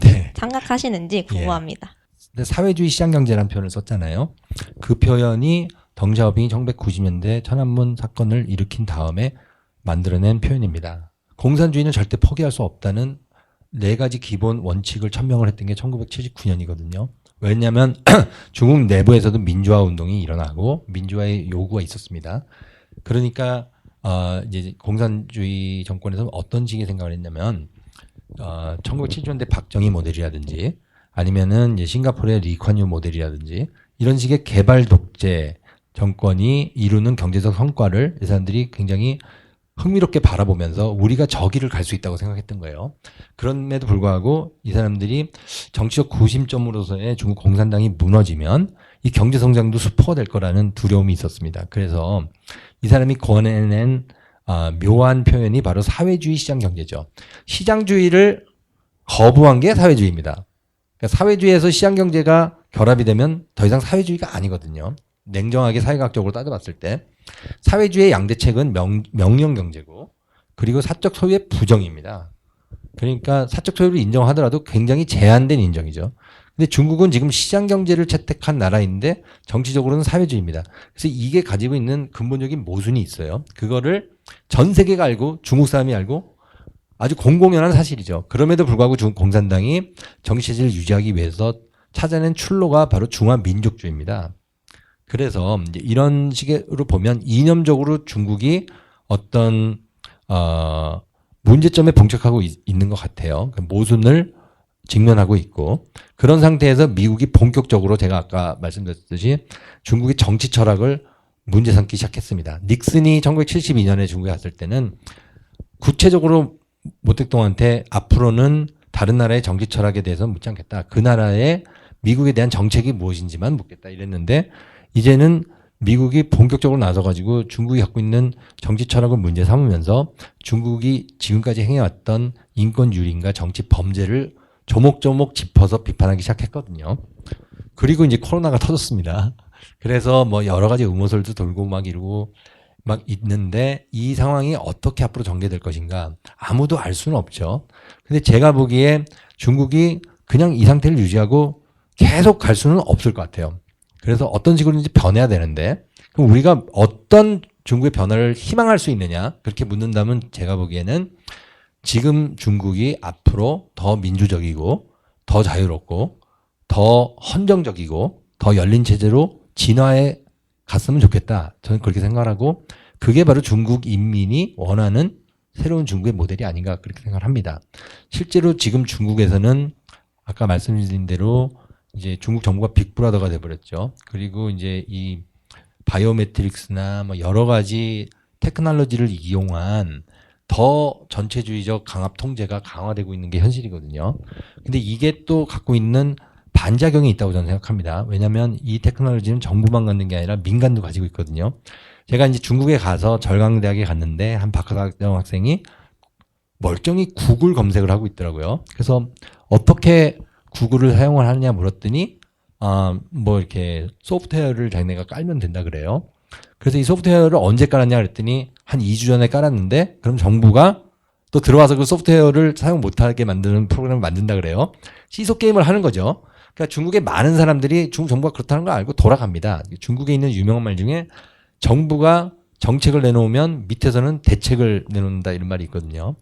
네. 생각하시는지 궁금합니다. 근데 사회주의 시장경제라는 표현을 썼잖아요. 그 표현이 덩샤오빙이 1990년대 천안문 사건을 일으킨 다음에 만들어낸 표현입니다. 공산주의는 절대 포기할 수 없다는 4가지 기본 원칙을 천명을 했던 게 1979년이거든요. 왜냐하면 중국 내부에서도 민주화 운동이 일어나고 민주화의 요구가 있었습니다. 그러니까 이제 공산주의 정권에서 어떤 식의 생각을 했냐면 1970년대 박정희 모델이라든지 아니면은 이제 싱가포르의 리콴유 모델이라든지 이런 식의 개발 독재 정권이 이루는 경제적 성과를 이 사람들이 굉장히 흥미롭게 바라보면서 우리가 저 길을 갈 수 있다고 생각했던 거예요. 그럼에도 불구하고 이 사람들이 정치적 구심점으로서의 중국 공산당이 무너지면 이 경제 성장도 수포가 될 거라는 두려움이 있었습니다. 그래서 이 사람이 권해낸 묘한 표현이 바로 사회주의 시장 경제죠. 시장주의를 거부한 게 사회주의입니다. 그러니까 사회주의에서 시장 경제가 결합이 되면 더 이상 사회주의가 아니거든요. 냉정하게 사회학적으로 따져봤을 때 사회주의의 양대책은 명령 경제고 그리고 사적 소유의 부정입니다. 그러니까 사적 소유를 인정하더라도 굉장히 제한된 인정이죠. 근데 중국은 지금 시장 경제를 채택한 나라인데 정치적으로는 사회주의입니다. 그래서 이게 가지고 있는 근본적인 모순이 있어요. 그거를 전 세계가 알고 중국 사람이 알고 아주 공공연한 사실이죠. 그럼에도 불구하고 중국 공산당이 정치 체제를 유지하기 위해서 찾아낸 출로가 바로 중화민족주의입니다. 그래서 이제 이런 식으로 보면 이념적으로 중국이 어떤 문제점에 봉착하고 있는 것 같아요. 모순을 직면하고 있고 그런 상태에서 미국이 본격적으로 제가 아까 말씀드렸듯이 중국의 정치 철학을 문제 삼기 시작했습니다. 닉슨이 1972년에 중국에 갔을 때는 구체적으로 모택동한테 앞으로는 다른 나라의 정치 철학에 대해서 묻지 않겠다. 그 나라의 미국에 대한 정책이 무엇인지만 묻겠다 이랬는데 이제는 미국이 본격적으로 나서가지고 중국이 갖고 있는 정치 철학을 문제 삼으면서 중국이 지금까지 행해왔던 인권 유린과 정치 범죄를 조목조목 짚어서 비판하기 시작했거든요. 그리고 이제 코로나가 터졌습니다. 그래서 뭐 여러 가지 음모설도 돌고 막 이러고 막 있는데 이 상황이 어떻게 앞으로 전개될 것인가 아무도 알 수는 없죠. 근데 제가 보기에 중국이 그냥 이 상태를 유지하고 계속 갈 수는 없을 것 같아요. 그래서 어떤 식으로든지 변해야 되는데 그럼 우리가 어떤 중국의 변화를 희망할 수 있느냐 그렇게 묻는다면 제가 보기에는 지금 중국이 앞으로 더 민주적이고 더 자유롭고 더 헌정적이고 더 열린 체제로 진화해 갔으면 좋겠다. 저는 그렇게 생각하고 그게 바로 중국 인민이 원하는 새로운 중국의 모델이 아닌가 그렇게 생각을 합니다. 실제로 지금 중국에서는 아까 말씀드린 대로 이제 중국 정부가 빅브라더가 돼버렸죠. 그리고 이제 이 바이오매트릭스나 뭐 여러 가지 테크놀로지를 이용한 더 전체주의적 강압 통제가 강화되고 있는 게 현실이거든요. 근데 이게 또 갖고 있는 반작용이 있다고 저는 생각합니다. 왜냐하면 이 테크놀로지는 정부만 갖는 게 아니라 민간도 가지고 있거든요. 제가 이제 중국에 가서 절강대학에 갔는데 한 박사학정 학생이 멀쩡히 구글 검색을 하고 있더라고요. 그래서 어떻게 구글을 사용을 하느냐 물었더니 뭐 이렇게 소프트웨어를 자기네가 깔면 된다 그래요. 그래서 이 소프트웨어를 언제 깔았냐 그랬더니 한 2주 전에 깔았는데 그럼 정부가 또 들어와서 그 소프트웨어를 사용 못하게 만드는 프로그램을 만든다 그래요. 시소 게임을 하는 거죠. 그러니까 중국의 많은 사람들이 중국 정부가 그렇다는 걸 알고 돌아갑니다. 중국에 있는 유명한 말 중에 정부가 정책을 내놓으면 밑에서는 대책을 내놓는다 이런 말이 있거든요.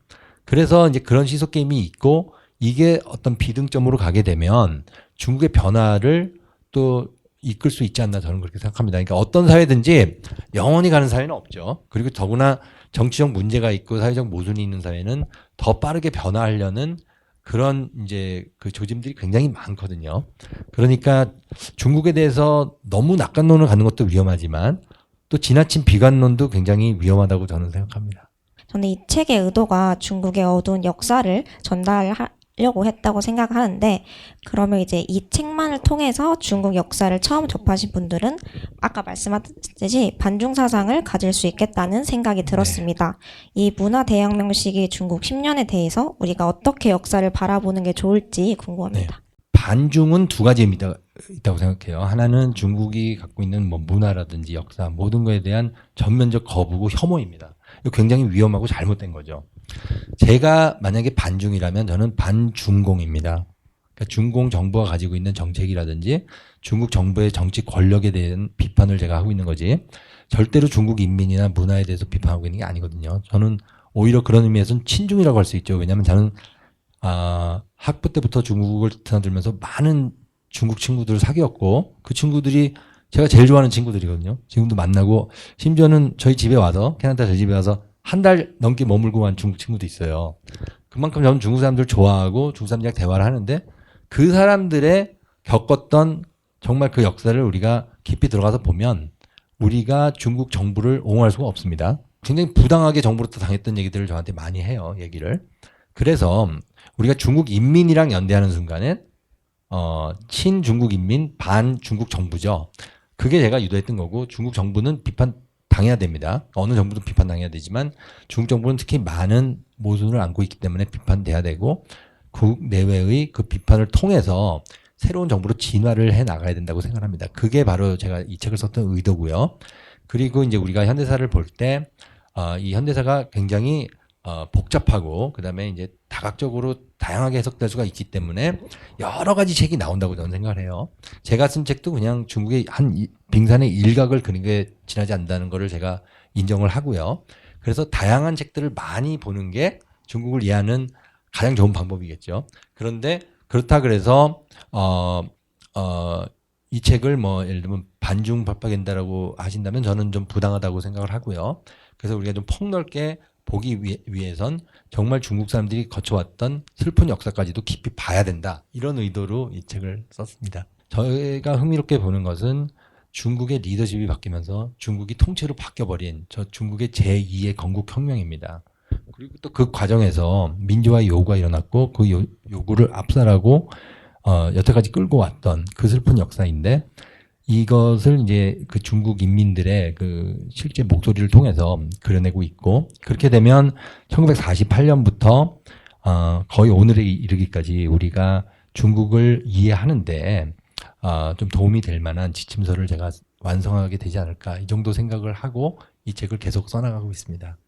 그래서 이제 그런 시소 게임이 있고 이게 어떤 비등점으로 가게 되면 중국의 변화를 또 이끌 수 있지 않나 저는 그렇게 생각합니다. 그러니까 어떤 사회든지 영원히 가는 사회는 없죠. 그리고 더구나 정치적 문제가 있고 사회적 모순이 있는 사회는 더 빠르게 변화하려는 그런 이제 그 조짐들이 굉장히 많거든요. 그러니까 중국에 대해서 너무 낙관론을 갖는 것도 위험하지만 또 지나친 비관론도 굉장히 위험하다고 저는 생각합니다. 저는 이 책의 의도가 중국의 어두운 역사를 전달하는 려고 했다고 생각하는데, 그러면 이제 이 책만을 통해서 중국 역사를 처음 접하신 분들은 아까 말씀하셨듯이 반중 사상을 가질 수 있겠다는 생각이 들었습니다. 이 문화 대혁명 시기 중국 10년에 대해서 우리가 어떻게 역사를 바라보는 게 좋을지 궁금합니다. 반중은 두 가지 의미가 있다고 생각해요. 하나는 중국이 갖고 있는 뭐 문화라든지 역사 모든 거에 대한 전면적 거부고 혐오입니다. 이거 굉장히 위험하고 잘못된 거죠. 제가 만약에 반중이라면 저는 반중공입니다. 그러니까 중공 정부가 가지고 있는 정책이라든지 중국 정부의 정치 권력에 대한 비판을 제가 하고 있는 거지, 절대로 중국 인민이나 문화에 대해서 비판하고 있는 게 아니거든요. 저는 오히려 그런 의미에서는 친중이라고 할 수 있죠. 왜냐하면 저는 학부 때부터 중국을 드나들면서 많은 중국 친구들을 사귀었고, 그 친구들이 제가 제일 좋아하는 친구들이거든요. 지금도 만나고, 심지어는 저희 집에 와서, 캐나다 저희 집에 와서 한 달 넘게 머물고 간 중국 친구도 있어요. 그만큼 저는 중국 사람들 좋아하고 중국 사람들이랑 대화를 하는데, 그 사람들의 겪었던 정말 그 역사를 우리가 깊이 들어가서 보면 우리가 중국 정부를 옹호할 수가 없습니다. 굉장히 부당하게 정부로부터 당했던 얘기들을 저한테 많이 해요, 얘기를. 그래서 우리가 중국 인민이랑 연대하는 순간에 친중국 인민, 반중국 정부죠. 그게 제가 유도했던 거고, 중국 정부는 비판 당해야 됩니다. 어느 정부도 비판 당해야 되지만 중국 정부는 특히 많은 모순을 안고 있기 때문에 비판돼야 되고, 그 내외의 그 비판을 통해서 새로운 정부로 진화를 해 나가야 된다고 생각합니다. 그게 바로 제가 이 책을 썼던 의도고요. 그리고 이제 우리가 현대사를 볼 때 이 현대사가 굉장히 복잡하고 그다음에 이제 다각적으로 다양하게 해석될 수가 있기 때문에 여러 가지 책이 나온다고 저는 생각을 해요. 제가 쓴 책도 그냥 중국의 한 빙산의 일각을 그린 게 지나지 않는다는 거를 제가 인정을 하고요. 그래서 다양한 책들을 많이 보는 게 중국을 이해하는 가장 좋은 방법이겠죠. 그런데 그렇다 그래서 이 책을 뭐 예를 들면 반중 propagand라고 하신다면 저는 좀 부당하다고 생각을 하고요. 그래서 우리가 좀 폭넓게 보기 위해선 정말 중국 사람들이 거쳐왔던 슬픈 역사까지도 깊이 봐야 된다, 이런 의도로 이 책을 썼습니다. 저희가 흥미롭게 보는 것은 중국의 리더십이 바뀌면서 중국이 통째로 바뀌어버린 저 중국의 제2의 건국혁명입니다. 그리고 또 그 과정에서 민주화의 요구가 일어났고, 그 요구를 압살하고 여태까지 끌고 왔던 그 슬픈 역사인데, 이것을 이제 그 중국 인민들의 그 실제 목소리를 통해서 그려내고 있고, 그렇게 되면 1948년부터 거의 오늘에 이르기까지 우리가 중국을 이해하는데 좀 도움이 될 만한 지침서를 제가 완성하게 되지 않을까, 이 정도 생각을 하고 이 책을 계속 써나가고 있습니다.